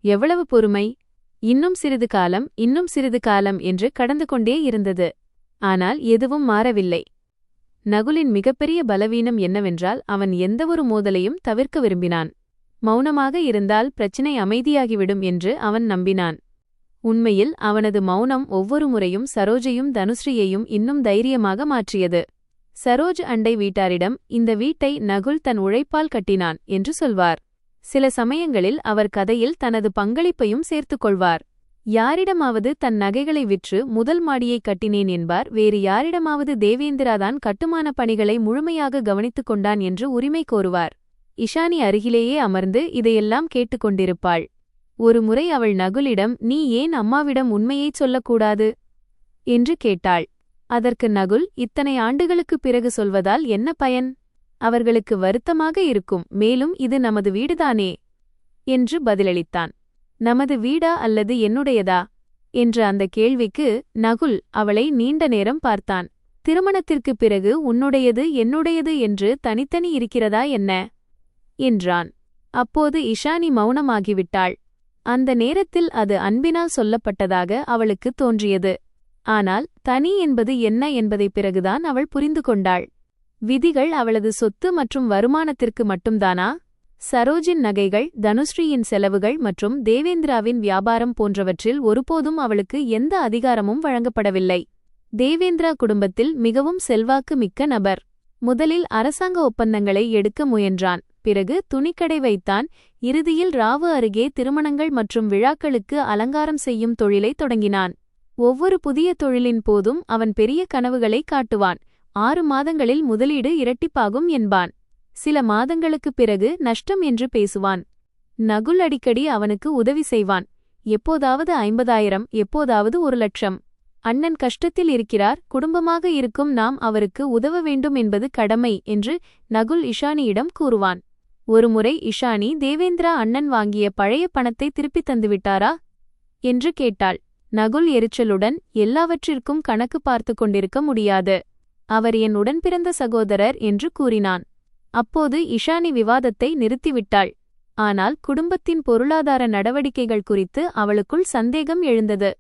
எவ்வளவு பொறுமை! இன்னும் சிறிது காலம், இன்னும் சிறிது காலம் என்று கடந்து கொண்டே இருந்தது. ஆனால் எதுவும் மாறவில்லை. நகுலின் மிகப்பெரிய பலவீனம் என்னவென்றால் அவன் எந்தவொரு மோதலையும் தவிர்க்க விரும்பினான். மௌனமாக இருந்தால் பிரச்சினை அமைதியாகிவிடும் என்று அவன் நம்பினான். உண்மையில் அவனது மௌனம் ஒவ்வொரு முறையும் சரோஜையும் தனுஸ்ரீயையும் இன்னும் தைரியமாக மாற்றியது. சரோஜ் அண்டை வீட்டாரிடம் இந்த வீட்டை நகுல் தன் உழைப்பால் கட்டினான் என்று சொல்வார். சில சமயங்களில் அவர் கதையில் தனது பங்களிப்பையும் சேர்த்துக் கொள்வார். யாரிடமாவது தன் நகைகளை விற்று முதல் மாடியை கட்டினேன் என்பார். வேறு யாரிடமாவது தேவேந்திராதான் கட்டுமான பணிகளை முழுமையாக கவனித்துக் கொண்டான் என்று உரிமை கோருவார். இஷானி அருகிலேயே அமர்ந்து இதையெல்லாம் கேட்டுக்கொண்டிருப்பாள். ஒருமுறை அவள் நகுலிடம், நீ ஏன் அம்மாவிடம் உண்மையைச் சொல்லக்கூடாது என்று கேட்டாள். அதற்கு நகுல், இத்தனை ஆண்டுகளுக்குப் பிறகு சொல்வதால் என்ன பயன்? அவர்களுக்கு வருத்தமாக இருக்கும். மேலும் இது நமது வீடுதானே என்று பதிலளித்தான். நமது வீடா அல்லது என்னுடையதா என்ற அந்த கேள்விக்கு நகுல் அவளை நீண்ட நேரம் பார்த்தான். திருமணத்திற்குப் பிறகு உன்னுடையது என்னுடையது என்று தனித்தனி இருக்கிறதா என்ன என்றான். அப்போது இஷானி மௌனமாகிவிட்டாள். அந்த நேரத்தில் அது அன்பினால் சொல்லப்பட்டதாக அவளுக்கு தோன்றியது. ஆனால் தனி என்பது என்ன என்பதை பிறகுதான் அவள் புரிந்து கொண்டாள். விதிகள் அவளது சொத்து மற்றும் வருமானத்திற்கு மட்டும்தானா? சரோஜின் நகைகள், தனுஸ்ரீயின் செலவுகள் மற்றும் தேவேந்திராவின் வியாபாரம் போன்றவற்றில் ஒருபோதும் அவளுக்கு எந்த அதிகாரமும் வழங்கப்படவில்லை. தேவேந்திரா குடும்பத்தில் மிகவும் செல்வாக்கு மிக்க நபர். முதலில் அரசாங்க ஒப்பந்தங்களை எடுக்க முயன்றான். பிறகு துணிக்கடை வைத்தான். இறுதியில் ராவு அருகே திருமணங்கள் மற்றும் விழாக்களுக்கு அலங்காரம் செய்யும் தொழிலை தொடங்கினான். ஒவ்வொரு புதிய தொழிலின் போதும் அவன் பெரிய கனவுகளை காட்டுவான். 6 மாதங்களில் முதலீடு இரட்டிப்பாகும் என்பான். சில மாதங்களுக்குப் பிறகு நஷ்டம் என்று பேசுவான். நகுல் அடிக்கடி அவனுக்கு உதவி செய்வான். எப்போதாவது 50,000, எப்போதாவது 1,00,000. அண்ணன் கஷ்டத்தில் இருக்கிறார், குடும்பமாக இருக்கும் நாம் அவருக்கு உதவ வேண்டும் என்பது கடமை என்று நகுல் இஷானியிடம் கூறுவான். ஒருமுறை இஷானி, தேவேந்திரா அண்ணன் வாங்கிய பழைய பணத்தை திருப்பித் தந்துவிட்டாரா என்று கேட்டாள். நகுல் எரிச்சலுடன், எல்லாவற்றிற்கும் கணக்கு பார்த்து கொண்டிருக்க முடியாது. அவர் என் உடன்பிறந்த சகோதரர் என்று கூறினான். அப்போது இஷானி விவாதத்தை நிறுத்திவிட்டாள். ஆனால் குடும்பத்தின் பொருளாதார நடவடிக்கைகள் குறித்து அவளுக்குள் சந்தேகம் எழுந்தது.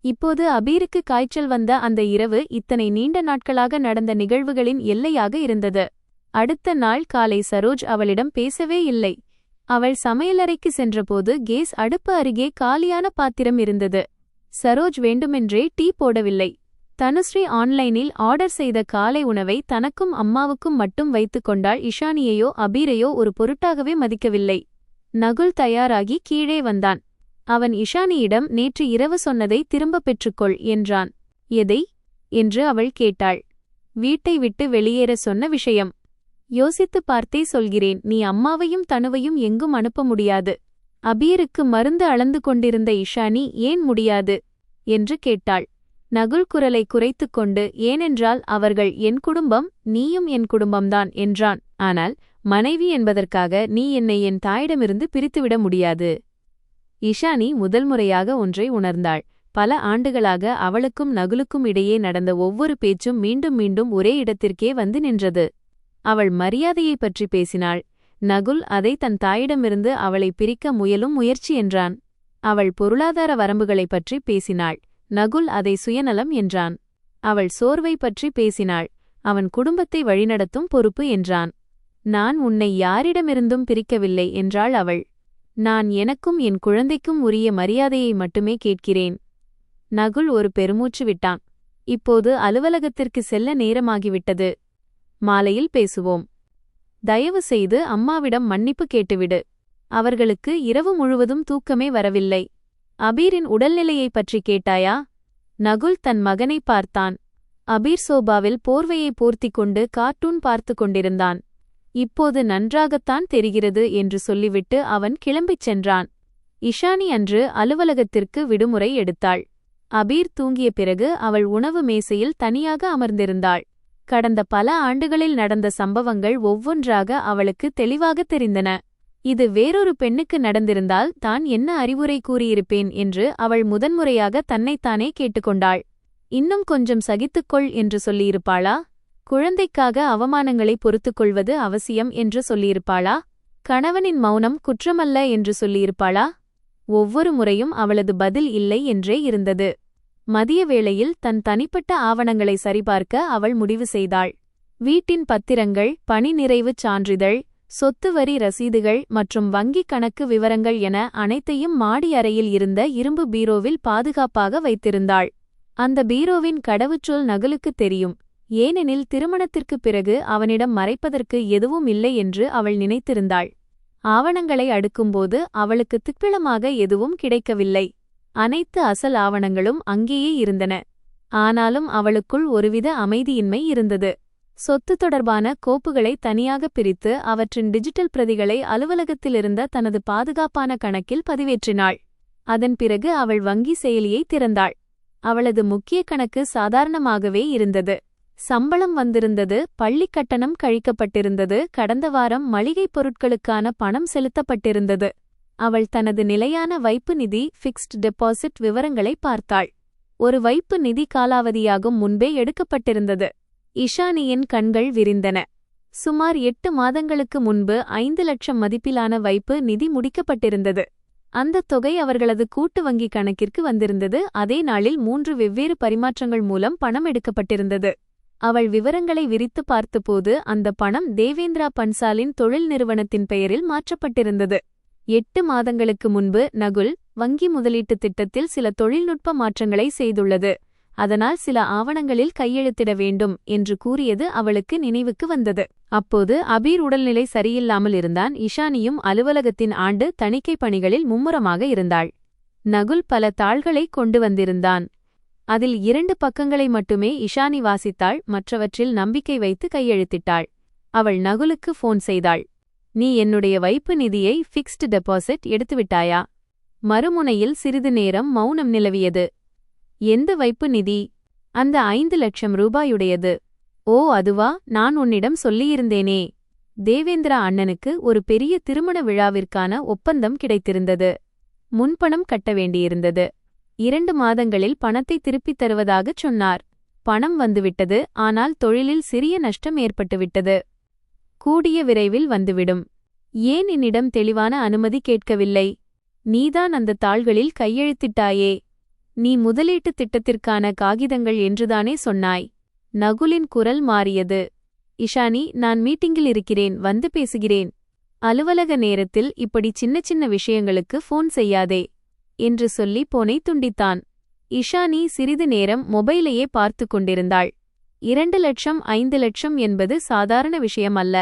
இப்போது அபீருக்கு காய்ச்சல் வந்த அந்த இரவு இத்தனை நீண்ட நாட்களாக நடந்த நிகழ்வுகளின் எல்லையாக இருந்தது. அடுத்த நாள் காலை சரோஜ் அவளிடம் பேசவே இல்லை. அவள் சமையலறைக்கு சென்றபோது கேஸ் அடுப்பு அருகே காலியான பாத்திரம் இருந்தது. சரோஜ் வேண்டுமென்றே டீ போடவில்லை. தனுஸ்ரீ ஆன்லைனில் ஆர்டர் செய்த காலை உணவை தனக்கும் அம்மாவுக்கும் மட்டும் வைத்துக் கொண்டாள். இஷானியையோ அபீரையோ ஒரு பொருட்டாகவே மதிக்கவில்லை. நகுல் தயாராகி கீழே வந்தான். அவன் இஷானியிடம், நேற்று இரவு சொன்னதை திரும்பப் பெற்றுக்கொள் என்றான். எதை என்று அவள் கேட்டாள். வீட்டை விட்டு வெளியேற சொன்ன விஷயம். யோசித்துப் பார்த்தே சொல்கிறேன். நீ அம்மாவையும் தனுவையும் எங்கும் அனுப்ப முடியாது. அபீருக்கு மருந்து அளந்து கொண்டிருந்த இஷானி, ஏன் முடியாது என்று கேட்டாள். நகுல் குரலை குறைத்துக் கொண்டு, ஏனென்றால் அவர்கள் என் குடும்பம், நீயும் என் குடும்பம்தான் என்றான். ஆனால் மனைவி என்பதற்காக நீ என்னை என் தாயிடமிருந்து பிரித்துவிட முடியாது. இஷானி முதல் முறையாக ஒன்றை உணர்ந்தாள். பல ஆண்டுகளாக அவளுக்கும் நகுலுக்கும் இடையே நடந்த ஒவ்வொரு பேச்சும் மீண்டும் மீண்டும் ஒரே இடத்திற்கே வந்து நின்றது. அவள் மரியாதையை பற்றி பேசினாள். நகுல் அதை தன் தாயிடமிருந்து அவளை பிரிக்க முயலும் முயற்சி என்றான். அவள் பொருளாதார வரம்புகளை பற்றி பேசினாள். நகுல் அதை சுயநலம் என்றான். அவள் சோர்வை பற்றி பேசினாள். அவன் குடும்பத்தை வழிநடத்தும் பொறுப்பு என்றான். நான் உன்னை யாரிடமிருந்தும் பிரிக்கவில்லை என்றாள் அவள். நான் எனக்கும் என் குழந்தைக்கும் உரிய மரியாதையை மட்டுமே கேட்கிறேன். நகுல் ஒரு பெருமூச்சு விட்டான். இப்போது அலுவலகத்திற்கு செல்ல நேரமாகிவிட்டது. மாலையில் பேசுவோம். தயவு செய்து அம்மாவிடம் மன்னிப்பு கேட்டுவிடு. அவர்களுக்கு இரவு முழுவதும் தூக்கமே வரவில்லை. அபீரின் உடல்நிலையை பற்றி கேட்டாயா? நகுல் தன் மகனை பார்த்தான். அபீர் சோபாவில் போர்வையை போர்த்திக் கொண்டு கார்ட்டூன் பார்த்து கொண்டிருந்தான். இப்போது நன்றாகத்தான் தெரிகிறது என்று சொல்லிவிட்டு அவன் கிளம்பிச் சென்றான். இஷானி அன்று அலுவலகத்திற்கு விடுமுறை எடுத்தாள். அபீர் தூங்கிய பிறகு அவள் உணவு மேசையில் தனியாக அமர்ந்திருந்தாள். கடந்த பல ஆண்டுகளில் நடந்த சம்பவங்கள் ஒவ்வொன்றாக அவளுக்கு தெளிவாக தெரிந்தன. இது வேறொரு பெண்ணுக்கு நடந்திருந்தால் தான் என்ன அறிவுரை கூறியிருப்பேன் என்று அவள் முதன்முறையாக தன்னைத்தானே கேட்டுக்கொண்டாள். இன்னும் கொஞ்சம் சகித்துக்கொள் என்று சொல்லியிருப்பாளா? குழந்தைக்காக அவமானங்களை பொறுத்துக்கொள்வது அவசியம் என்று சொல்லியிருப்பாளா? கணவனின் மௌனம் குற்றமல்ல என்று சொல்லியிருப்பாளா? ஒவ்வொரு முறையும் அவளது பதில் இல்லை என்றே இருந்தது. மதிய வேளையில் தன் தனிப்பட்ட ஆவணங்களை சரிபார்க்க அவள் முடிவு செய்தாள். வீட்டின் பத்திரங்கள், பணி நிறைவுச் சான்றிதழ், சொத்து வரி ரசீதுகள் மற்றும் வங்கிக் கணக்கு விவரங்கள் என அனைத்தையும் மாடி அறையில் இருந்த இரும்பு பீரோவில் பாதுகாப்பாக வைத்திருந்தாள். அந்த பீரோவின் கடவுச்சொல் நகுலுக்குத் தெரியும். ஏனெனில் திருமணத்திற்குப் பிறகு அவனிடம் மறைப்பதற்கு எதுவும் இல்லை என்று அவள் நினைத்திருந்தாள். ஆவணங்களை அடுக்கும்போது அவளுக்கு திக்பிளமாக எதுவும் கிடைக்கவில்லை. அனைத்து அசல் ஆவணங்களும் அங்கேயே இருந்தன. ஆனாலும் அவளுக்குள் ஒருவித அமைதியின்மை இருந்தது. சொத்து தொடர்பான கோப்புகளை தனியாக பிரித்து அவற்றின் டிஜிட்டல் பிரதிகளை அலுவலகத்திலிருந்த தனது பாதுகாப்பான கணக்கில் பதிவேற்றினாள். அதன் பிறகு அவள் வங்கி செயலியை திறந்தாள். அவளது முக்கிய கணக்கு சாதாரணமாகவே இருந்தது. சம்பளம் வந்திருந்தது, பள்ளிக் கட்டணம் கழிக்கப்பட்டிருந்தது, கடந்த வாரம் மளிகைப் பொருட்களுக்கான பணம் செலுத்தப்பட்டிருந்தது. அவள் தனது நிலையான வைப்பு நிதி ஃபிக்ஸ்ட் டெபாசிட் விவரங்களை பார்த்தாள். ஒரு வைப்பு நிதி காலாவதியாகும் முன்பே எடுக்கப்பட்டிருந்தது. இஷானியின் கண்கள் விரிந்தன. சுமார் 8 மாதங்களுக்கு முன்பு 5 லட்சம் மதிப்பிலான வைப்பு நிதி முடிக்கப்பட்டிருந்தது. அந்த தொகை அவர்களது கூட்டு வங்கி கணக்கிற்கு வந்திருந்தது. அதே நாளில் 3 வெவ்வேறு பரிமாற்றங்கள் மூலம் பணம் எடுக்கப்பட்டிருந்தது. அவள் விவரங்களை விரித்து பார்த்தபோது அந்த பணம் தேவேந்திரா பன்சாலின் தொழில் நிறுவனத்தின் பெயரில் மாற்றப்பட்டிருந்தது. 8 மாதங்களுக்கு முன்பு நகுல் வங்கி முதலீட்டுத் திட்டத்தில் சில தொழில்நுட்ப மாற்றங்களை செய்துள்ளது. அதனால் சில ஆவணங்களில் கையெழுத்திட வேண்டும் என்று கூறியது அவளுக்கு நினைவுக்கு வந்தது. அப்போது அபீர் உடல்நிலை சரியில்லாமல் இருந்தான். இஷானியும் அலுவலகத்தின் ஆண்டு தணிக்கை பணிகளில் மும்முரமாக இருந்தாள். நகுல் பல தாள்களை கொண்டு வந்திருந்தான். அதில் 2 பக்கங்களை மட்டுமே இஷானி வாசித்தாள். மற்றவற்றில் நம்பிக்கை வைத்து கையெழுத்திட்டாள். அவள் நகுலுக்கு ஃபோன் செய்தாள். நீ என்னுடைய வைப்பு நிதியை ஃபிக்ஸ்டு டெபாசிட் எடுத்துவிட்டாயா? மறுமுனையில் சிறிது நேரம் மௌனம் நிலவியது. எந்த வைப்பு நிதி? அந்த 5 லட்சம் ரூபாயுடையது. ஓ, அதுவா? நான் உன்னிடம் சொல்லியிருந்தேனே. தேவேந்திரா அண்ணனுக்கு ஒரு பெரிய திருமண விழாவிற்கான ஒப்பந்தம் கிடைத்திருந்தது. முன்பணம் கட்ட வேண்டியிருந்தது. 2 மாதங்களில் பணத்தை திருப்பித் தருவதாகச் சொன்னார். பணம் வந்துவிட்டது. ஆனால் தொழிலில் சிறிய நஷ்டம் ஏற்பட்டுவிட்டது. கூடிய விரைவில் வந்துவிடும். ஏன் என்னிடம் தெளிவான அனுமதி கேட்கவில்லை? நீதான் அந்த தாள்களில் கையெழுத்திட்டாயே. நீ முதலீட்டுத் திட்டத்திற்கான காகிதங்கள் என்றுதானே சொன்னாய்? நகுலின் குரல் மாறியது. இஷானி, நான் மீட்டிங்கில் இருக்கிறேன், வந்து பேசுகிறேன். அலுவலக நேரத்தில் இப்படி சின்ன சின்ன விஷயங்களுக்கு ஃபோன் செய்யாதே என்று சொல்லி போனை துண்டித்தான். இஷானி சிறிது நேரம் மொபைலையே பார்த்து கொண்டிருந்தாள். 2 லட்சம் 5 லட்சம் என்பது சாதாரண விஷயம் அல்ல.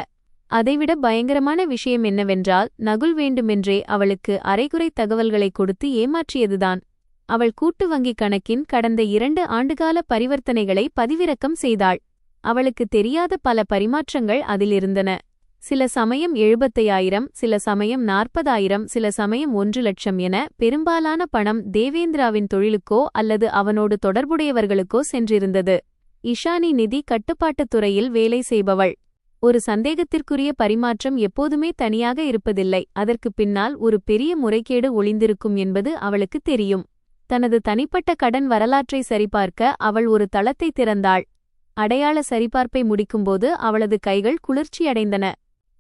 அதைவிட பயங்கரமான விஷயம் என்னவென்றால் நகுல் வேண்டுமென்றே அவளுக்கு அரைகுறை தகவல்களை கொடுத்து ஏமாற்றியதுதான். அவள் கூட்டு வங்கி கணக்கின் கடந்த 2 ஆண்டுகால பரிவர்த்தனைகளை பதிவிறக்கம் செய்தாள். அவளுக்கு தெரியாத பல பரிமாற்றங்கள் அதில் இருந்தன. சில சமயம் 75,000, சில சமயம் 40,000, சில சமயம் 1 லட்சம் என பெரும்பாலான பணம் தேவேந்திராவின் தொழிலுக்கோ அல்லது அவனோடு தொடர்புடையவர்களுக்கோ சென்றிருந்தது. இஷானி நிதி கட்டுப்பாட்டுத் துறையில் வேலை செய்பவள். ஒரு சந்தேகத்திற்குரிய பரிமாற்றம் எப்போதுமே தனியாக இருப்பதில்லை. அதற்கு பின்னால் ஒரு பெரிய முறைகேடு ஒளிந்திருக்கும் என்பது அவளுக்கு தெரியும். தனது தனிப்பட்ட கடன் வரலாற்றை சரிபார்க்க அவள் ஒரு தளத்தை திறந்தாள். அடையாள சரிபார்ப்பை முடிக்கும்போது அவளது கைகள் குளிர்ச்சியடைந்தன.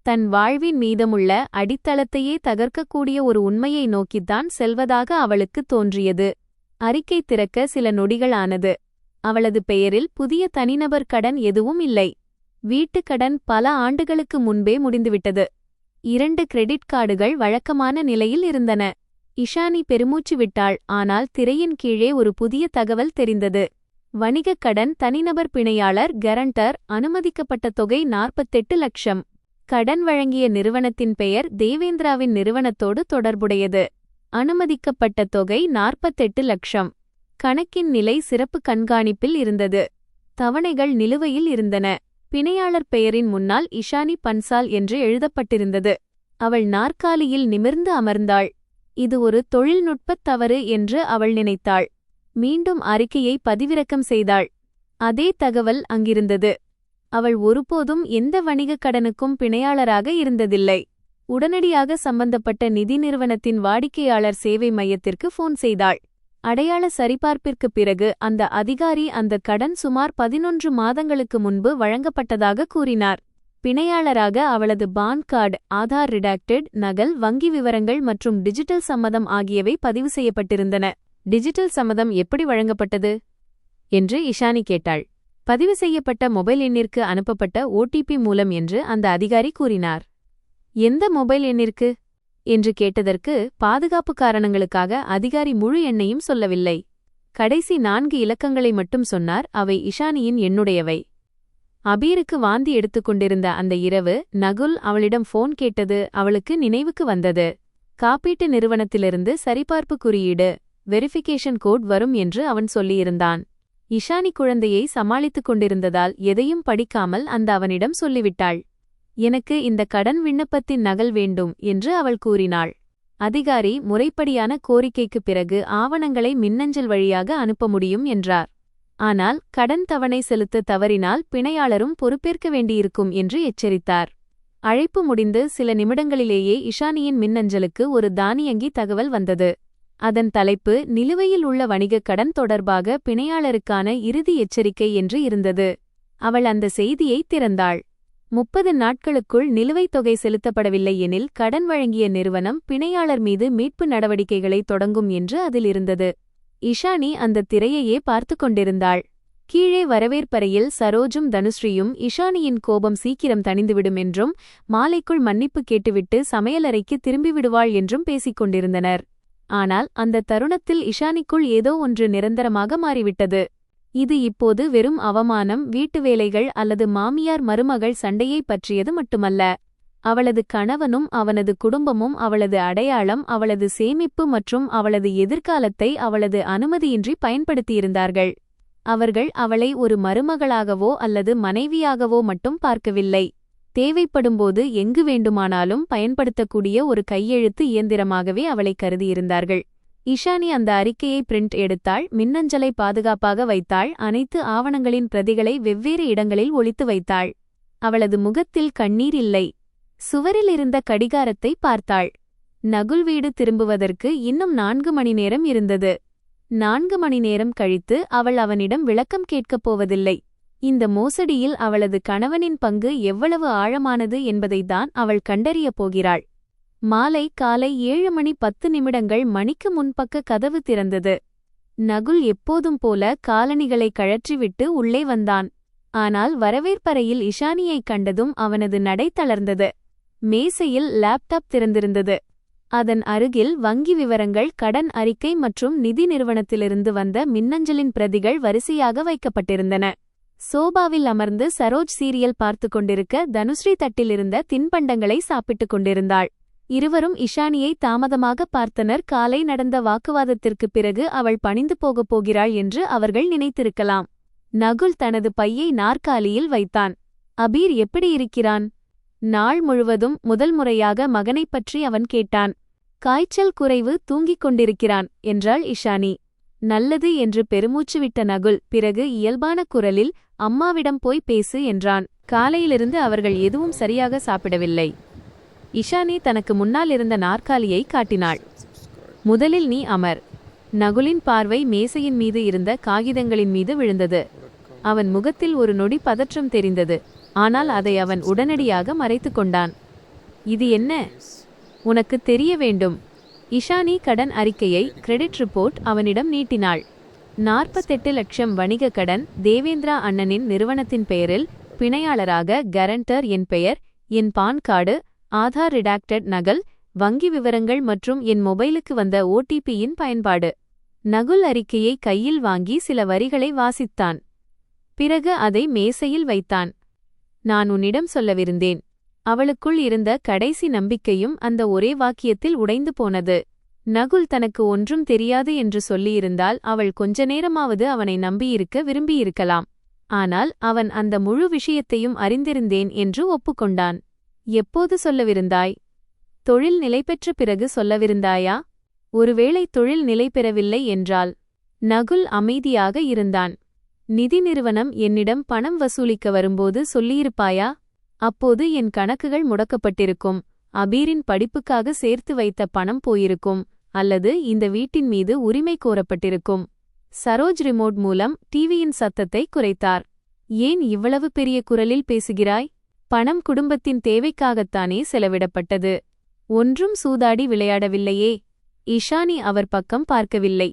தன் வாழ்வின் மீதமுள்ள அடித்தளத்தையே தகர்க்கக்கூடிய ஒரு உண்மையை நோக்கித்தான் செல்வதாக அவளுக்குத் தோன்றியது. அறிக்கை திறக்க சில நொடிகள் ஆனது. அவளது பெயரில் புதிய தனிநபர் கடன் எதுவும் இல்லை. வீட்டுக் கடன் பல ஆண்டுகளுக்கு முன்பே முடிந்துவிட்டது. 2 கிரெடிட் கார்டுகள் வழக்கமான நிலையில் இருந்தன. இஷானி பெருமூச்சு விட்டாள். ஆனால் திரையின் கீழே ஒரு புதிய தகவல் தெரிந்தது. வணிகக் கடன், தனிநபர் பிணையாளர், கரண்டர், அனுமதிக்கப்பட்ட தொகை 48 லட்சம். கடன் வழங்கிய நிறுவனத்தின் பெயர் தேவேந்திராவின் நிறுவனத்தோடு தொடர்புடையது. அனுமதிக்கப்பட்ட தொகை 48 லட்சம். கணக்கின் நிலை சிறப்பு கண்காணிப்பில் இருந்தது. தவணைகள் நிலுவையில் இருந்தன. பிணையாளர் பெயரின் முன்னால் இஷானி பன்சால் என்று எழுதப்பட்டிருந்தது. அவள் நாற்காலியில் நிமிர்ந்து அமர்ந்தாள். இது ஒரு தொழில்நுட்பத் தவறு என்று அவள் நினைத்தாள். மீண்டும் அறிக்கையை பதிவிறக்கம் செய்தாள். அதே தகவல் அங்கிருந்தது. அவள் ஒருபோதும் எந்த வணிகக் கடனுக்கும் பிணையாளராக இருந்ததில்லை. உடனடியாக சம்பந்தப்பட்ட நிதி நிறுவனத்தின் வாடிக்கையாளர் சேவை மையத்திற்கு ஃபோன் செய்தாள். அடையாள சரிபார்ப்பிற்குப் பிறகு அந்த அதிகாரி அந்த கடன் சுமார் 11 மாதங்களுக்கு முன்பு வழங்கப்பட்டதாக கூறினார். பிணையாளராக அவளது பான் கார்டு, ஆதார் ரிடாக்டட் நகல், வங்கி விவரங்கள் மற்றும் டிஜிட்டல் சம்மதம் ஆகியவை பதிவு செய்யப்பட்டிருந்தன. டிஜிட்டல் சம்மதம் எப்படி வழங்கப்பட்டது என்று இஷானி கேட்டாள். பதிவு செய்யப்பட்ட மொபைல் எண்ணிற்கு அனுப்பப்பட்ட ஓடிபி மூலம் என்று அந்த அதிகாரி கூறினார். எந்த மொபைல் எண்ணிற்கு என்று கேட்டதற்கு பாதுகாப்பு காரணங்களுக்காக அதிகாரி முழு எண்ணையும் சொல்லவில்லை. கடைசி 4 இலக்கங்களை மட்டும் சொன்னார். அவை இஷானியின் எண்ணுடையவை. அபீருக்கு வாந்தி எடுத்துக்கொண்டிருந்த அந்த இரவு நகுல் அவளிடம் போன் கேட்டது அவளுக்கு நினைவுக்கு வந்தது. காப்பீட்டு நிறுவனத்திலிருந்து சரிபார்ப்பு குறியீடு, வெரிஃபிகேஷன் கோட் வரும் என்று அவன் சொல்லியிருந்தான். இஷானி குழந்தையை சமாளித்துக் கொண்டிருந்ததால் எதையும் படிக்காமல் அந்த அவனிடம் சொல்லிவிட்டாள். எனக்கு இந்த கடன் விண்ணப்பத்தின் நகல் வேண்டும் என்று அவள் கூறினாள். அதிகாரி முறைப்படியான கோரிக்கைக்குப் பிறகு ஆவணங்களை மின்னஞ்சல் வழியாக அனுப்ப முடியும் என்றார். ஆனால் கடன் தவணை செலுத்த தவறினால் பிணையாளரும் பொறுப்பேற்க வேண்டியிருக்கும் என்று எச்சரித்தார். அழைப்பு முடிந்து சில நிமிடங்களிலேயே இஷானியின் மின்னஞ்சலுக்கு ஒரு தானியங்கி தகவல் வந்தது. அதன் தலைப்பு நிலுவையில் உள்ள வணிகக் கடன் தொடர்பாக பிணையாளருக்கான இறுதி எச்சரிக்கை என்று இருந்தது. அவள் அந்த செய்தியை திறந்தாள். 30 நாட்களுக்குள் நிலுவைத் தொகை செலுத்தப்படவில்லை எனில் கடன் வழங்கிய நிறுவனம் பிணையாளர் மீது மீட்பு நடவடிக்கைகளை தொடங்கும் என்று அதில் இருந்தது. இஷானி அந்த திரையையே பார்த்து கொண்டிருந்தாள். கீழே வரவேற்பறையில் சரோஜும் தனுஸ்ரீயும் இஷானியின் கோபம் சீக்கிரம் தணிந்துவிடும் என்றும் மாலைக்குள் மன்னிப்பு கேட்டுவிட்டு சமையலறைக்கு திரும்பிவிடுவாள் என்றும் பேசிக் கொண்டிருந்தனர். ஆனால் அந்த தருணத்தில் இஷானிக்குள் ஏதோ ஒன்று நிரந்தரமாக மாறிவிட்டது. இது இப்போது வெறும் அவமானம், வீட்டு வேலைகள் அல்லது மாமியார் மருமகள் சண்டையை பற்றியது மட்டுமல்ல. அவளது கணவனும் அவனது குடும்பமும் அவளது அடையாளம், அவளது சேமிப்பு மற்றும் அவளது எதிர்காலத்தை அவளது அனுமதியின்றி பயன்படுத்தியிருந்தார்கள். அவர்கள் அவளை ஒரு மருமகளாகவோ அல்லது மனைவியாகவோ மட்டும் பார்க்கவில்லை. தேவைப்படும்போது எங்கு வேண்டுமானாலும் பயன்படுத்தக்கூடிய ஒரு கையெழுத்து இயந்திரமாகவே அவளை கருதியிருந்தார்கள். இஷானி அந்த அறிக்கையை பிரிண்ட் எடுத்தாள், மின்னஞ்சலை பாதுகாப்பாக வைத்தாள், அனைத்து ஆவணங்களின் பிரதிகளை வெவ்வேறு இடங்களில் ஒளித்து வைத்தாள். அவளது முகத்தில் கண்ணீர் இல்லை. சுவரில் இருந்த கடிகாரத்தை பார்த்தாள். நகுல் வீடு திரும்புவதற்கு இன்னும் 4 மணி நேரம் இருந்தது. 4 மணி நேரம் கழித்து அவள் அவனிடம் விளக்கம் கேட்கப் போவதில்லை. இந்த மோசடியில் அவளது கணவனின் பங்கு எவ்வளவு ஆழமானது என்பதைத்தான் அவள் கண்டறியப் போகிறாள். காலை 7:10 மணிக்கு முன்பக்க கதவு திறந்தது. நகுல் எப்போதும் போல காலணிகளை கழற்றிவிட்டு உள்ளே வந்தான். ஆனால் வரவேற்பறையில் இஷானியைக் கண்டதும் அவனது நடை தளர்ந்தது. மேசையில் லேப்டாப் திறந்திருந்தது. அதன் அருகில் வங்கி விவரங்கள், கடன் அறிக்கை மற்றும் நிதி நிறுவனத்திலிருந்து வந்த மின்னஞ்சலின் பிரதிகள் வரிசையாக வைக்கப்பட்டிருந்தன. சோபாவில் அமர்ந்து சரோஜ் சீரியல் பார்த்து கொண்டிருக்க தனுஸ்ரீ தட்டிலிருந்த தின்பண்டங்களை சாப்பிட்டுக் கொண்டிருந்தாள். இருவரும் இஷானியை தாமதமாக பார்த்தனர். காலை நடந்த வாக்குவாதத்திற்குப் பிறகு அவள் பணிந்து போகப் போகிறாள் என்று அவர்கள் நினைத்திருக்கலாம். நகுல் தனது பையை நாற்காலியில் வைத்தான். அபீர் எப்படி இருக்கிறான்? நாள் முழுவதும் முதல் முறையாக மகனைப் பற்றி அவன் கேட்டான். காய்ச்சல் குறைவு, தூங்கிக் கொண்டிருக்கிறான் என்றாள் இஷானி. நல்லது என்று பெருமூச்சு விட்ட நகுல் பிறகு இயல்பான குரலில், அம்மாவிடம் போய் பேசு என்றான். காலையிலிருந்து அவர்கள் எதுவும் சரியாக சாப்பிடவில்லை. இஷானி தனக்கு முன்னால் இருந்த நாற்காலியை காட்டினாள். முதலில் நீ அமர். நகுலின் பார்வை மேசையின் மீது இருந்த காகிதங்களின் மீது விழுந்தது. அவன் முகத்தில் ஒரு நொடி பதற்றம் தெரிந்தது. ஆனால் அதை அவன் உடனடியாக மறைத்து கொண்டான். இது என்ன? உனக்கு தெரிய வேண்டும். இஷானி கடன் அறிக்கையை, கிரெடிட் ரிப்போர்ட் அவனிடம் நீட்டினாள். 48 லட்சம் வணிக கடன், தேவேந்திரா அண்ணனின் நிறுவனத்தின் பெயரில், பிணையாளராக கரண்டர் என் பெயர், என் பான் கார்டு, ஆதார் ரிடாக்டட் நகல், வங்கி விவரங்கள் மற்றும் என் மொபைலுக்கு வந்த ஓடிபியின் பயன்பாடு. நகுல் அறிக்கையை கையில் வாங்கி சில வரிகளை வாசித்தான். பிறகு அதை மேசையில் வைத்தான். நான் உன்னிடம் சொல்லவிருந்தேன். அவளுக்குள் இருந்த கடைசி நம்பிக்கையும் அந்த ஒரே வாக்கியத்தில் உடைந்து போனது. நகுல் தனக்கு ஒன்றும் தெரியாது என்று சொல்லியிருந்தால் அவள் கொஞ்ச நேரமாவது அவனை நம்பியிருக்க விரும்பியிருக்கலாம். ஆனால் அவன் அந்த முழு விஷயத்தையும் அறிந்திருந்தேன் என்று ஒப்புக்கொண்டான். எப்போது சொல்லவிருந்தாய்? தொழில் நிலைபெற்ற பிறகு சொல்லவிருந்தாயா? ஒருவேளை தொழில் நிலைபெறவில்லை என்றால்? நகுல் அமைதியாக இருந்தான். நிதி நிறுவனம் என்னிடம் பணம் வசூலிக்க வரும்போது சொல்லியிருப்பாயா? அப்போது என் கணக்குகள் முடக்கப்பட்டிருக்கும், அபீரின் படிப்புக்காக சேர்த்து வைத்த பணம் போயிருக்கும், அல்லது இந்த வீட்டின் மீது உரிமை கோரப்பட்டிருக்கும். சரோஜ் ரிமோட் மூலம் டிவியின் சத்தத்தை குறைத்தார். ஏன் இவ்வளவு பெரிய குரலில் பேசுகிறாய்? பணம் குடும்பத்தின் தேவைக்காகத்தானே செலவிடப்பட்டது. ஒன்றும் சூதாடி விளையாடவில்லையே. இஷானி அவர் பக்கம் பார்க்கவில்லை.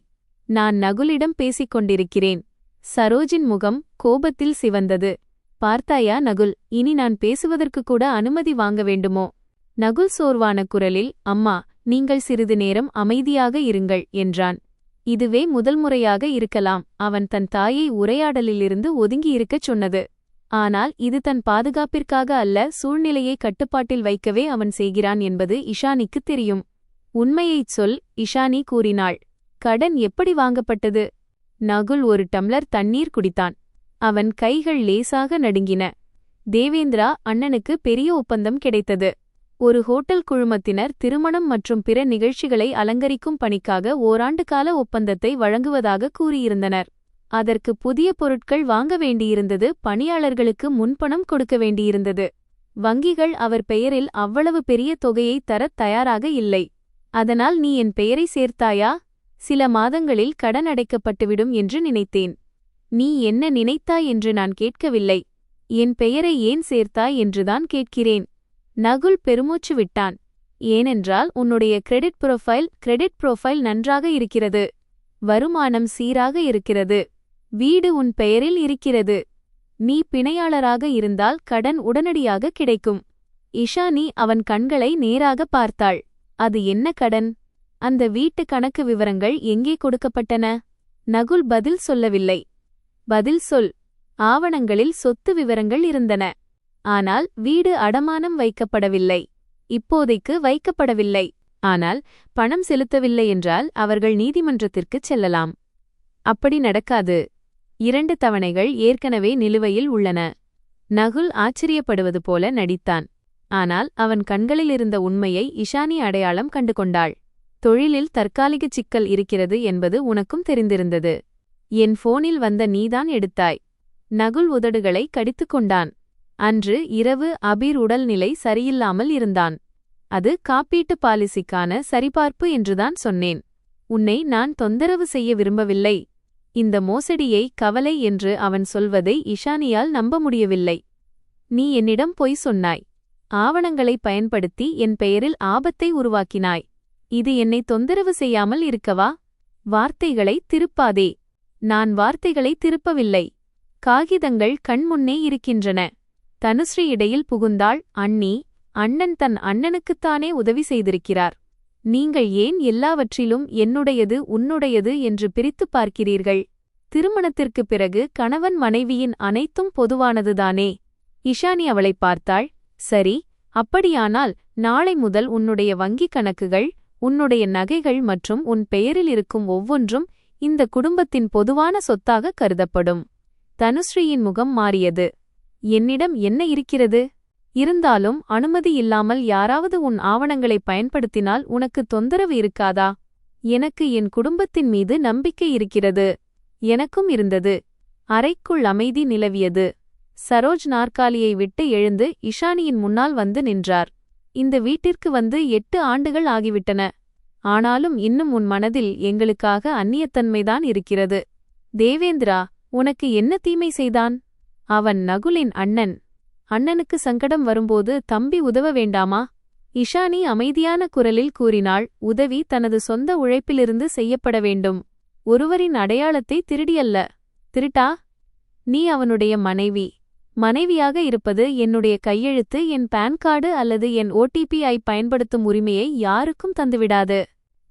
நான் நகுலிடம் பேசிக் கொண்டிருக்கிறேன். சரோஜின் முகம் கோபத்தில் சிவந்தது. பார்த்தாயா நகுல், இனி நான் பேசுவதற்கு கூட அனுமதி வாங்க வேண்டுமோ? நகுல் சோர்வான குரலில், அம்மா, நீங்கள் சிறிது நேரம் அமைதியாக இருங்கள் என்றான். இதுவே முதல் முறையாக இருக்கலாம் அவன் தன் தாயை உரையாடலிலிருந்து ஒதுங்கியிருக்கச் சொன்னது. ஆனால் இது தன் பாதுகாப்பிற்காக அல்ல, சூழ்நிலையை கட்டுப்பாட்டில் வைக்கவே அவன் செய்கிறான் என்பது இஷானிக்குத் தெரியும். உண்மையைச் சொல், இஷானி கூறினாள். கடன் எப்படி வாங்கப்பட்டது? நகுல் ஒரு டம்ளர் தண்ணீர் குடித்தான். அவன் கைகள் லேசாக நடுங்கின. தேவேந்திரா அண்ணனுக்கு பெரிய ஒப்பந்தம் கிடைத்தது. ஒரு ஹோட்டல் குழுமத்தினர் திருமணம் மற்றும் பிற நிகழ்ச்சிகளை அலங்கரிக்கும் பணிக்காக ஓராண்டு கால ஒப்பந்தத்தை வழங்குவதாக கூறியிருந்தனர். அதற்கு புதிய பொருட்கள் வாங்க வேண்டியிருந்தது. பணியாளர்களுக்கு முன்பணம் கொடுக்க வேண்டியிருந்தது. வங்கிகள் அவர் பெயரில் அவ்வளவு பெரிய தொகையை தரத் தயாராக இல்லை. அதனால் நீ என் பெயரை சேர்த்தாயா? சில மாதங்களில் கடன் அடைக்கப்பட்டுவிடும் என்று நினைத்தேன். நீ என்ன நினைத்தாய் என்று நான் கேட்கவில்லை. என் பெயரை ஏன் சேர்த்தாய் என்றுதான் கேட்கிறேன். நகுல் பெருமூச்சு விட்டான். ஏனென்றால் உன்னுடைய கிரெடிட் ப்ரொஃபைல் நன்றாக இருக்கிறது. வருமானம் சீராக இருக்கிறது. வீடு உன் பெயரில் இருக்கிறது. நீ பிணையாளராக இருந்தால் கடன் உடனடியாக கிடைக்கும். இஷானி அவன் கண்களை நேராக பார்த்தாள். அது என்ன கடன்? அந்த வீட்டு கணக்கு விவரங்கள் எங்கே கொடுக்கப்பட்டன? நகுல் பதில் சொல்லவில்லை. பதில் சொல். ஆவணங்களில் சொத்து விவரங்கள் இருந்தன. ஆனால் வீடு அடமானம் வைக்கப்படவில்லை. இப்போதைக்கு வைக்கப்படவில்லை. ஆனால் பணம் செலுத்தவில்லை என்றால் அவர்கள் நீதிமன்றத்திற்குச் செல்லலாம். அப்படி நடக்காது. 2 தவணைகள் ஏற்கனவே நிலுவையில் உள்ளன. நகுல் ஆச்சரியப்படுவது போல நடித்தான். ஆனால் அவன் கண்களிலிருந்த உண்மையை இஷானி அடையாளம் கண்டு கொண்டாள். தொழிலில் தற்காலிக சிக்கல் இருக்கிறது என்பது உனக்கும் தெரிந்திருந்தது. என் போனில் வந்த நீதான் எடுத்தாய். நகுல் உதடுகளை கடித்துக் கொண்டான். அன்று இரவு அபீர் உடல்நிலை சரியில்லாமல் இருந்தான். அது காப்பீட்டு பாலிசிக்கான சரிபார்ப்பு என்றுதான் சொன்னேன். உன்னை நான் தொந்தரவு செய்ய விரும்பவில்லை. இந்த மோசடியை கவலை என்று அவன் சொல்வதை இஷானியால் நம்ப முடியவில்லை. நீ என்னிடம் பொய் சொன்னாய். ஆவணங்களை பயன்படுத்தி என் பெயரில் ஆபத்தை உருவாக்கினாய். இது என்னை தொந்தரவு செய்யாமல் இருக்கவா? வார்த்தைகளை திருப்பாதே. நான் வார்த்தைகளை திருப்பவில்லை. காகிதங்கள் கண்முன்னே இருக்கின்றன. தனுஸ்ரீ இடையில் புகுந்தாள். அண்ணன் தன் அண்ணனுக்குத்தானே உதவி செய்திருக்கிறார். நீங்கள் ஏன் எல்லாவற்றிலும் என்னுடையது உன்னுடையது என்று பிரித்துப் பார்க்கிறீர்கள்? திருமணத்திற்குப் பிறகு கணவன் மனைவியின் அனைத்தும் பொதுவானதுதானே? இஷானி அவளைப் பார்த்தாள். சரி, அப்படியானால் நாளை முதல் உன்னுடைய வங்கிக் கணக்குகள், உன்னுடைய நகைகள் மற்றும் உன் பெயரில் இருக்கும் ஒவ்வொன்றும் இந்த குடும்பத்தின் பொதுவான சொத்தாக கருதப்படும். தனுஸ்ரீயின் முகம் மாறியது. என்னிடம் என்ன இருக்கிறது? இருந்தாலும் அனுமதி இல்லாமல் யாராவது உன் ஆவணங்களை பயன்படுத்தினால் உனக்கு தொந்தரவு இருக்காதா? எனக்கு என் குடும்பத்தின் மீது நம்பிக்கை இருக்கிறது. எனக்கும் இருந்தது. அறைக்குள் அமைதி நிலவியது. சரோஜ் நாற்காலியை விட்டு எழுந்து இஷானியின் முன்னால் வந்து நின்றார். இந்த வீட்டிற்கு வந்து 8 ஆண்டுகள் ஆகிவிட்டன. ஆனாலும் இன்னும் உன் மனதில் எங்களுக்காக அந்நியத்தன்மைதான் இருக்கிறது. தேவேந்திரா உனக்கு என்ன தீமை செய்தான்? அவன் நகுலின் அண்ணன். அண்ணனுக்கு சங்கடம் வரும்போது தம்பி உதவ வேண்டாமா? இஷானி அமைதியான குரலில் கூறினாள். உதவி தனது சொந்த உழைப்பிலிருந்து செய்யப்பட வேண்டும். ஒருவரின் அடையாளத்தை திருடியல்ல. திருட்டா? நீ அவனுடைய மனைவியாக இருப்பது என்னுடைய கையெழுத்து, என் பான் கார்டு அல்லது என் OTP-ஐ பயன்படுத்தும் உரிமையை யாருக்கும் தந்துவிடாது.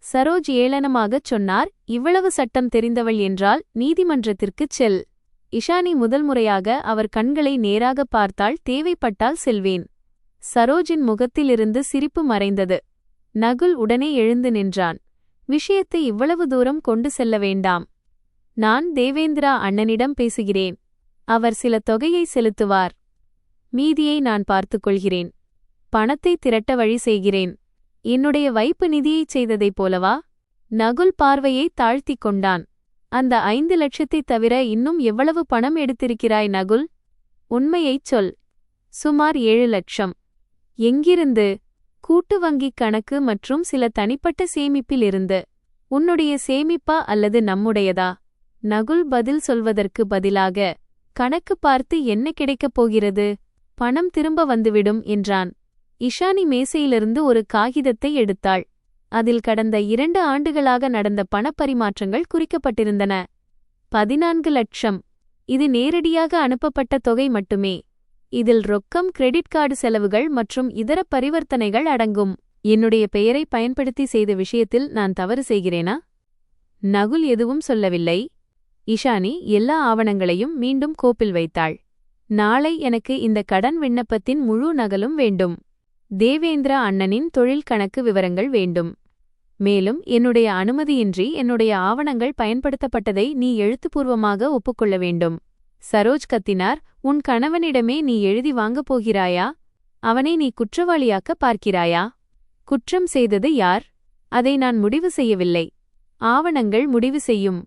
சரோஜ் ஏளனமாகச் சொன்னார். இவ்வளவு சட்டம் தெரிந்தவள் என்றால் நீதிமன்றத்திற்குச் செல். இஷானி முதல் முறையாக அவர் கண்களை நேராக பார்த்தாள். தேவைப்பட்டால் செல்வேன். சரோஜின் முகத்திலிருந்து சிரிப்பு மறைந்தது. நகுல் உடனே எழுந்து நின்றான். விஷயத்தை இவ்வளவு தூரம் கொண்டு செல்ல வேண்டாம். நான் தேவேந்திரா அண்ணனிடம் பேசுகிறேன். அவர் சில தொகையை செலுத்துவார். மீதியை நான் பார்த்துக்கொள்கிறேன். பணத்தை திரட்ட வழி செய்கிறேன். என்னுடைய வைப்பு நிதியைச் செய்ததைப் போலவா? நகுல் பார்வையை தாழ்த்திக் கொண்டான். அந்த 5 லட்சத்தைத் தவிர இன்னும் எவ்வளவு பணம் எடுத்திருக்கிறாய் நகுல்? உண்மையைச் சொல். சுமார் 7 லட்சம். எங்கிருந்து? கூட்டு வங்கிக் கணக்கு மற்றும் சில தனிப்பட்ட சேமிப்பிலிருந்து. உன்னுடைய சேமிப்பா அல்லது நம்முடையதா? நகுல் பதில் சொல்வதற்கு பதிலாக, கணக்கு பார்த்து என்ன கிடைக்கப் போகிறது? பணம் திரும்ப வந்துவிடும் என்றான். இஷானி மேசையிலிருந்து ஒரு காகிதத்தை எடுத்தாள். அதில் கடந்த 2 ஆண்டுகளாக நடந்த பணப்பரிமாற்றங்கள் குறிக்கப்பட்டிருந்தன. 14 லட்சம். இது நேரடியாக அனுப்பப்பட்ட தொகை மட்டுமே. இதில் ரொக்கம், கிரெடிட் கார்டு செலவுகள் மற்றும் இதர பரிவர்த்தனைகள் அடங்கும். என்னுடைய பெயரை பயன்படுத்தி செய்த விஷயத்தில் நான் தவறு செய்கிறேனா? நகுல் எதுவும் சொல்லவில்லை. இஷானி எல்லா ஆவணங்களையும் மீண்டும் கோப்பில் வைத்தாள். நாளை எனக்கு இந்த கடன் விண்ணப்பத்தின் முழு நகலும் வேண்டும். தேவேந்திரா அண்ணனின் தொழில் கணக்கு விவரங்கள் வேண்டும். மேலும் என்னுடைய அனுமதியின்றி என்னுடைய ஆவணங்கள் பயன்படுத்தப்பட்டதை நீ எழுத்துப்பூர்வமாக ஒப்புக்கொள்ள வேண்டும். சரோஜ் கத்தினார். உன் கணவனிடமே நீ எழுதி வாங்கப் போகிறாயா? அவனை நீ குற்றவாளியாக்க பார்க்கிறாயா? குற்றம் செய்தது யார்? அதை நான் முடிவு செய்யவில்லை. ஆவணங்கள் முடிவு செய்யும்.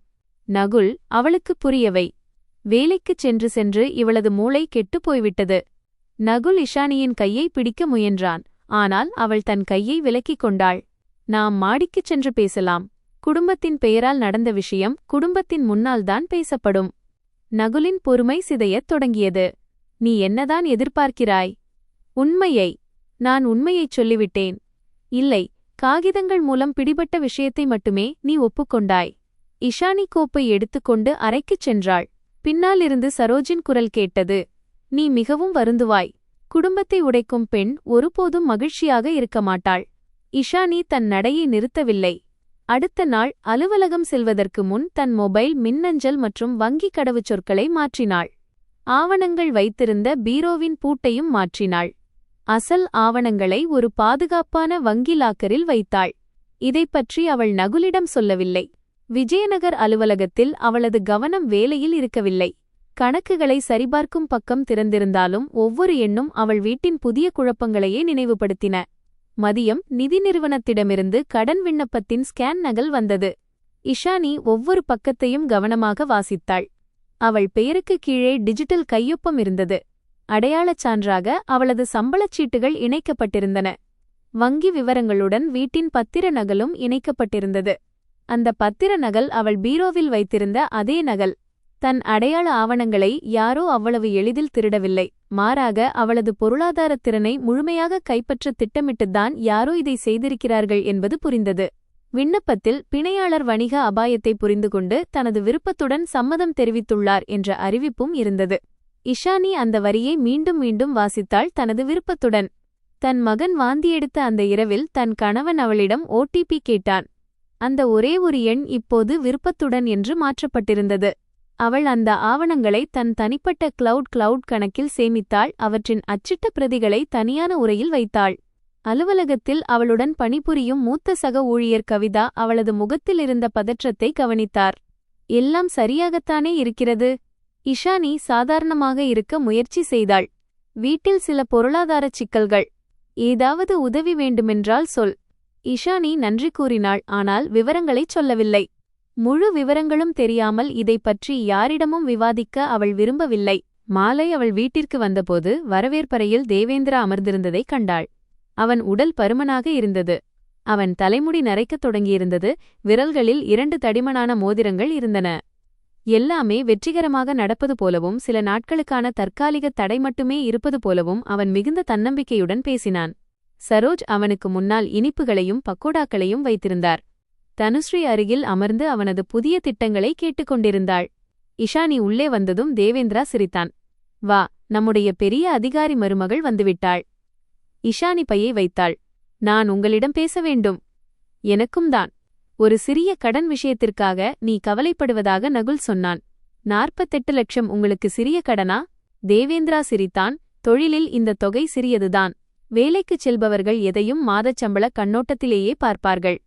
நகுல், அவளுக்குப் புரியவை. வேலைக்குச் சென்று சென்று இவளது மூளை கெட்டுப் போய்விட்டது. நகுல் இஷானியின் கையை பிடிக்க முயன்றான். ஆனால் அவள் தன் கையை விலக்கிக் கொண்டாள். நாம் மாடிக்குச் சென்று பேசலாம். குடும்பத்தின் பெயரால் நடந்த விஷயம் குடும்பத்தின் முன்னால்தான் பேசப்படும். நகுலின் பொறுமை சிதையத் தொடங்கியது. நீ என்னதான் எதிர்பார்க்கிறாய்? உண்மையை. நான் உண்மையைச் சொல்லிவிட்டேன். இல்லை, காகிதங்கள் மூலம் பிடிபட்ட விஷயத்தை மட்டுமே நீ ஒப்புக்கொண்டாய். இஷானி கோப்பை எடுத்துக்கொண்டு அறைக்குச் சென்றாள். பின்னாலிருந்து சரோஜின் குரல் கேட்டது. நீ மிகவும் வருந்துவாய். குடும்பத்தை உடைக்கும் பெண் ஒருபோதும் மகிழ்ச்சியாக இருக்க மாட்டாள். இஷானி தன் நடையை நிறுத்தவில்லை. அடுத்த நாள் அலுவலகம் செல்வதற்கு முன் தன் மொபைல், மின்னஞ்சல் மற்றும் வங்கிக் கடவுச்சொற்களை மாற்றினாள். ஆவணங்கள் வைத்திருந்த பீரோவின் பூட்டையும் மாற்றினாள். அசல் ஆவணங்களை ஒரு பாதுகாப்பான வங்கி லாக்கரில் வைத்தாள். இதைப்பற்றி அவள் நகுலிடம் சொல்லவில்லை. விஜயநகர் அலுவலகத்தில் அவளது கவனம் வேலையில் இருக்கவில்லை. கணக்குகளை சரிபார்க்கும் பக்கம் திறந்திருந்தாலும் ஒவ்வொரு எண்ணும் அவள் வீட்டின் புதிய குழப்பங்களையே நினைவுபடுத்தின. மதியம் நிதி நிறுவனத்திடமிருந்து கடன் விண்ணப்பத்தின் ஸ்கேன் நகல் வந்தது. இஷானி ஒவ்வொரு பக்கத்தையும் கவனமாக வாசித்தாள். அவள் பெயருக்கு கீழே டிஜிட்டல் கையொப்பம் இருந்தது. அடையாளச் சான்றாக அவளது சம்பளச் சீட்டுகள் இணைக்கப்பட்டிருந்தன. வங்கி விவரங்களுடன் வீட்டின் பத்திர நகலும் இணைக்கப்பட்டிருந்தது. அந்த பத்திர நகல் அவள் பீரோவில் வைத்திருந்த அதே நகல். தன் அடையாள ஆவணங்களை யாரோ அவ்வளவு எளிதில் திருடவில்லை. மாறாக அவளது பொருளாதாரத் திறனை முழுமையாக கைப்பற்ற திட்டமிட்டுத்தான் யாரோ இதை செய்திருக்கிறார்கள் என்பது புரிந்தது. விண்ணப்பத்தில் பிணையாளர் வணிக அபாயத்தை புரிந்துகொண்டு தனது விருப்பத்துடன் சம்மதம் தெரிவித்துள்ளார் என்ற அறிவிப்பும் இருந்தது. இஷானி அந்த வரியை மீண்டும் மீண்டும் வாசித்தாள், தனது விருப்பத்துடன். தன் மகன் வாந்தியெடுத்த அந்த இரவில் தன் கணவன் அவளிடம் ஓடிபி கேட்டான். அந்த ஒரே ஒரு எண் இப்போது விருப்பத்துடன் என்று மாற்றப்பட்டிருந்தது. அவள் அந்த ஆவணங்களை தன் தனிப்பட்ட கிளவுட் கணக்கில் சேமித்தாள். அவற்றின் அச்சிட்ட பிரதிகளை தனியான உரையில் வைத்தாள். அலுவலகத்தில் அவளுடன் பணிபுரியும் மூத்த சக ஊழியர் கவிதா அவளது முகத்தில் இருந்த பதற்றத்தை கவனித்தார். எல்லாம் சரியாகத்தானே இருக்கிறது? இஷானி சாதாரணமாக இருக்க முயற்சி செய்தாள். வீட்டில் சில பொருளாதாரச் சிக்கல்கள். ஏதாவது உதவி வேண்டுமென்றால் சொல். இஷானி நன்றி கூறினாள். ஆனால் விவரங்களைச் சொல்லவில்லை. முழு விவரங்களும் தெரியாமல் இதை பற்றி யாரிடமும் விவாதிக்க அவள் விரும்பவில்லை. மாலை அவள் வீட்டிற்கு வந்தபோது வரவேற்பறையில் தேவேந்திரா அமர்ந்திருந்ததைக் கண்டாள். அவன் உடல் பருமனாக இருந்தது. அவன் தலைமுடி நரைக்கத் தொடங்கியிருந்தது. விரல்களில் 2 தடிமனான மோதிரங்கள் இருந்தன. எல்லாமே வெற்றிகரமாக நடப்பது போலவும் சில நாட்களுக்கான தற்காலிக தடை மட்டுமே இருப்பது போலவும் அவன் மிகுந்த தன்னம்பிக்கையுடன் பேசினான். சரோஜ் அவனுக்கு முன்னால் இனிப்புகளையும் பக்கோடாக்களையும் வைத்திருந்தார். தனுஸ்ரீ அருகில் அமர்ந்து அவனது புதிய திட்டங்களை கேட்டுக்கொண்டிருந்தாள். இஷானி உள்ளே வந்ததும் தேவேந்திரா சிரித்தான். வா, நம்முடைய பெரிய அதிகாரி மருமகள் வந்துவிட்டாள். இஷானி பையை வைத்தாள். நான் உங்களிடம் பேச வேண்டும். எனக்கும் தான். ஒரு சிறிய கடன் விஷயத்திற்காக நீ கவலைப்படுவதாக நகுல் சொன்னான். 48 லட்சம் உங்களுக்கு சிறிய கடனா? தேவேந்திரா சிரித்தான். தொழிலில் இந்த தொகை சிறியதுதான். வேலைக்குச் செல்பவர்கள் எதையும் மாதச்சம்பள கண்ணோட்டத்திலேயே பார்ப்பார்கள்.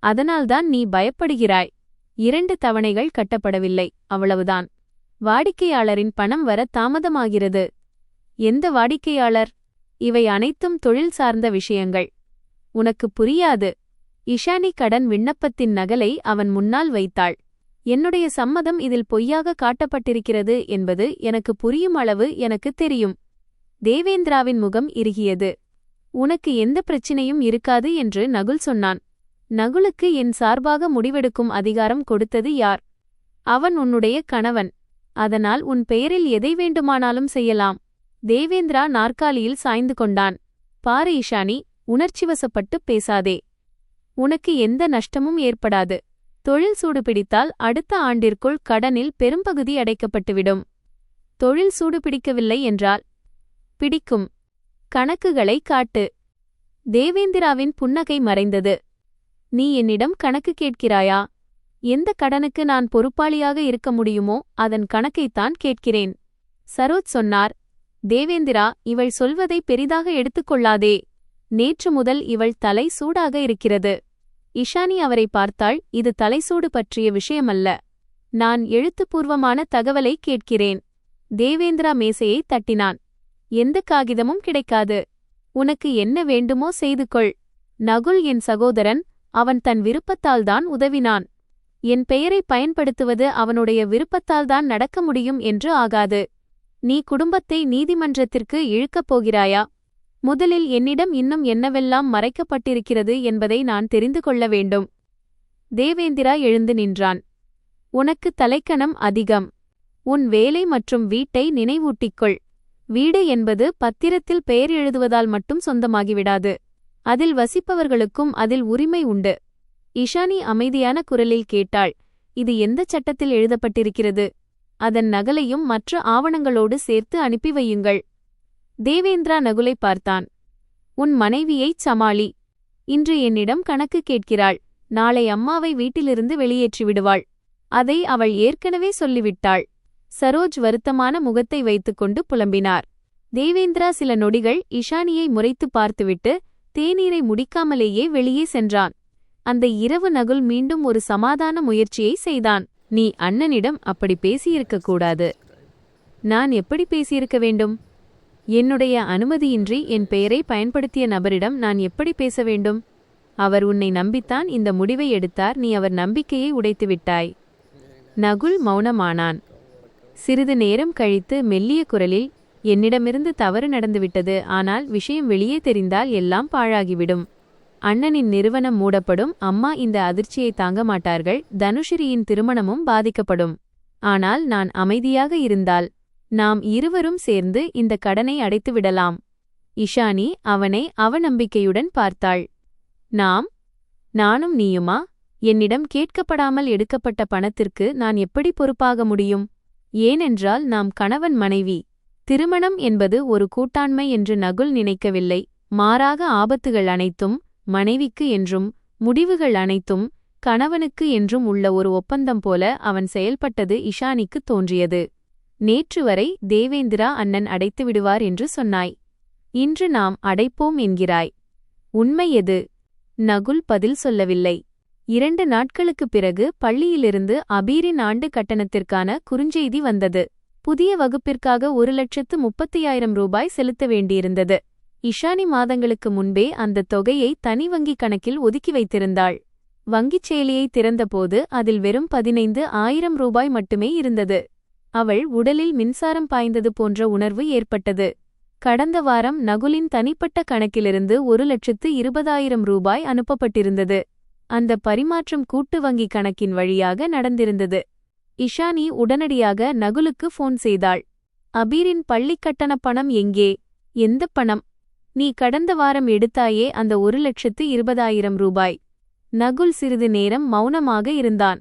அதனால்தான் நீ பயப்படுகிறாய். 2 தவணைகள் கட்டப்படவில்லை, அவ்வளவுதான். வாடிக்கையாளரின் பணம் வர தாமதமாகிறது. எந்த வாடிக்கையாளர்? இவை அனைத்தும் தொழில் சார்ந்த விஷயங்கள். உனக்கு புரியாது. இஷானி கடன் விண்ணப்பத்தின் நகலை அவன் முன்னால் வைத்தாள். என்னுடைய சம்மதம் இதில் பொய்யாக காட்டப்பட்டிருக்கிறது என்பது எனக்கு புரியும் அளவு எனக்கு தெரியும். தேவேந்திராவின் முகம் இறுகியது. உனக்கு எந்த பிரச்சினையும் இருக்காது என்று நகுல் சொன்னான். நகுலுக்கு என் சார்பாக முடிவெடுக்கும் அதிகாரம் கொடுத்தது யார்? அவன் உன்னுடைய கணவன். அதனால் உன் பெயரில் எதை வேண்டுமானாலும் செய்யலாம். தேவேந்திரா நாற்காலியில் சாய்ந்து கொண்டான். பாரு இஷானி, உணர்ச்சிவசப்பட்டு பேசாதே. உனக்கு எந்த நஷ்டமும் ஏற்படாது. தொழில் சூடு பிடித்தால் அடுத்த ஆண்டிற்குள் கடனில் பெரும்பகுதி அடைக்கப்பட்டுவிடும். தொழில் சூடு பிடிக்கவில்லை என்றால் பிடிக்கும். கணக்குகளை காட்டு. தேவேந்திராவின் புன்னகை மறைந்தது. நீ என்னிடம் கணக்கு கேட்கிறாயா? எந்த கடனுக்கு நான் பொறுப்பாளியாக இருக்க முடியுமோ அதன் கணக்கைத்தான் கேட்கிறேன். சரோஜ் சொன்னார். தேவேந்திரா, இவள் சொல்வதை பெரிதாக எடுத்துக்கொள்ளாதே. நேற்று முதல் இவள் தலை சூடாக இருக்கிறது. இஷானி அவரை பார்த்தாள். இது தலைசூடு பற்றிய விஷயமல்ல. நான் எழுத்துப்பூர்வமான தகவலை கேட்கிறேன். தேவேந்திரா மேசையை தட்டினான். எந்த காகிதமும் கிடைக்காது. உனக்கு என்ன வேண்டுமோ செய்து கொள். நகுல் என் சகோதரன். அவன் தன் விருப்பத்தால்தான் உதவினான். என் பெயரை பயன்படுத்துவது அவனுடைய விருப்பத்தால்தான் நடக்க முடியும் என்று ஆகாது. நீ குடும்பத்தை நீதிமன்றத்திற்கு இழுக்கப் போகிறாயா? முதலில் என்னிடம் இன்னும் என்னவெல்லாம் மறைக்கப்பட்டிருக்கிறது என்பதை நான் தெரிந்து கொள்ள வேண்டும். தேவேந்திரா எழுந்து நின்றான். உனக்கு தலைக்கணம் அதிகம். உன் வேலை மற்றும் வீட்டை நினைவூட்டிக்கொள். வீடு என்பது பத்திரத்தில் பெயர் எழுதுவதால் மட்டும் சொந்தமாகிவிடாது. அதில் வசிப்பவர்களுக்கும் அதில் உரிமை உண்டு. இஷானி அமைதியான குரலில் கேட்டாள். இது எந்த சட்டத்தில் எழுதப்பட்டிருக்கிறது? அதன் நகலையும் மற்ற ஆவணங்களோடு சேர்த்து அனுப்பி வையுங்கள். தேவேந்திரா நகுலை பார்த்தான். உன் மனைவியைச் சமாளி. இன்று என்னிடம் கணக்கு கேட்கிறாள். நாளை அம்மாவை வீட்டிலிருந்து வெளியேற்றிவிடுவாள். அதை அவள் ஏற்கனவே சொல்லிவிட்டாள். சரோஜ் வருத்தமான முகத்தை வைத்துக்கொண்டு புலம்பினார். தேவேந்திரா சில நொடிகள் இஷானியை முறைத்து பார்த்துவிட்டு தேநீரை முடிக்காமலேயே வெளியே சென்றான். அந்த இரவு நகுல் மீண்டும் ஒரு சமாதான முயற்சியை செய்தான். நீ அண்ணனிடம் அப்படி பேசியிருக்கக்கூடாது. நான் எப்படி பேசியிருக்க வேண்டும்? என்னுடைய அனுமதியின்றி என் பெயரை பயன்படுத்திய நபரிடம் நான் எப்படி பேச வேண்டும்? அவர் உன்னை நம்பித்தான் இந்த முடிவை எடுத்தார். நீ அவர் நம்பிக்கையை உடைத்துவிட்டாய். நகுல் மௌனமானான். சிறிது நேரம் கழித்து மெல்லிய குரலில், என்னிடமிருந்து தவறு நடந்துவிட்டது. ஆனால் விஷயம் வெளியே தெரிந்தால் எல்லாம் பாழாகிவிடும். அண்ணனின் நிறுவனம் மூடப்படும். அம்மா இந்த அதிர்ச்சியை தாங்க மாட்டார்கள். தனுஷிரியின் திருமணமும் பாதிக்கப்படும். ஆனால் நான் அமைதியாக இருந்தால் நாம் இருவரும் சேர்ந்து இந்த கடனை அடைத்துவிடலாம். இஷானி அவனை அவநம்பிக்கையுடன் பார்த்தாள். நானும் நீயுமா? என்னிடம் கேட்கப்படாமல் எடுக்கப்பட்ட பணத்திற்கு நான் எப்படி பொறுப்பாக முடியும்? ஏனென்றால் நாம் கணவன் மனைவி. திருமணம் என்பது ஒரு கூட்டாண்மை என்று நகுல் நினைக்கவில்லை. மாறாக ஆபத்துகள் அனைத்தும் மனைவிக்கு என்றும் முடிவுகள் அனைத்தும் கணவனுக்கு என்றும் உள்ள ஒரு ஒப்பந்தம் போல அவன் செயல்பட்டது இஷானிக்கு தோன்றியது. நேற்று வரை தேவேந்திரா அண்ணன் அடைத்து விடுவார் என்று சொன்னாய். இன்று நாம் அடைப்போம் என்கிறாய். உண்மை எது? நகுல் பதில் சொல்லவில்லை. 2 நாட்களுக்குப் பிறகு பள்ளியிலிருந்து அபீரின் ஆண்டு கட்டணத்திற்கான குறுஞ்செய்தி வந்தது. புதிய வகுப்பிற்காக 1,30,000 ரூபாய் செலுத்த வேண்டியிருந்தது. இஷானி மாதங்களுக்கு முன்பே அந்த தொகையை தனி வங்கிக் கணக்கில் ஒதுக்கி வைத்திருந்தாள். வங்கிச் செயலியை திறந்தபோது அதில் வெறும் 15,000 ரூபாய் மட்டுமே இருந்தது. அவள் உடலில் மின்சாரம் பாய்ந்தது போன்ற உணர்வு ஏற்பட்டது. கடந்த வாரம் நகுலின் தனிப்பட்ட கணக்கிலிருந்து 1,20,000 ரூபாய் அனுப்பப்பட்டிருந்தது. அந்த பரிமாற்றம் கூட்டு வங்கி கணக்கின் வழியாக நடந்திருந்தது. இஷானி உடனடியாக நகுலுக்கு ஃபோன் செய்தாள். அபீரின் பள்ளிக்கட்டண பணம் எங்கே? எந்த பணம்? நீ கடந்த வாரம் எடுத்தாயே அந்த 1,20,000 ரூபாய். நகுல் சிறிது நேரம் மௌனமாக இருந்தான்.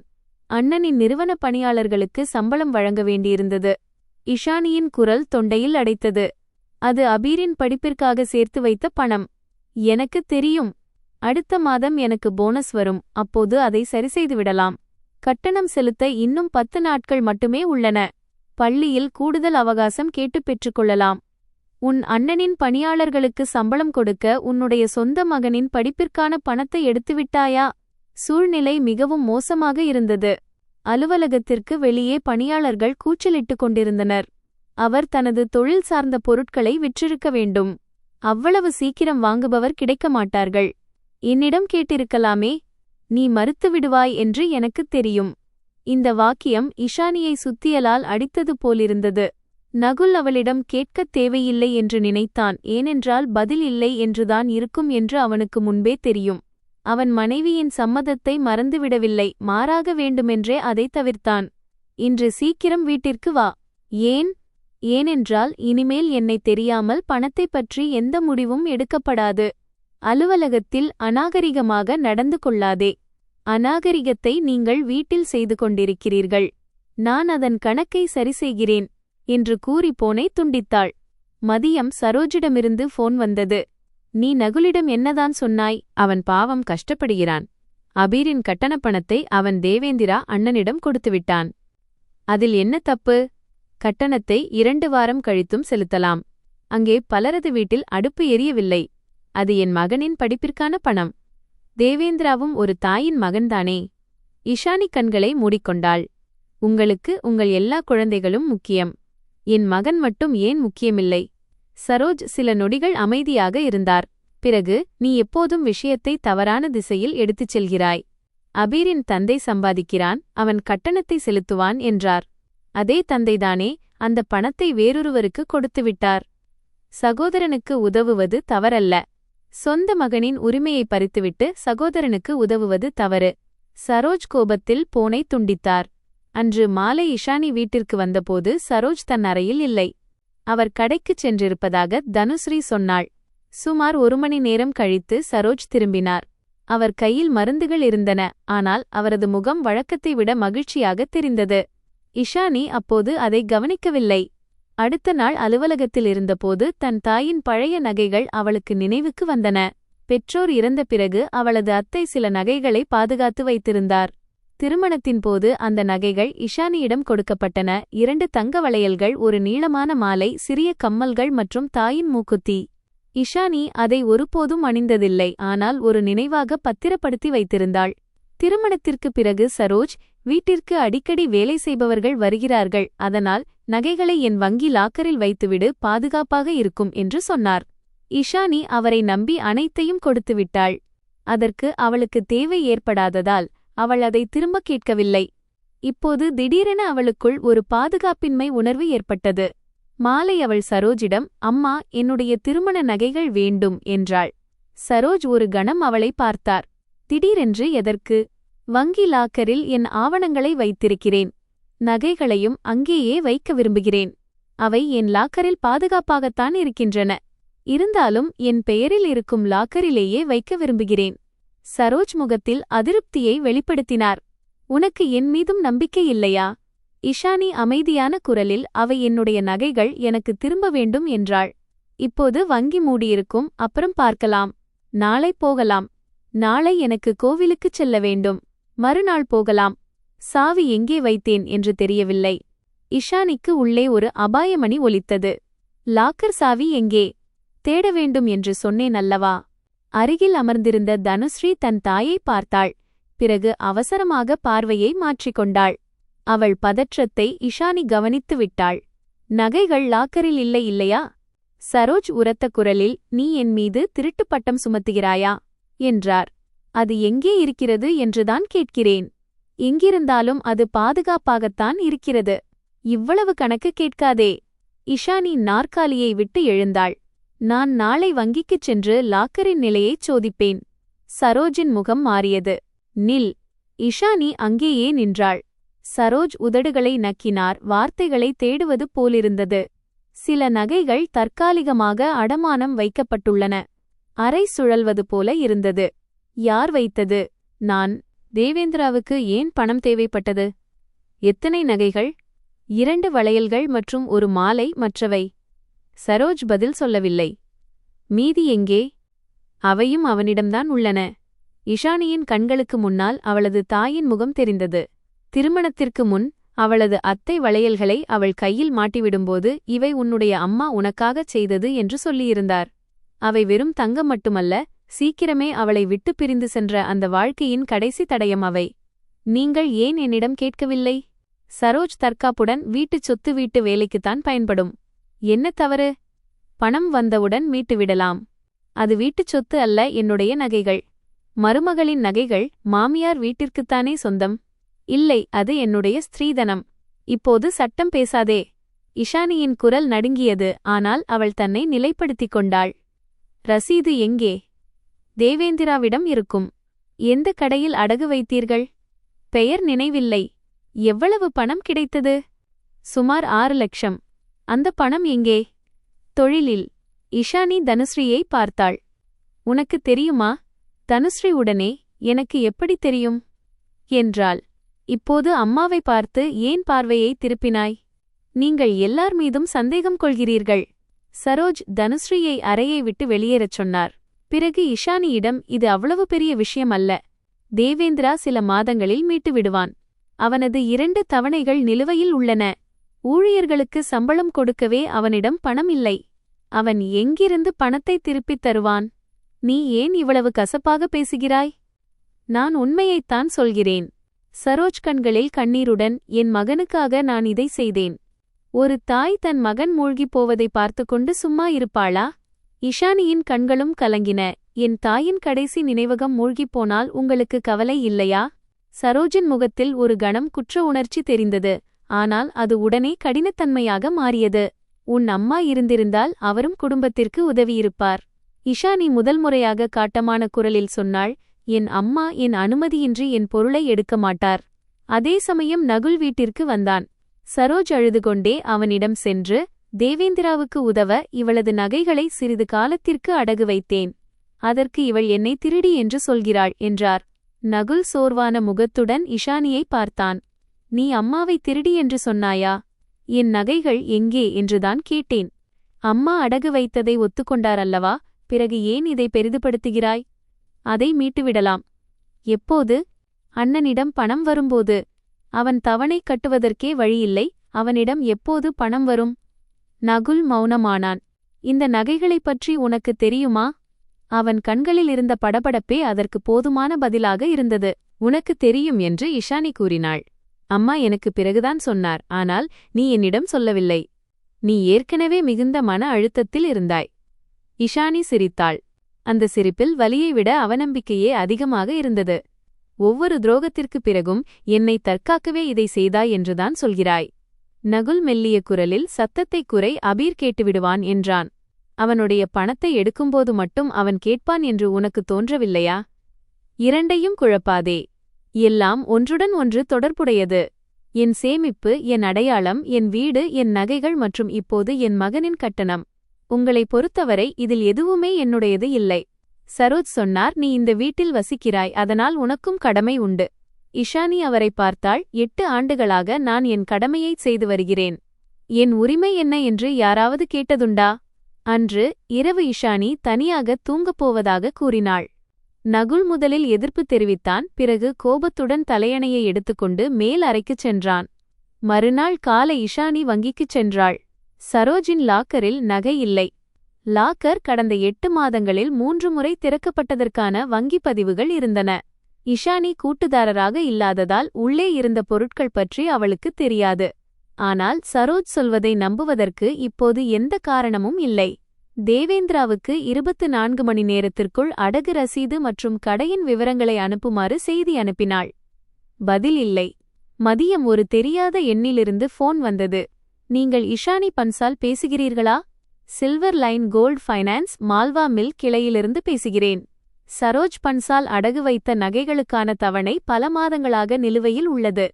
அண்ணனின் நிறுவன பணியாளர்களுக்கு சம்பளம் வழங்க வேண்டியிருந்தது. இஷானியின் குரல் தொண்டையில் அடைத்தது. அது அபீரின் படிப்பிற்காக சேர்த்து வைத்த பணம். எனக்கு தெரியும். அடுத்த மாதம் எனக்கு போனஸ் வரும். அப்போது அதை சரிசெய்துவிடலாம். கட்டணம் செலுத்த இன்னும் 10 நாட்கள் மட்டுமே உள்ளன. பள்ளியில் கூடுதல் அவகாசம் கேட்டு பெற்றுக்கொள்ளலாம். உன் அண்ணனின் பணியாளர்களுக்கு சம்பளம் கொடுக்க உன்னுடைய சொந்த மகனின் படிப்பிற்கான பணத்தை எடுத்துவிட்டாயா? சூழ்நிலை மிகவும் மோசமாக இருந்தது. அலுவலகத்திற்கு வெளியே பணியாளர்கள் கூச்சலிட்டுக் கொண்டிருந்தனர். அவர் தனது தொழில் சார்ந்த பொருட்களை விற்றிருக்க வேண்டும். அவ்வளவு சீக்கிரம் வாங்குபவர் கிடைக்க மாட்டார்கள். என்னிடம் கேட்டிருக்கலாமே. நீ மறுத்துவிடுவாய் என்று எனக்குத் தெரியும். இந்த வாக்கியம் இஷானியை சுத்தியலால் அடித்தது போலிருந்தது. நகுல் அவளிடம் கேட்கத் தேவையில்லை என்று நினைத்தான். ஏனென்றால் பதில் இல்லை என்றுதான் இருக்கும் என்று அவனுக்கு முன்பே தெரியும். அவன் மனைவியின் சம்மதத்தை மறந்துவிடவில்லை. மாறாக வேண்டுமென்றே அதை தவிர்த்தான். இன்று சீக்கிரம் வீட்டிற்கு வா. ஏன்? ஏனென்றால் இனிமேல் என்னை தெரியாமல் பணத்தைப் பற்றி எந்த முடிவும் எடுக்கப்படாது. அலுவலகத்தில் அநாகரிகமாக நடந்து கொள்ளாதே. அநாகரிகத்தை நீங்கள் வீட்டில் செய்து கொண்டிருக்கிறீர்கள். நான் அதன் கணக்கை சரிசெய்கிறேன் என்று கூறி போனை துண்டித்தாள். மதியம் சரோஜிடமிருந்து போன் வந்தது. நீ நகுலிடம் என்னதான் சொன்னாய்? அவன் பாவம் கஷ்டப்படுகிறான். அபீரின் கட்டணப் பணத்தை அவன் தேவேந்திரா அண்ணனிடம் கொடுத்துவிட்டான். அதில் என்ன தப்பு? கட்டணத்தை 2 வாரம் கழித்தும் செலுத்தலாம். அங்கே பலரது வீட்டில் அடுப்பு எரியவில்லை. அது என் மகனின் படிப்பிற்கான பணம். தேவேந்திராவும் ஒரு தாயின் மகன்தானே. இஷானி கண்களை மூடிக்கொண்டாள். உங்களுக்கு உங்கள் எல்லா குழந்தைகளும் முக்கியம். என் மகன் மட்டும் ஏன் முக்கியமில்லை? சரோஜ் சில நொடிகள் அமைதியாக இருந்தார். பிறகு, நீ எப்போதும் விஷயத்தை தவறான திசையில் எடுத்துச் செல்கிறாய். அபீரின் தந்தை சம்பாதிக்கிறான், அவன் கட்டணத்தை செலுத்துவான் என்றார். அதே தந்தைதானே அந்த பணத்தை வேறொருவருக்கு கொடுத்துவிட்டார். சகோதரனுக்கு உதவுவது தவறல்ல. சொந்த மகனின் உரிமையை பறித்துவிட்டு சகோதரனுக்கு உதவுவது தவறு. சரோஜ் கோபத்தில் போனை துண்டித்தார். அன்று மாலை இஷானி வீட்டிற்கு வந்தபோது சரோஜ் தன் அறையில் இல்லை. அவர் கடைக்குச் சென்றிருப்பதாக தனுஸ்ரீ சொன்னாள். சுமார் 1 மணி நேரம் கழித்து சரோஜ் திரும்பினார். அவர் கையில் மருந்துகள் இருந்தன, ஆனால் அவரது முகம் வழக்கத்தை விட மகிழ்ச்சியாக தெரிந்தது. இஷானி அப்போது அதை கவனிக்கவில்லை. அடுத்த நாள் அலுவலகத்தில் இருந்தபோது தன் தாயின் பழைய நகைகள் அவளுக்கு நினைவுக்கு வந்தன. பெற்றோர் இறந்த பிறகு அவளது அத்தை சில நகைகளை பாதுகாத்து வைத்திருந்தார். திருமணத்தின் போது அந்த நகைகள் இஷானியிடம் கொடுக்கப்பட்டன. 2 தங்க வளையல்கள், ஒரு நீளமான மாலை, சிறிய கம்மல்கள் மற்றும் தாயின் மூக்குத்தி. இஷானி அதை ஒருபோதும் அணிந்ததில்லை, ஆனால் ஒரு நினைவாக பத்திரப்படுத்தி வைத்திருந்தாள். திருமணத்திற்கு பிறகு சரோஜ், வீட்டிற்கு அடிக்கடி வேலை செய்பவர்கள் வருகிறார்கள், அதனால் நகைகளை என் வங்கி லாக்கரில் வைத்துவிடு, பாதுகாப்பாக இருக்கும் என்று சொன்னார். இஷானி அவரை நம்பி அனைத்தையும் கொடுத்துவிட்டாள். அதற்கு அவளுக்கு தேவை ஏற்படாததால் அவள் அதை திரும்பக் கேட்கவில்லை. இப்போது திடீரென அவளுக்குள் ஒரு பாதுகாப்பின்மை உணர்வு ஏற்பட்டது. மாலை அவள் சரோஜிடம், அம்மா, என்னுடைய திருமண நகைகள் வேண்டும் என்றாள். சரோஜ் ஒரு கணம் அவளை பார்த்தார். திடீரென்று எதற்கு? வங்கி லாக்கரில் என் ஆவணங்களை வைத்திருக்கிறேன். நகைகளையும் அங்கேயே வைக்க விரும்புகிறேன். அவை என் லாக்கரில் பாதுகாப்பாகத்தான் இருக்கின்றன. இருந்தாலும் என் பெயரில் இருக்கும் லாக்கரிலேயே வைக்க விரும்புகிறேன். சரோஜ் முகத்தில் அதிருப்தியை வெளிப்படுத்தினார். உனக்கு என் மீதும் நம்பிக்கை இல்லையா? இஷானி அமைதியான குரலில், அவை என்னுடைய நகைகள், எனக்கு திரும்ப வேண்டும் என்றாள். இப்போது வங்கி மூடியிருக்கும், அப்புறம் பார்க்கலாம். நாளை போகலாம். நாளை எனக்கு கோவிலுக்குச் செல்ல வேண்டும். மறுநாள் போகலாம். சாவி எங்கே வைத்தேன் என்று தெரியவில்லை. இஷானிக்கு உள்ளே ஒரு அபாயமணி ஒலித்தது. லாக்கர் சாவி எங்கே? தேட வேண்டும் என்று சொன்னேன் அல்லவா? அருகில் அமர்ந்திருந்த தனுஸ்ரீ தன் தாயை பார்த்தாள். பிறகு அவசரமாக பார்வையை மாற்றிக்கொண்டாள். அவள் பதற்றத்தை இஷானி கவனித்து விட்டாள். நகைகள் லாக்கரில் இல்லை இல்லையா? சரோஜ் உரத்த குரலில், நீ என் மீது திருட்டுப் பட்டம் சுமத்துகிறாயா என்றார். அது எங்கே இருக்கிறது என்றுதான் கேட்கிறேன். எங்கிருந்தாலும் அது பாதுகாப்பாகத்தான் இருக்கிறது. இவ்வளவு கணக்கு கேட்காதே. இஷானி நாற்காலியை விட்டு எழுந்தாள். நான் நாளை வங்கிக்குச் சென்று லாக்கரின் நிலையைச் சோதிப்பேன். சரோஜின் முகம் மாறியது. நில். இஷானி அங்கேயே நின்றாள். சரோஜ் உதடுகளை நக்கினார். வார்த்தைகளை தேடுவது போலிருந்தது. சில நகைகள் தற்காலிகமாக அடமானம் வைக்கப்பட்டுள்ளன. அரை சுழல்வது போல இருந்தது. யார் வைத்தது? நான். தேவேந்திராவுக்கு ஏன் பணம் தேவைப்பட்டது? எத்தனை நகைகள்? 2 வளையல்கள் மற்றும் ஒரு மாலை. மற்றவை? சரோஜ் பதில் சொல்லவில்லை. மீதி எங்கே? அவையும் அவனிடம்தான் உள்ளன. இஷானியின் கண்களுக்கு முன்னால் அவளது தாயின் முகம் தெரிந்தது. திருமணத்திற்கு முன் அவளது அத்தை வளையல்களை அவள் கையில் மாட்டிவிடும்போது, இவை உன்னுடைய அம்மா உனக்காகச் செய்தது என்று சொல்லியிருந்தார். அவை வெறும் தங்கம் மட்டுமல்ல, சீக்கிரமே அவளை விட்டு பிரிந்து சென்ற அந்த வாழ்க்கையின் கடைசி தடயம் அவை. நீங்கள் ஏன் என்னிடம் கேட்கவில்லை? சரோஜ் தற்காப்புடன், வீட்டுச் சொத்து வீட்டு வேலைக்குத்தான் பயன்படும். என்ன தவறு? பணம் வந்தவுடன் மீட்டுவிடலாம். அது வீட்டுச் சொத்து அல்ல, என்னுடைய நகைகள். மருமகளின் நகைகள் மாமியார் வீட்டிற்குத்தானே சொந்தம். இல்லை, அது என்னுடைய ஸ்திரீதனம். இப்போது சட்டம் பேசாதே. இஷானியின் குரல் நடுங்கியது, ஆனால் அவள் தன்னை நிலைப்படுத்திக் கொண்டாள். ரசீது எங்கே? தேவேந்திராவிடம் இருக்கும். எந்த கடையில் அடகு வைத்தீர்கள்? பெயர் நினைவில்லை. எவ்வளவு பணம் கிடைத்தது? சுமார் 6 லட்சம். அந்த பணம் எங்கே? தொழிலில். இஷானி தனுஸ்ரீயை பார்த்தாள். உனக்கு தெரியுமா? தனுஸ்ரீ உடனே, எனக்கு எப்படி தெரியும் என்றாள். இப்போது அம்மாவை பார்த்து ஏன் பார்வையை திருப்பினாய்? நீங்கள் எல்லார் மீதும் சந்தேகம் கொள்கிறீர்கள். சரோஜ் தனுஸ்ரீயை அறையை விட்டு வெளியேறச் சொன்னார். பிறகு இஷானியிடம், இது அவ்வளவு பெரிய விஷயம் அல்ல. தேவேந்திரா சில மாதங்களில் மீட்டு விடுவான். அவனது 2 தவணைகள் நிலுவையில் உள்ளன. ஊழியர்களுக்கு சம்பளம் கொடுக்கவே அவனிடம் பணம் இல்லை. அவன் எங்கிருந்து பணத்தை திருப்பித் தருவான்? நீ ஏன் இவ்வளவு கசப்பாக பேசுகிறாய்? நான் உண்மையைத்தான் சொல்கிறேன். சரோஜ் கண்களில் கண்ணீருடன், என் மகனுக்காக நான் இதை செய்தேன். ஒரு தாய் தன் மகன் மூழ்கிப் போவதை பார்த்துக்கொண்டு சும்மா இருப்பாளா? இஷானியின் கண்களும் கலங்கின. என் தாயின் கடைசி நினைவகம் மூழ்கிப்போனால் உங்களுக்கு கவலை இல்லையா? சரோஜின் முகத்தில் ஒரு கணம் குற்ற உணர்ச்சி தெரிந்தது. ஆனால் அது உடனே கடினத்தன்மையாக மாறியது. உன் அம்மா இருந்திருந்தால் அவரும் குடும்பத்திற்கு உதவியிருப்பார். இஷானி முதல் முறையாக காட்டமான குரலில் சொன்னாள். என் அம்மா என் அனுமதியின்றி என் பொருளை எடுக்க மாட்டார். அதே சமயம் நகுல் வீட்டிற்கு வந்தான். சரோஜ் அழுதுகொண்டே அவனிடம் சென்று, தேவேந்திராவுக்கு உதவ இவளது நகைகளை சிறிது காலத்திற்கு அடகு வைத்தேன். அதற்கு இவள் என்னை திருடி என்று சொல்கிறாள் என்றார். நகுல் சோர்வான முகத்துடன் இஷானியை பார்த்தான். நீ அம்மாவை திருடி என்று சொன்னாயா? என் நகைகள் எங்கே என்றுதான் கேட்டேன். அம்மா அடகு வைத்ததை ஒத்துக்கொண்டார் அல்லவா? பிறகு ஏன் இதை பெரிதுபடுத்துகிறாய்? அதை மீட்டுவிடலாம். எப்போது? அண்ணனிடம் பணம் வரும்போது. அவன் தவணை கட்டுவதற்கே வழியில்லை. அவனிடம் எப்போது பணம் வரும்? நகுல் மௌனமானான். இந்த நகைகளைப் பற்றி உனக்கு தெரியுமா? அவன் கண்களில் இருந்த படபடப்பே அதற்கு போதுமான பதிலாக இருந்தது. உனக்கு தெரியும் என்று இஷானி கூறினாள். அம்மா எனக்கு பிறகுதான் சொன்னார். ஆனால் நீ என்னிடம் சொல்லவில்லை. நீ ஏற்கனவே மிகுந்த மன அழுத்தத்தில் இருந்தாய். இஷானி சிரித்தாள். அந்த சிரிப்பில் வலியை விட அவநம்பிக்கையே அதிகமாக இருந்தது. ஒவ்வொரு துரோகத்திற்கு பிறகும் என்னை தற்காக்கவே இதை செய்தாய் என்றுதான் சொல்கிறாய். நகுல் மெல்லிய குரலில், சத்தத்தை குறை, அபீர் கேட்டுவிடுவான் என்றான். அவனுடைய பணத்தை எடுக்கும்போது மட்டும் அவன் கேட்பான் என்று உனக்கு தோன்றவில்லையா? இரண்டையும் குழப்பாதே. எல்லாம் ஒன்றுடன் ஒன்று தொடர்புடையது. என் சேமிப்பு, என் அடையாளம், என் வீடு, என் நகைகள் மற்றும் இப்போது என் மகனின் கட்டணம். உங்களை பொறுத்தவரை இதில் எதுவுமே என்னுடையது இல்லை. சரோஜ் சொன்னார். நீ இந்த வீட்டில் வசிக்கிறாய், அதனால் உனக்கும் கடமை உண்டு. இஷானி அவரை பார்த்தாள். 8 ஆண்டுகளாக நான் என் கடமையை செய்து வருகிறேன். என் உரிமை என்ன என்று யாராவது கேட்டதுண்டா? அன்று இரவு இஷானி தனியாக தூங்கப் போவதாக கூறினாள். நகுல் முதலில் எதிர்ப்பு தெரிவித்தான். பிறகு கோபத்துடன் தலையணையை எடுத்துக்கொண்டு மேல் அறைக்குச் சென்றான். மறுநாள் காலை இஷானி வங்கிக்குச் சென்றாள். சரோஜின் லாக்கரில் நகை இல்லை. லாக்கர் கடந்த 8 மாதங்களில் 3 முறை திறக்கப்பட்டதற்கான வங்கி பதிவுகள் இருந்தன. இஷானி கூட்டுதாரராக இல்லாததால் உள்ளே இருந்த பொருட்கள் பற்றி அவளுக்கு தெரியாது. ஆனால் சரோஜ் சொல்வதை நம்புவதற்கு இப்போது எந்த காரணமும் இல்லை. தேவேந்திராவுக்கு 24 மணி நேரத்திற்குள் அடகு ரசீது மற்றும் கடையின் விவரங்களை அனுப்புமாறு செய்தி அனுப்பினாள். பதில் இல்லை. மதியம் ஒரு தெரியாத எண்ணிலிருந்து ஃபோன் வந்தது. நீங்கள் இஷானி பன்சால் பேசுகிறீர்களா? Silver Line Gold Finance, Malwa mill கிளையிலிருந்து பேசுகிறேன். சரோஜ் பன்சால் அடகு வைத்த நகைகளுக்கான தவணை பல மாதங்களாக நிலுவையில் உள்ளது.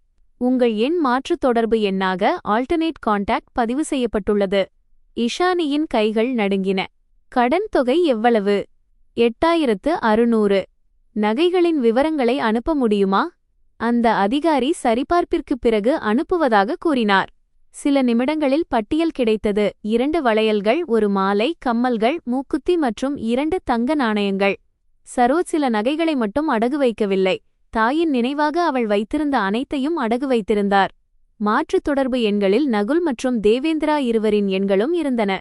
உங்கள் எண் மாற்று தொடர்பு எண்ணாக ஆல்டர்னேட் கான்டாக்ட் பதிவு செய்யப்பட்டுள்ளது. இஷானியின் கைகள் நடுங்கின. கடன் தொகை எவ்வளவு? 8600. நகைகளின் விவரங்களை அனுப்ப முடியுமா? அந்த அதிகாரி சரிபார்ப்பிற்குப் பிறகு அனுப்புவதாக கூறினார். சில நிமிடங்களில் பட்டியல் கிடைத்தது. 2 வளையல்கள், ஒரு மாலை, கம்மல்கள், மூக்குத்தி மற்றும் 2 தங்க நாணயங்கள். சரோஜ் சில நகைகளை மட்டும் அடகு வைக்கவில்லை. தாயின் நினைவாக அவள் வைத்திருந்த அனைத்தையும் அடகு வைத்திருந்தார். மாற்று தொடர்பு எண்களில் நகுல் மற்றும் தேவேந்திரா இருவரின் எண்களும் இருந்தன.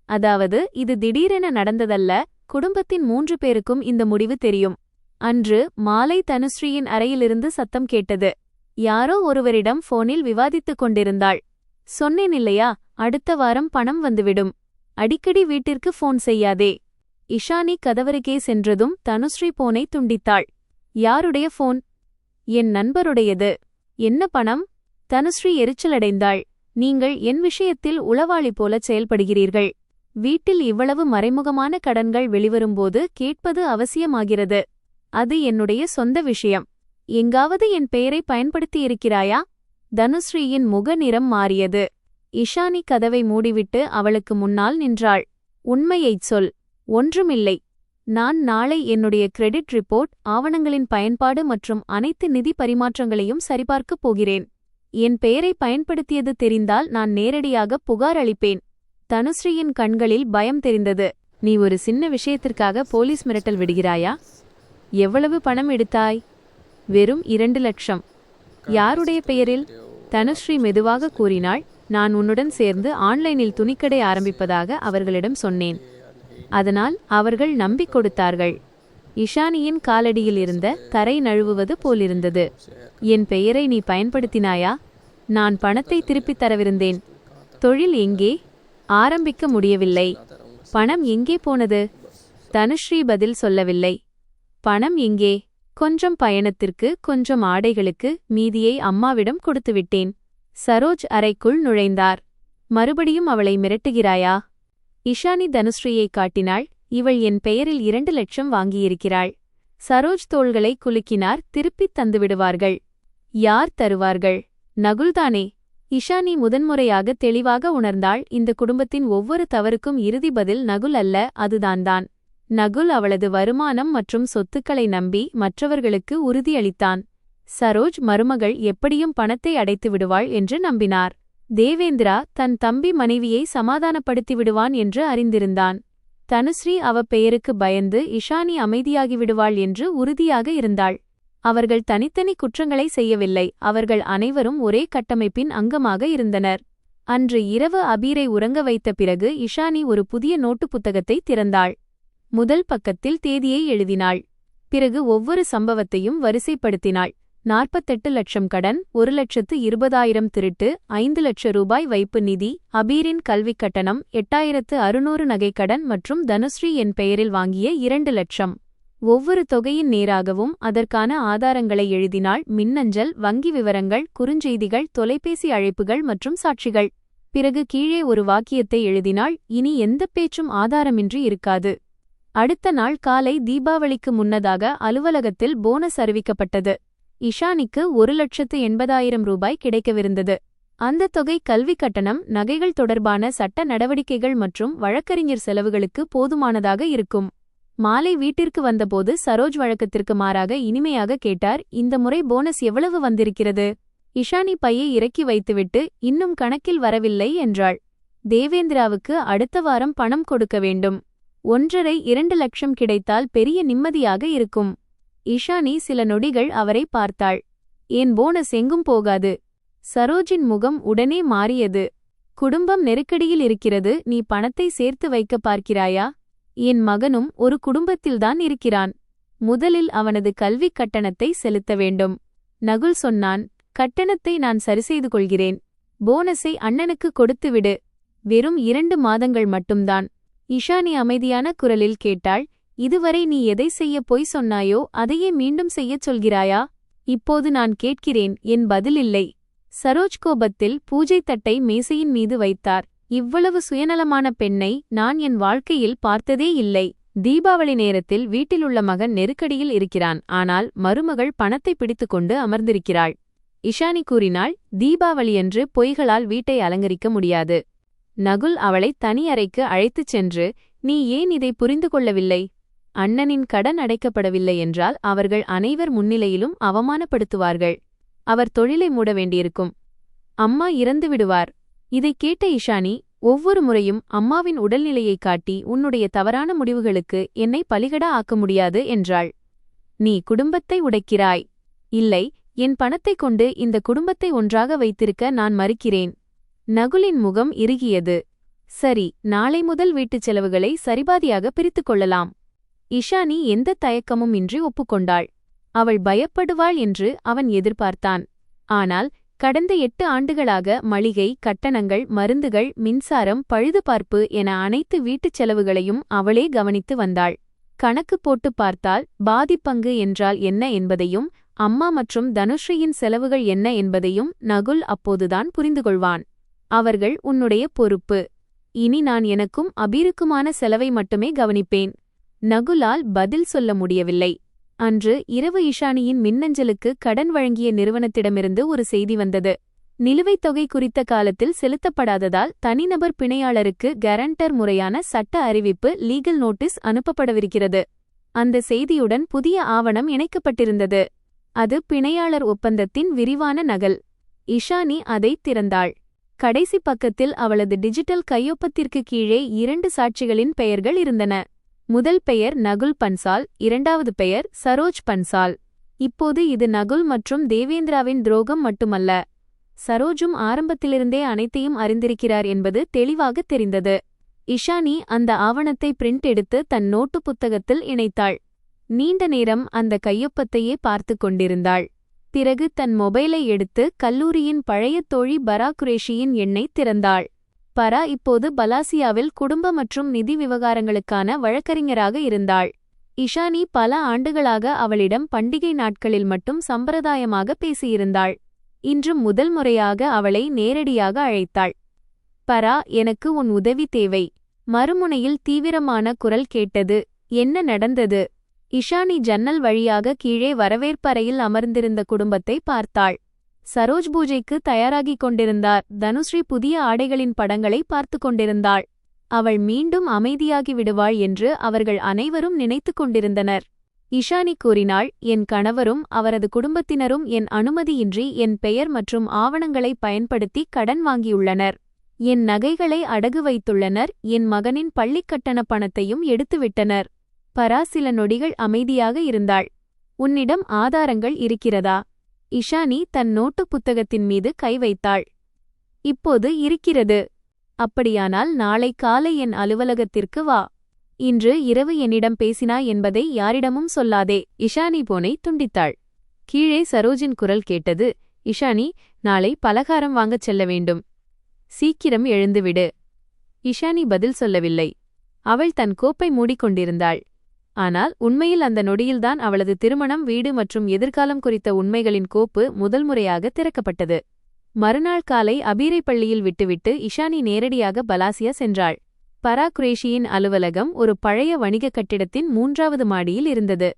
அதாவது இது திடீரென நடந்ததல்ல. குடும்பத்தின் 3 பேருக்கும் இந்த முடிவு தெரியும். அன்று மாலை தனுஸ்ரீயின் அறையிலிருந்து சத்தம் கேட்டது. யாரோ ஒருவரிடம் போனில் விவாதித்துக் கொண்டிருந்தாள். சொன்னேனில்லையா, அடுத்த வாரம் பணம் வந்துவிடும். அடிக்கடி வீட்டிற்கு போன் செய்யாதே. இஷானி கதவருகே சென்றதும் தனுஸ்ரீ போனை துண்டித்தாள். யாருடைய போன்? என் நண்பருடையது. என்ன பணம்? தனுஸ்ரீ எரிச்சலடைந்தாள். நீங்கள் என் விஷயத்தில் உளவாளி போலச் செயல்படுகிறீர்கள். வீட்டில் இவ்வளவு மறைமுகமான கடன்கள் வெளிவரும்போது கேட்பது அவசியமாகிறது. அது என்னுடைய சொந்த விஷயம். எங்காவது என் பெயரை பயன்படுத்தியிருக்கிறாயா? தனுஸ்ரீயின் முக நிறம் மாறியது. இஷானி கதவை மூடிவிட்டு அவளுக்கு முன்னால் நின்றாள். உண்மையைச் சொல். ஒன்றுமில்லை. நான் நாளை என்னுடைய கிரெடிட் ரிப்போர்ட், ஆவணங்களின் பயன்பாடு மற்றும் அனைத்து நிதி பரிமாற்றங்களையும் சரிபார்க்கப் போகிறேன். என் பெயரை பயன்படுத்தியது தெரிந்தால் நான் நேரடியாக புகார் அளிப்பேன். தனுஸ்ரீயின் கண்களில் பயம் தெரிந்தது. நீ ஒரு சின்ன விஷயத்திற்காக போலீஸ் மிரட்டல் விடுகிறாயா? எவ்வளவு பணம் எடுத்தாய்? வெறும் 2 லட்சம். யாருடைய பெயரில்? தனுஸ்ரீ மெதுவாக கூறினாள். நான் உன்னுடன் சேர்ந்து ஆன்லைனில் துணிக்கடை ஆரம்பிப்பதாக அவர்களிடம் சொன்னேன். அதனால் அவர்கள் நம்பிக் கொடுத்தார்கள். இஷானியின் காலடியில் இருந்த தரை நழுவுவது போலிருந்தது. என் பெயரை நீ பயன்படுத்தினாயா? நான் பணத்தை திருப்பித் தரவிருந்தேன். தொழில் எங்கே? ஆரம்பிக்க முடியவில்லை. பணம் எங்கே போனது? தனுஸ்ரீ பதில் சொல்லவில்லை. பணம் எங்கே? கொஞ்சம் பயணத்திற்கு, கொஞ்சம் ஆடைகளுக்கு, மீதியை அம்மாவிடம் கொடுத்துவிட்டேன். சரோஜ் அறைக்குள் நுழைந்தார். மறுபடியும் அவளை மிரட்டுகிறாயா? இஷானி தனுஸ்ரீயை காட்டினாள். இவள் என் பெயரில் 2 லட்சம் வாங்கியிருக்கிறாள். சரோஜ் தோள்களை குலுக்கினார். திருப்பித் தந்துவிடுவார்கள். யார் தருவார்கள்? நகுல்தானே. இஷானி முதன்முறையாக தெளிவாக உணர்ந்தாள். இந்த குடும்பத்தின் ஒவ்வொரு தவறுக்கும் இறுதி பதில் நகுல் அல்ல, அதுதான். நகுல் அவளது வருமானம் மற்றும் சொத்துக்களை நம்பி மற்றவர்களுக்கு உறுதியளித்தான். சரோஜ் மருமகள் எப்படியும் பணத்தை அடைத்து விடுவாள் என்று நம்பினார். தேவேந்திரா தன் தம்பி மனைவியை சமாதானப்படுத்தி விடுவான் என்று அறிந்திருந்தான். தனுஸ்ரீ அவ பெயருக்கு பயந்து இஷானி அமைதியாகிவிடுவாள் என்று உறுதியாக இருந்தாள். அவர்கள் தனித்தனி குற்றங்களை செய்யவில்லை. அவர்கள் அனைவரும் ஒரே கட்டமைப்பின் அங்கமாக இருந்தனர். அன்று இரவு அபீரை உறங்க வைத்த பிறகு இஷானி ஒரு புதிய நோட்டு புத்தகத்தை திறந்தாள். முதல் பக்கத்தில் தேதியை எழுதினாள். பிறகு ஒவ்வொரு சம்பவத்தையும் வரிசைப்படுத்தினாள். 48 லட்சம் கடன், 1,20,000 திருட்டு, 5 லட்சம் ரூபாய் வைப்பு நிதி, அபீரின் கல்விக் கட்டணம், 8,600 நகைக்கடன் மற்றும் தனுஸ்ரீ என் பெயரில் வாங்கிய 2 லட்சம். ஒவ்வொரு தொகையின் நேராகவும் அதற்கான ஆதாரங்களை எழுதினாள். மின்னஞ்சல், வங்கி விவரங்கள், குறுஞ்செய்திகள், தொலைபேசி அழைப்புகள் மற்றும் சாட்சிகள். பிறகு கீழே ஒரு வாக்கியத்தை எழுதினாள். இனி எந்தப் பேச்சும் ஆதாரமின்றி இருக்காது. அடுத்த நாள் காலை தீபாவளிக்கு முன்னதாக அலுவலகத்தில் போனஸ் அறிவிக்கப்பட்டது. இஷானிக்கு 1,80,000 ரூபாய் கிடைக்கவிருந்தது. அந்த தொகை கல்வி கட்டணம், நகைகள் தொடர்பான சட்ட நடவடிக்கைகள் மற்றும் வழக்கறிஞர் செலவுகளுக்கு போதுமானதாக இருக்கும். மாலை வீட்டிற்கு வந்தபோது சரோஜ் வழக்கத்திற்கு மாறாக இனிமையாக கேட்டார். இந்த முறை போனஸ் எவ்வளவு வந்திருக்கிறது? இஷானி பையை இறக்கி வைத்துவிட்டு, இன்னும் கணக்கில் வரவில்லை என்றாள். தேவேந்திராவுக்கு அடுத்த வாரம் பணம் கொடுக்க வேண்டும். 1.5-2 லட்சம் கிடைத்தால் பெரிய நிம்மதியாக இருக்கும். இஷானி சில நொடிகள் அவரை பார்த்தாள். ஏன் போனஸ் எங்கும் போகாது? சரோஜின் முகம் உடனே மாறியது. குடும்பம் நெருக்கடியில் இருக்கிறது. நீ பணத்தை சேர்த்து வைக்க பார்க்கிறாயா? என் மகனும் ஒரு குடும்பத்தில்தான் இருக்கிறான். முதலில் அவனது கல்விக் கட்டணத்தை செலுத்த வேண்டும். நகுல் சொன்னான். கட்டணத்தை நான் சரிசெய்து கொள்கிறேன். போனஸை அண்ணனுக்கு கொடுத்துவிடு. வெறும் 2 மாதங்கள் மட்டும்தான். இஷானி அமைதியான குரலில் கேட்டாள். இதுவரை நீ எதை செய்ய பொய் சொன்னாயோ அதையே மீண்டும் செய்யச் சொல்கிறாயா? இப்போது நான் கேட்கிறேன். என் பதில் இல்லை. சரோஜ் கோபத்தில் பூஜை தட்டை மேசையின் மீது வைத்தார். இவ்வளவு சுயநலமான பெண்ணை நான் என் வாழ்க்கையில் பார்த்ததே இல்லை. தீபாவளி நேரத்தில் வீட்டிலுள்ள மகன் நெருக்கடியில் இருக்கிறான். ஆனால் மருமகள் பணத்தை பிடித்துக்கொண்டு அமர்ந்திருக்கிறாள். இஷானி கூறினாள். தீபாவளியன்று பொய்களால் வீட்டை அலங்கரிக்க முடியாது. நகுல் அவளை தனி அறைக்கு அழைத்துச் சென்று, நீ ஏன் இதை புரிந்து கொள்ளவில்லை? அண்ணனின் கடன் அடைக்கப்படவில்லை என்றால் அவர்கள் அனைவர் முன்னிலையிலும் அவமானப்படுத்துவார்கள். அவர் தொழிலை மூட வேண்டியிருக்கும். அம்மா இறந்து விடுவார். இதைக் கேட்ட இஷானி, ஒவ்வொரு முறையும் அம்மாவின் உடல்நிலையைக் காட்டி உன்னுடைய தவறான முடிவுகளுக்கு என்னை பலிகடா ஆக்க முடியாது என்றாள். நீ குடும்பத்தை உடைக்கிறாய். இல்லை, என் பணத்தைக் கொண்டு இந்த குடும்பத்தை ஒன்றாக வைத்திருக்க நான் மறுக்கிறேன். நகுலின் முகம் இறுகியது. சரி, நாளை முதல் வீட்டுச் செலவுகளை சரிபாதியாக பிரித்துக் கொள்ளலாம். இஷானி எந்த தயக்கமும் இன்றி ஒப்புக்கொண்டாள். அவள் பயப்படுவாள் என்று அவன் எதிர்பார்த்தான். ஆனால் கடந்த 8 ஆண்டுகளாக மளிகை, கட்டணங்கள், மருந்துகள், மின்சாரம், பழுதுபார்ப்பு என அனைத்து வீட்டுச் செலவுகளையும் அவளே கவனித்து வந்தாள். கணக்கு போட்டு பார்த்தால் பாதிப்பங்கு என்றால் என்ன என்பதையும், அம்மா மற்றும் தனுஸ்ரீயின் செலவுகள் என்ன என்பதையும் நகுல் அப்போதுதான் புரிந்துகொள்வான். அவர்கள் உன்னுடைய பொறுப்பு. இனி நான் எனக்கும் அபீருக்குமான செலவை மட்டுமே கவனிப்பேன். நகுலால் பதில் சொல்ல முடியவில்லை. அன்று இரவு இஷானியின் மின்னஞ்சலுக்கு கடன் வழங்கிய நிறுவனத்திடமிருந்து ஒரு செய்தி வந்தது. நிலுவைத் தொகை குறித்த காலத்தில் செலுத்தப்படாததால் தனிநபர் பிணையாளருக்கு கேரண்டர் முறையான சட்ட அறிவிப்பு லீகல் நோட்டீஸ் அனுப்பப்படவிருக்கிறது. அந்த செய்தியுடன் புதிய ஆவணம் இணைக்கப்பட்டிருந்தது. அது பிணையாளர் ஒப்பந்தத்தின் விரிவான நகல். இஷானி அதைத் திறந்தாள். கடைசி பக்கத்தில் அவளது டிஜிட்டல் கையொப்பத்திற்கு கீழே 2 சாட்சிகளின் பெயர்கள் இருந்தன. முதல் பெயர் நகுல் பன்சால், இரண்டாவது பெயர் சரோஜ் பன்சால். இப்போது இது நகுல் மற்றும் தேவேந்திராவின் துரோகம் மட்டுமல்ல, சரோஜும் ஆரம்பத்திலிருந்தே அனைத்தையும் அறிந்திருக்கிறார் என்பது தெளிவாக தெரிந்தது. இஷானி அந்த ஆவணத்தை பிரிண்ட் எடுத்து தன் நோட்டு புத்தகத்தில் இணைத்தாள். நீண்ட நேரம் அந்த கையொப்பத்தையே பார்த்து கொண்டிருந்தாள். பிறகு தன் மொபைலை எடுத்து கல்லூரியின் பழைய தோழி பரா குரேஷியின் எண்ணை திறந்தாள். பரா இப்போது பலாசியாவில் குடும்ப மற்றும் நிதி விவகாரங்களுக்கான வழக்கறிஞராக இருந்தாள். இஷானி பல ஆண்டுகளாக அவளிடம் பண்டிகை நாட்களில் மட்டும் சம்பிரதாயமாக பேசியிருந்தாள். இன்று முதல் முறையாக அவளை நேரடியாக அழைத்தாள். பரா, எனக்கு உன் உதவி தேவை. மறுமுனையில் தீவிரமான குரல் கேட்டது. என்ன நடந்தது? இஷானி ஜன்னல் வழியாக கீழே வரவேற்பறையில் அமர்ந்திருந்த குடும்பத்தை பார்த்தாள். சரோஜ் பூஜைக்கு தயாராகிக் கொண்டிருந்தார். தனுஸ்ரீ புதிய ஆடைகளின் படங்களை பார்த்து கொண்டிருந்தாள். அவள் மீண்டும் அமைதியாகி விடுவாள் என்று அவர்கள் அனைவரும் நினைத்து கொண்டிருந்தனர். இஷானி கூறினாள், என் கணவரும் அவரது குடும்பத்தினரும் என் அனுமதியின்றி என் பெயர் மற்றும் ஆவணங்களை பயன்படுத்தி கடன் வாங்கியுள்ளனர். என் நகைகளை அடகு வைத்துள்ளனர். என் மகனின் பள்ளிக்கட்டண பணத்தையும் எடுத்துவிட்டனர். பரா சில நொடிகள் அமைதியாக இருந்தாள். உன்னிடம் ஆதாரங்கள் இருக்கிறதா? இஷானி தன் நோட்டு புத்தகத்தின் மீது கை வைத்தாள். இப்போது இருக்கிறது. அப்படியானால் நாளை காலை என் அலுவலகத்திற்கு வா. இன்று இரவு என்னிடம் பேசினாய் என்பதை யாரிடமும் சொல்லாதே. இஷானி போனை துண்டித்தாள். கீழே சரோஜின் குரல் கேட்டது. இஷானி, நாளை பலகாரம் வாங்கச் செல்ல வேண்டும். சீக்கிரம் எழுந்துவிடு. இஷானி பதில் சொல்லவில்லை. அவள் தன் கோப்பை மூடிக்கொண்டிருந்தாள். ஆனால் உண்மையில் அந்த நொடியில்தான் அவளது திருமணம், வீடு மற்றும் எதிர்காலம் குறித்த உண்மைகளின் கோப்பு முதல் முறையாக திறக்கப்பட்டது. மறுநாள் காலை அபீரை பள்ளியில் விட்டுவிட்டு இஷானி நேரடியாக பலாசியா சென்றாள். பரா குரேஷியின் அலுவலகம் ஒரு பழைய வணிக கட்டிடத்தின் 3வது மாடியில் இருந்தது.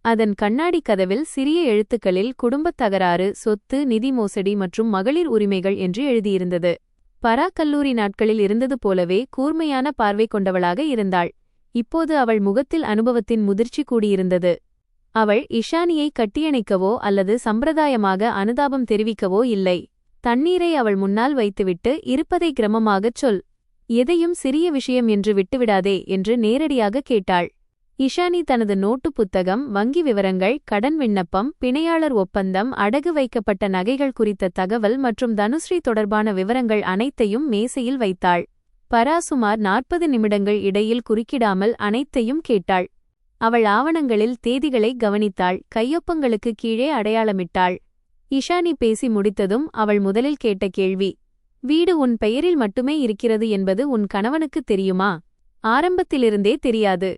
அதன் கண்ணாடி கதவில் சிறிய எழுத்துக்களில் குடும்பத் தகராறு, சொத்து, நிதி மோசடி மற்றும் மகளிர் உரிமைகள் என்று எழுதியிருந்தது. பரா கல்லூரி நாட்களில் இருந்தது போலவே கூர்மையான பார்வை கொண்டவளாக இருந்தாள். இப்போது அவள் முகத்தில் அனுபவத்தின் முதிர்ச்சி கூடியிருந்தது. அவள் இஷானியை கட்டியணைக்கவோ அல்லது சம்பிரதாயமாக அனுதாபம் தெரிவிக்கவோ இல்லை. தண்ணீரை அவள் முன்னால் வைத்துவிட்டு, இருப்பதை கிரமமாகச் சொல். எதையும் சிறிய விஷயம் என்று விட்டுவிடாதே என்று நேரடியாக கேட்டாள். இஷானி தனது நோட்டு புத்தகம், வங்கி விவரங்கள், கடன் விண்ணப்பம், பிணையாளர் ஒப்பந்தம், அடகு வைக்கப்பட்ட நகைகள் குறித்த தகவல் மற்றும் தனுஸ்ரீ தொடர்பான விவரங்கள் அனைத்தையும் மேசையில் வைத்தாள். பரா சுமார் 40 நிமிடங்கள் இடையில் குறுக்கிடாமல் அனைத்தையும் கேட்டாள். அவள் ஆவணங்களில் தேதிகளை கவனித்தாள். கையொப்பங்களுக்கு கீழே அடையாளமிட்டாள். இஷானி பேசி முடித்ததும் அவள் முதலில் கேட்ட கேள்வி, வீடு உன் பெயரில் மட்டுமே இருக்கிறது என்பது உன் கணவனுக்கு தெரியுமா? ஆரம்பத்திலிருந்தே தெரியாது.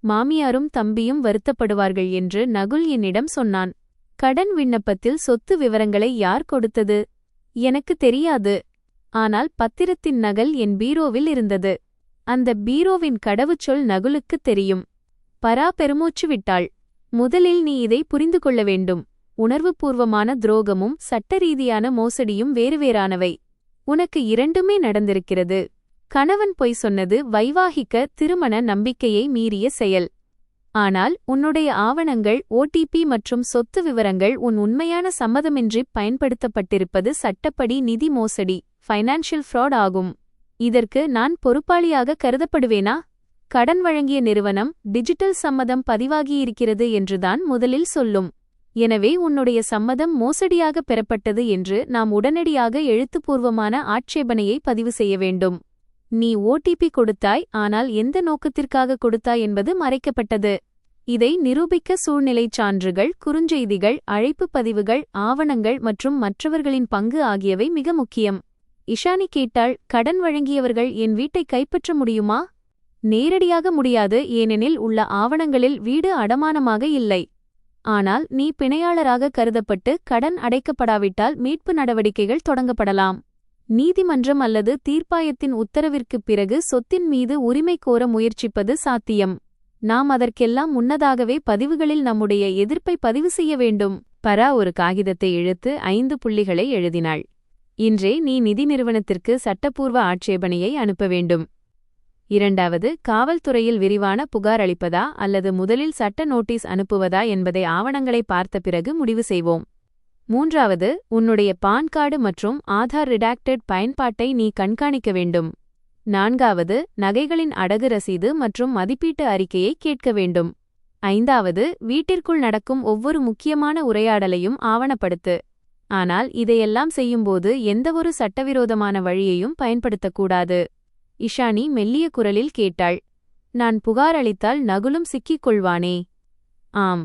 மாமியாரும் தம்பியும் வருத்தப்படுவார்கள் என்று நகுல் என்னிடம் சொன்னான். கடன் விண்ணப்பத்தில் சொத்து விவரங்களை யார் கொடுத்தது? எனக்கு தெரியாது. ஆனால் பத்திரத்தின் நகல் என் பீரோவில் இருந்தது. அந்த பீரோவின் கடவுச்சொல் நகுலுக்குத் தெரியும். பரா பெருமூச்சு விட்டாள். முதலில் நீ இதை புரிந்து கொள்ள வேண்டும். உணர்வுபூர்வமான துரோகமும் சட்டரீதியான மோசடியும் வேறுவேறானவை. உனக்கு இரண்டுமே நடந்திருக்கிறது. கணவன் பொய் சொன்னது வைவாகிக்க திருமண நம்பிக்கையை மீறிய செயல். ஆனால் உன்னுடைய ஆவணங்கள், ஓடிபி மற்றும் சொத்து விவரங்கள் உன் உண்மையான சம்மதமின்றி பயன்படுத்தப்பட்டிருப்பது சட்டப்படி நிதி மோசடி, ஃபைனான்ஷியல் ஃப்ராட் ஆகும். இதற்கு நான் பொறுப்பாளியாக கருதப்படுவேனா? கடன் வழங்கிய நிறுவனம் டிஜிட்டல் சம்மதம் பதிவாகியிருக்கிறது என்றுதான் முதலில் சொல்லும். எனவே உன்னுடைய சம்மதம் மோசடியாக பெறப்பட்டது என்று நாம் உடனடியாக எழுத்துப்பூர்வமான ஆட்சேபனையை பதிவு செய்ய வேண்டும். நீ ஓடிபி கொடுத்தாய், ஆனால் எந்த நோக்கத்திற்காக கொடுத்தாய் என்பது மறைக்கப்பட்டது. இதை நிரூபிக்க சூழ்நிலைச் சான்றுகள், குறுஞ்செய்திகள், அழைப்பு பதிவுகள், ஆவணங்கள் மற்றும் மற்றவர்களின் பங்கு ஆகியவை மிக முக்கியம். இஷானி கேட்டாள், கடன் வழங்கியவர்கள் என் வீட்டை கைப்பற்ற முடியுமா? நேரடியாக முடியாது, ஏனெனில் உள்ள ஆவணங்களில் வீடு அடமானமாக இல்லை. ஆனால் நீ பிணையாளராக கருதப்பட்டு கடன் அடைக்கப்படாவிட்டால் மீட்பு நடவடிக்கைகள் தொடங்கப்படலாம். நீதிமன்றம் அல்லது தீர்ப்பாயத்தின் உத்தரவிற்குப் பிறகு சொத்தின் மீது உரிமை கோர முயற்சிப்பது சாத்தியம். நாம் அதற்கெல்லாம் முன்னதாகவே பதிவுகளில் நம்முடைய எதிர்ப்பை பதிவு செய்ய வேண்டும். பரா ஒரு காகிதத்தை இழுத்து 5 புள்ளிகளை எழுதினாள். இன்றே நீ நிதி நிறுவனத்திற்கு சட்டப்பூர்வ ஆட்சேபணையை அனுப்ப வேண்டும். 2. காவல்துறையில் விரிவான புகார் அளிப்பதா அல்லது முதலில் சட்ட நோட்டீஸ் அனுப்புவதா என்பதை ஆவணங்களை பார்த்த பிறகு முடிவு செய்வோம். 3. உன்னுடைய பான் கார்டு மற்றும் ஆதார் ரிடாக்டட் பயன்பாட்டை நீ கண்காணிக்க வேண்டும். 4. நகைகளின் அடகு ரசீது மற்றும் மதிப்பீட்டு அறிக்கையை கேட்க வேண்டும். 5. வீட்டிற்குள் நடக்கும் ஒவ்வொரு முக்கியமான உரையாடலையும் ஆவணப்படுத்து. ஆனால் இதையெல்லாம் செய்யும்போது எந்தவொரு சட்டவிரோதமான வழியையும் பயன்படுத்தக்கூடாது. இஷானி மெல்லிய குரலில் கேட்டாள். நான் புகார் அளித்தால் நகுலும் சிக்கிக் கொள்வானே? ஆம்.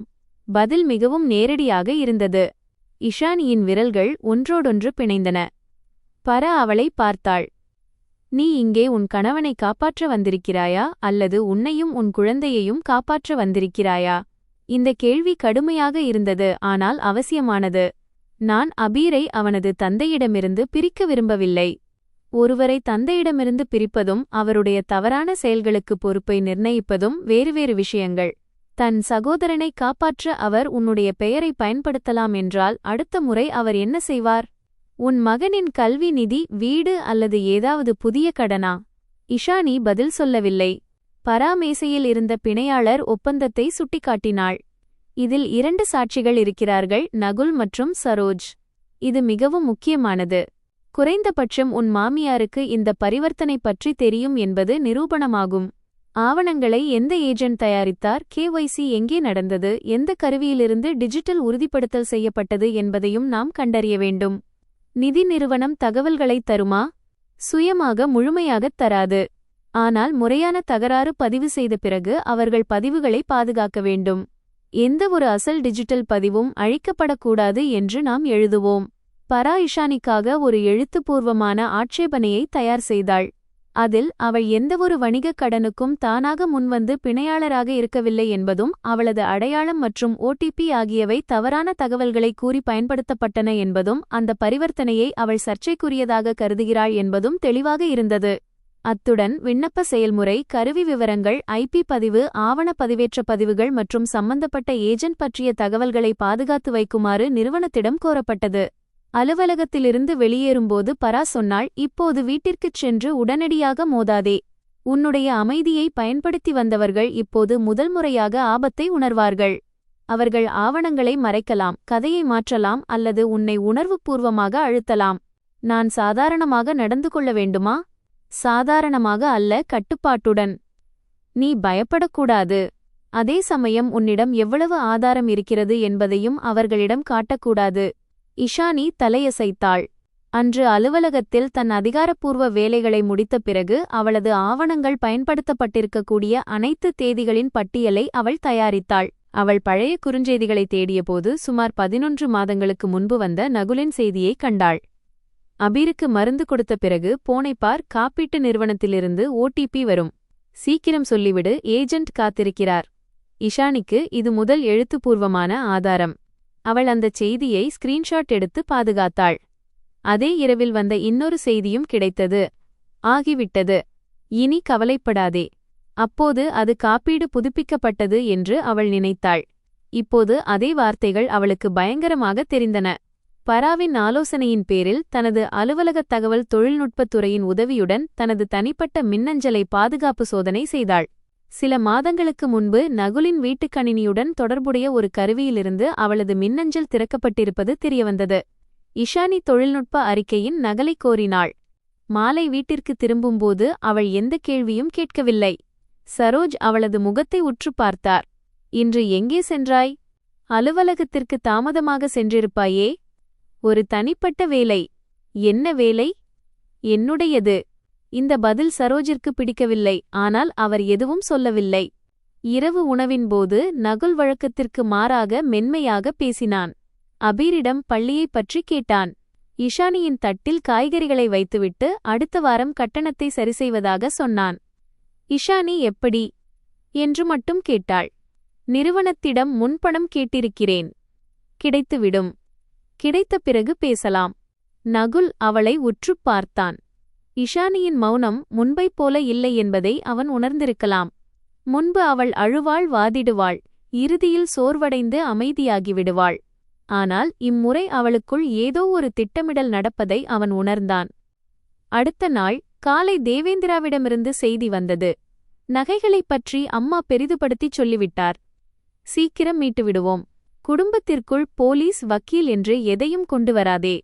பதில் மிகவும் நேரடியாக இருந்தது. இஷானியின் விரல்கள் ஒன்றோடொன்று பிணைந்தன. பரா அவளை பார்த்தாள். நீ இங்கே உன் கணவனை காப்பாற்ற வந்திருக்கிறாயா அல்லது உன்னையும் உன் குழந்தையையும் காப்பாற்ற வந்திருக்கிறாயா? இந்த கேள்வி கடுமையாக இருந்தது, ஆனால் அவசியமானது. நான் அபீரை அவனது தந்தையிடமிருந்து பிரிக்க விரும்பவில்லை. ஒருவரை தந்தையிடமிருந்து பிரிப்பதும் அவருடைய தவறான செயல்களுக்கு பொறுப்பை நிர்ணயிப்பதும் வேறு விஷயங்கள். தன் சகோதரனை காப்பாற்ற அவர் உன்னுடைய பெயரை பயன்படுத்தலாம் என்றால் அடுத்த முறை அவர் என்ன செய்வார்? உன் மகனின் கல்வி நிதி, வீடு அல்லது ஏதாவது புதிய கடனா? இஷானி பதில் சொல்லவில்லை. பராமேசையில் இருந்த பிணையாளர் ஒப்பந்தத்தை சுட்டிக்காட்டினாள். இதில் 2 சாட்சிகள் இருக்கிறார்கள், நகுல் மற்றும் சரோஜ். இது மிகவும் முக்கியமானது. குறைந்தபட்சம் உன் மாமியாருக்கு இந்த பரிவர்த்தனை பற்றி தெரியும் என்பது நிரூபணமாகும். ஆவணங்களை எந்த ஏஜென்ட் தயாரித்தார், KYC எங்கே நடந்தது, எந்த கருவியிலிருந்து டிஜிட்டல் உறுதிப்படுத்தல் செய்யப்பட்டது என்பதையும் நாம் கண்டறிய வேண்டும். நிதி நிறுவனம் தகவல்களை தருமா? சுயமாக முழுமையாகத் தராது. ஆனால் முறையான தகராறு பதிவு செய்த பிறகு அவர்கள் பதிவுகளை பாதுகாக்க வேண்டும். எந்தவொரு அசல் டிஜிட்டல் பதிவும் அழிக்கப்படக்கூடாது என்று நாம் எழுதுவோம். பரா இஷானிக்காக ஒரு எழுத்துப்பூர்வமான ஆட்சேபனையை தயார் செய்தாள். அதில் அவள் எந்தவொரு வணிகக் கடனுக்கும் தானாக முன்வந்து பிணையாளராக இருக்கவில்லை என்பதும், அவளது அடையாளம் மற்றும் OTP ஆகியவை தவறான தகவல்களை கூறி பயன்படுத்தப்பட்டன என்பதும், அந்த பரிவர்த்தனையை அவள் சர்ச்சைக்குரியதாக கருதுகிறாள் என்பதும் தெளிவாக இருந்தது. அத்துடன் விண்ணப்ப செயல்முறை, கருவி விவரங்கள், IP பதிவு, ஆவண பதிவேற்ற பதிவுகள் மற்றும் சம்பந்தப்பட்ட ஏஜென்ட் பற்றிய தகவல்களை பாதுகாத்து வைக்குமாறு நிறுவனத்திடம் கோரப்பட்டது. அலுவலகத்திலிருந்து வெளியேறும்போது பரா சொன்னாள், இப்போது வீட்டிற்குச் சென்று உடனடியாக மோதாதே. உன்னுடைய அமைதியை பயன்படுத்தி வந்தவர்கள் இப்போது முதல் முறையாக ஆபத்தை உணர்வார்கள். அவர்கள் ஆவணங்களை மறைக்கலாம், கதையை மாற்றலாம் அல்லது உன்னை உணர்வுபூர்வமாக அழுத்தலாம். நான் சாதாரணமாக நடந்து கொள்ள வேண்டுமா? சாதாரணமாக அல்ல, கட்டுப்பாட்டுடன். நீ பயப்படக்கூடாது. அதே சமயம் உன்னிடம் எவ்வளவு ஆதாரம் இருக்கிறது என்பதையும் அவர்களிடம் காட்டக்கூடாது. இஷானி தலையசைத்தாள். அன்று அலுவலகத்தில் தன் அதிகாரப்பூர்வ வேலைகளை முடித்த பிறகு அவளது ஆவணங்கள் பயன்படுத்தப்பட்டிருக்கக்கூடிய அனைத்து தேதிகளின் பட்டியலை அவள் தயாரித்தாள். அவள் பழைய குறுஞ்செய்திகளை தேடியபோது சுமார் 11 மாதங்களுக்கு முன்பு வந்த நகுலின் செய்தியை கண்டாள். அபீருக்கு மருந்து கொடுத்த பிறகு போனைப்பார், காப்பீட்டு நிறுவனத்திலிருந்து OTP வரும். சீக்கிரம் சொல்லிவிடு, ஏஜென்ட் காத்திருக்கிறார். இஷானிக்கு இது முதல் எழுத்துப்பூர்வமான ஆதாரம். அவள் அந்தச் செய்தியை ஸ்கிரீன்ஷாட் எடுத்து பாதுகாத்தாள். அதே இரவில் வந்த இன்னொரு செய்தியும் கிடைத்தது. ஆகிவிட்டது. இனி கவலைப்படாதே. அப்போது அது காப்பீடு புதுப்பிக்கப்பட்டது என்று அவள் நினைத்தாள். இப்போது அதே வார்த்தைகள் அவளுக்கு பயங்கரமாக தெரிந்தன. பராவின் ஆலோசனையின் பேரில் தனது அலுவலகத் தகவல் தொழில்நுட்பத் துறையின் உதவியுடன் தனது தனிப்பட்ட மின்னஞ்சலை பாதுகாப்பு சோதனை செய்தாள். சில மாதங்களுக்கு முன்பு நகுலின் வீட்டுக்கணினியுடன் தொடர்புடைய ஒரு கருவியிலிருந்து அவளது மின்னஞ்சல் திறக்கப்பட்டிருப்பது தெரியவந்தது. இஷானி தொழில்நுட்ப அறிக்கையின் நகலை கோரினாள். மாலை வீட்டிற்கு திரும்பும்போது அவள் எந்த கேள்வியும் கேட்கவில்லை. சரோஜ் அவளது முகத்தை உற்று பார்த்தார். இன்று எங்கே சென்றாய்? அலுவலகத்திற்கு தாமதமாக சென்றிருப்பாயே. ஒரு தனிப்பட்ட வேலை. என்ன வேலை? என்னுடையது. இந்த பதில் சரோஜிற்கு பிடிக்கவில்லை, ஆனால் அவர் எதுவும் சொல்லவில்லை. இரவு உணவின் போது நகுல் வழக்கத்திற்கு மாறாக மென்மையாக பேசினான். அபீரிடம் பள்ளியைப் பற்றி கேட்டான். இஷானியின் தட்டில் காய்கறிகளை வைத்துவிட்டு அடுத்த வாரம் கட்டணத்தை சரிசெய்வதாக சொன்னான். இஷானி எப்படி என்று மட்டும் கேட்டாள். நிறுவனத்திடம் முன்பணம் கேட்டிருக்கிறேன். கிடைத்துவிடும். கிடைத்த பிறகு பேசலாம். நகுல் அவளை உற்றுப் பார்த்தான். இஷானியின் மௌனம் முன்பைப் போல இல்லை என்பதை அவன் உணர்ந்திருக்கலாம். முன்பு அவள் அழுவாள், வாதிடுவாள், இறுதியில் சோர்வடைந்து அமைதியாகிவிடுவாள். ஆனால் இம்முறை அவளுக்குள் ஏதோ ஒரு திட்டமிடல் நடப்பதை அவன் உணர்ந்தான். அடுத்த நாள் காலை தேவேந்திராவிடமிருந்து செய்தி வந்தது. நகைகளைப் பற்றி அம்மா பெரிதுபடுத்திச் சொல்லிவிட்டார். சீக்கிரம் மீட்டுவிடுவோம். குடும்பத்திற்குள் போலீஸ், வக்கீல் என்று எதையும் கொண்டு வராதே.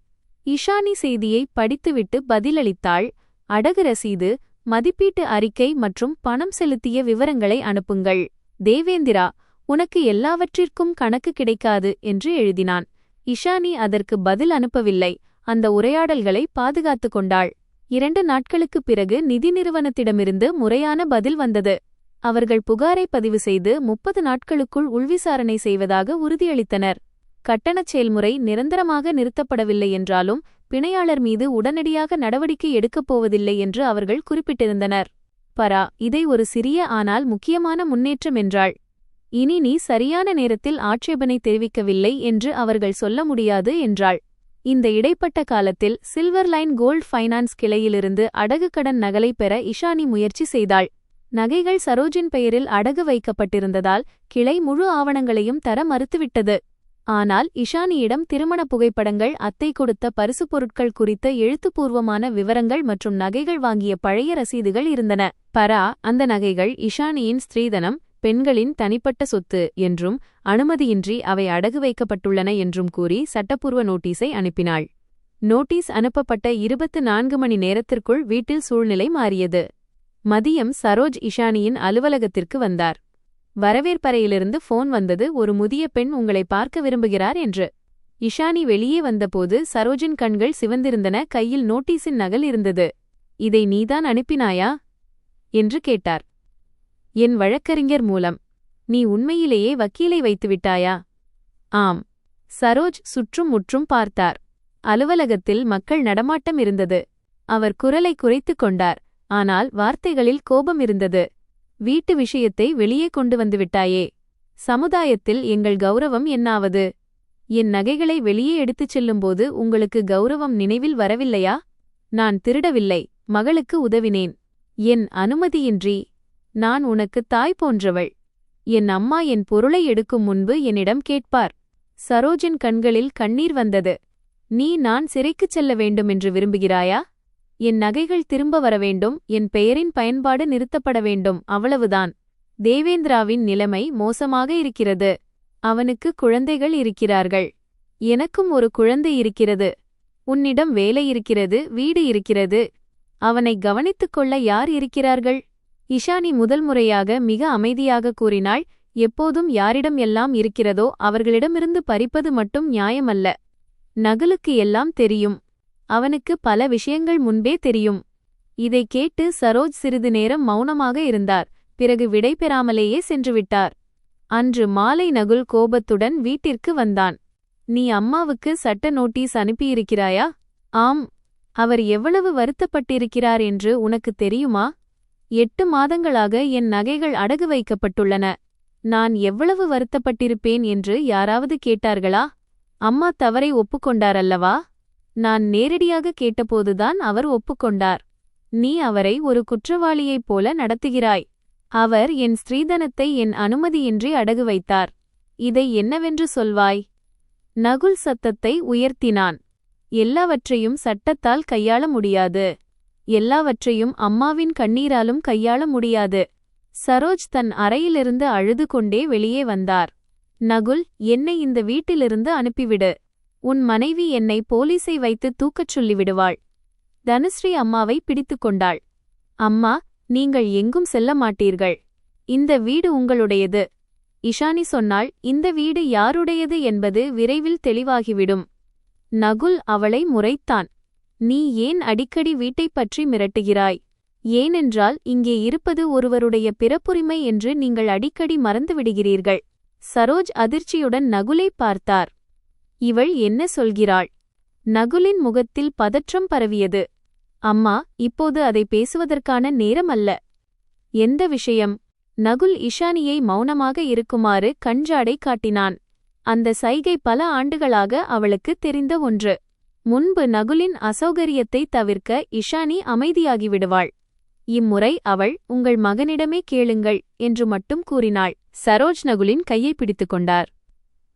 இஷானி செய்தியை படித்துவிட்டு பதிலளித்தாள். அடகு ரசீது, மதிப்பீட்டு அறிக்கை மற்றும் பணம் செலுத்திய விவரங்களை அனுப்புங்கள். தேவேந்திரா, உனக்கு எல்லாவற்றிற்கும் கணக்கு கிடைக்காது என்று எழுதினான். இஷானி அதற்கு பதில் அனுப்பவில்லை. அந்த உரையாடல்களை பாதுகாத்துக் கொண்டாள். 2 நாட்களுக்குப் பிறகு நிதி நிறுவனத்திடமிருந்து முறையான பதில் வந்தது. அவர்கள் புகாரை பதிவு செய்து 30 நாட்களுக்குள் உள்விசாரணை செய்வதாக உறுதியளித்தனர். கட்டணச் செயல்முறை நிரந்தரமாக நிறுத்தப்படவில்லை என்றாலும் பிணையாளர் மீது உடனடியாக நடவடிக்கை எடுக்கப் போவதில்லை என்று அவர்கள் குறிப்பிட்டிருந்தனர். பரா இதை ஒரு சிறிய ஆனால் முக்கியமான முன்னேற்றம் என்றாள். இனி நீ சரியான நேரத்தில் ஆட்சேபனை தெரிவிக்கவில்லை என்று அவர்கள் சொல்ல முடியாது என்றாள். இந்த இடைப்பட்ட காலத்தில் சில்வர் லைன் கோல்ட் ஃபைனான்ஸ் கிளையிலிருந்து அடகு கடன் நகலை பெற இஷானி முயற்சி செய்தாள். நகைகள் சரோஜின் பெயரில் அடகு வைக்கப்பட்டிருந்ததால் கிளை முழு ஆவணங்களையும் தர மறுத்துவிட்டது. ஆனால் இஷானியிடம் திருமண புகைப்படங்கள், அத்தை கொடுத்த பரிசுப் பொருட்கள் குறித்த எழுத்துப்பூர்வமான விவரங்கள் மற்றும் நகைகள் வாங்கிய பழைய ரசீதுகள் இருந்தன. பரா அந்த நகைகள் இஷானியின் ஸ்திரீதனம், பெண்களின் தனிப்பட்ட சொத்து என்றும் அனுமதியின்றி அவை அடகு வைக்கப்பட்டுள்ளன என்றும் கூறி சட்டப்பூர்வ நோட்டீஸை அனுப்பினாள். நோட்டீஸ் அனுப்பப்பட்ட 24 மணி நேரத்திற்குள் வீட்டில் சூழ்நிலை மாறியது. மதியம் சரோஜ் இஷானியின் அலுவலகத்திற்கு வந்தார். வரவேற்பறையிலிருந்து போன் வந்தது. ஒரு முதிய பெண் உங்களை பார்க்க விரும்புகிறார் என்று. இஷானி வெளியே வந்தபோது சரோஜின் கண்கள் சிவந்திருந்தன. கையில் நோட்டீஸின் நகல் இருந்தது. இதை நீதான் அனுப்பினாயா என்று கேட்டார். என் வழக்கறிஞர் மூலம். நீ உண்மையிலேயே வக்கீலை வைத்துவிட்டாயா? ஆம். சரோஜ் சுற்றும் முற்றும் பார்த்தார். அலுவலகத்தில் மக்கள் நடமாட்டம் இருந்தது. அவர் குரலை குறைத்துக் கொண்டார். ஆனால் வார்த்தைகளில் கோபம் இருந்தது. வீட்டு விஷயத்தை வெளியே கொண்டு வந்துவிட்டாயே. சமுதாயத்தில் எங்கள் கௌரவம் என்னாவது? என் நகைகளை வெளியே எடுத்துச் செல்லும்போது உங்களுக்கு கௌரவம் நினைவில் வரவில்லையா? நான் திருடவில்லை, மகளுக்கு உதவினேன். என் அனுமதியின்றி. நான் உனக்கு தாய் போன்றவள். என் அம்மா என் பொருளை எடுக்கும் முன்பு என்னிடம் கேட்பார். சரோஜின் கண்களில் கண்ணீர் வந்தது. நீ நான் சிறைக்குச் செல்ல வேண்டும் என்று விரும்புகிறாயா? என் நகைகள் திரும்ப வரவேண்டும், என் பெயரின் பயன்பாடு நிறுத்தப்பட வேண்டும், அவ்வளவுதான். தேவேந்திராவின் நிலைமை மோசமாக இருக்கிறது. அவனுக்கு குழந்தைகள் இருக்கிறார்கள். எனக்கும் ஒரு குழந்தை இருக்கிறது. உன்னிடம் வேலை இருக்கிறது, வீடு இருக்கிறது. அவனை கவனித்துக் கொள்ள யார் இருக்கிறார்கள்? இஷானி முதல் முறையாக மிக அமைதியாக கூறினாள். எப்போதும் யாரிடம் எல்லாம் இருக்கிறதோ அவர்களிடமிருந்து பறிப்பது மட்டும் நியாயமல்ல. நகுலுக்கு எல்லாம் தெரியும். அவனுக்கு பல விஷயங்கள் முன்பே தெரியும். இதை கேட்டு சரோஜ் சிறிது நேரம் மௌனமாக இருந்தார். பிறகு விடை பெறாமலேயே சென்றுவிட்டார். அன்று மாலை நகுல் கோபத்துடன் வீட்டிற்கு வந்தான். நீ அம்மாவுக்கு சட்ட நோட்டீஸ் அனுப்பியிருக்கிறாயா? ஆம். அவர் எவ்வளவு வருத்தப்பட்டிருக்கிறார் என்று உனக்கு தெரியுமா? 8 மாதங்களாக என் நகைகள் அடகு வைக்கப்பட்டுள்ளன. நான் எவ்வளவு வருத்தப்பட்டிருப்பேன் என்று யாராவது கேட்டார்களா? அம்மா தவறை ஒப்புக்கொண்டாரல்லவா? நான் நேரடியாக கேட்டபோதுதான் அவர் ஒப்புக்கொண்டார். நீ அவரை ஒரு குற்றவாளியைப் போல நடத்துகிறாய். அவர் என் ஸ்திரீதனத்தை என் அனுமதியின்றி அடகு வைத்தார். இதை என்னவென்று சொல்வாய்? நகுல் சத்தத்தை உயர்த்தினான். எல்லாவற்றையும் சட்டத்தால் கையாள முடியாது. எல்லாவற்றையும் அம்மாவின் கண்ணீராலும் கையாள முடியாது. சரோஜ் தன் அறையிலிருந்து அழுது கொண்டே வெளியே வந்தார். நகுல், என்னை இந்த வீட்டிலிருந்து அனுப்பிவிடு. உன் மனைவி என்னை போலீஸை வைத்து தூக்கச் சொல்லிவிடுவாள். தனுஸ்ரீ அம்மாவை பிடித்துக் கொண்டாள். அம்மா, நீங்கள் எங்கும் செல்ல மாட்டீர்கள். இந்த வீடு உங்களுடையது. இஷானி சொன்னாள். இந்த வீடு யாருடையது என்பது விரைவில் தெளிவாகிவிடும். நகுல் அவளை முறைத்தான். நீ ஏன் அடிக்கடி வீட்டைப் பற்றி மிரட்டுகிறாய்? ஏனென்றால் இங்கே இருப்பது ஒருவருடைய பிறப்புரிமை என்று நீங்கள் அடிக்கடி மறந்துவிடுகிறீர்கள். சரோஜ் அதிர்ச்சியுடன் நகுலை பார்த்தார். இவள் என்ன சொல்கிறாள்? நகுலின் முகத்தில் பதற்றம் பரவியது. அம்மா, இப்போது அதை பேசுவதற்கான நேரம் அல்ல. எந்த விஷயம்? நகுல் இஷானியை மௌனமாக இருக்குமாறு கஞ்சாடை காட்டினான். அந்த சைகை பல ஆண்டுகளாக அவளுக்கு தெரிந்த ஒன்று. முன்பு நகுலின் அசௌகரியத்தை தவிர்க்க இஷானி அமைதியாகிவிடுவாள். இம்முறை அவள், உங்கள் மகனிடமே கேளுங்கள் என்று மட்டும் கூறினாள். சரோஜ் நகுலின் கையை பிடித்துக் கொண்டார்.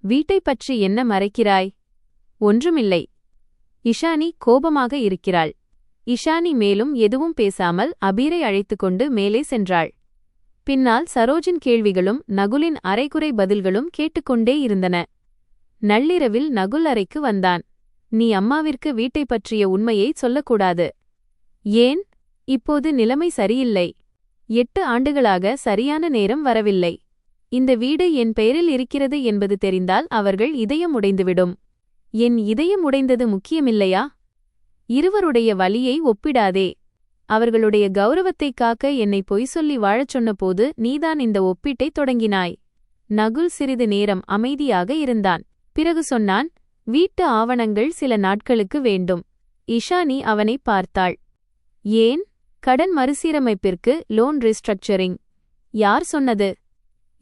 வீட்டைப் பற்றி என்ன மறைக்கிறாய்? ஒன்றுமில்லை. இஷானி கோபமாக இருக்கிறாள். இஷானி மேலும் எதுவும் பேசாமல் அபீரை அழைத்துக்கொண்டு மேலே சென்றாள். பின்னால் சரோஜின் கேள்விகளும் நகுலின் அரைகுறை பதில்களும் கேட்டுக்கொண்டே இருந்தன. நள்ளிரவில் நகுல் அறைக்கு வந்தான். நீ அம்மாவிற்கு வீட்டைப் பற்றிய உண்மையை சொல்லக்கூடாது. ஏன்? இப்போது நிலைமை சரியில்லை. 8 ஆண்டுகளாக சரியான நேரம் வரவில்லை. இந்த வீடு என் பெயரில் இருக்கிறது என்பது தெரிந்தால் அவர்கள் இதயம் உடைந்துவிடும். என் இதயம் உடைந்தது முக்கியமில்லையா? இருவருடைய வலியை ஒப்பிடாதே. அவர்களுடைய கௌரவத்தைக் காக்க என்னை பொய் சொல்லி வாழச் சொன்னபோது நீதான் இந்த ஒப்பீட்டைத் தொடங்கினாய். நகுல் சிறிது நேரம் அமைதியாக இருந்தான். பிறகு சொன்னான், வீட்டு ஆவணங்கள் சில நாட்களுக்கு வேண்டும். இஷானி அவனை பார்த்தாள். ஏன்? கடன் மறுசீரமைப்பிற்கு, லோன் ரீஸ்ட்ரக்சரிங். யார் சொன்னது?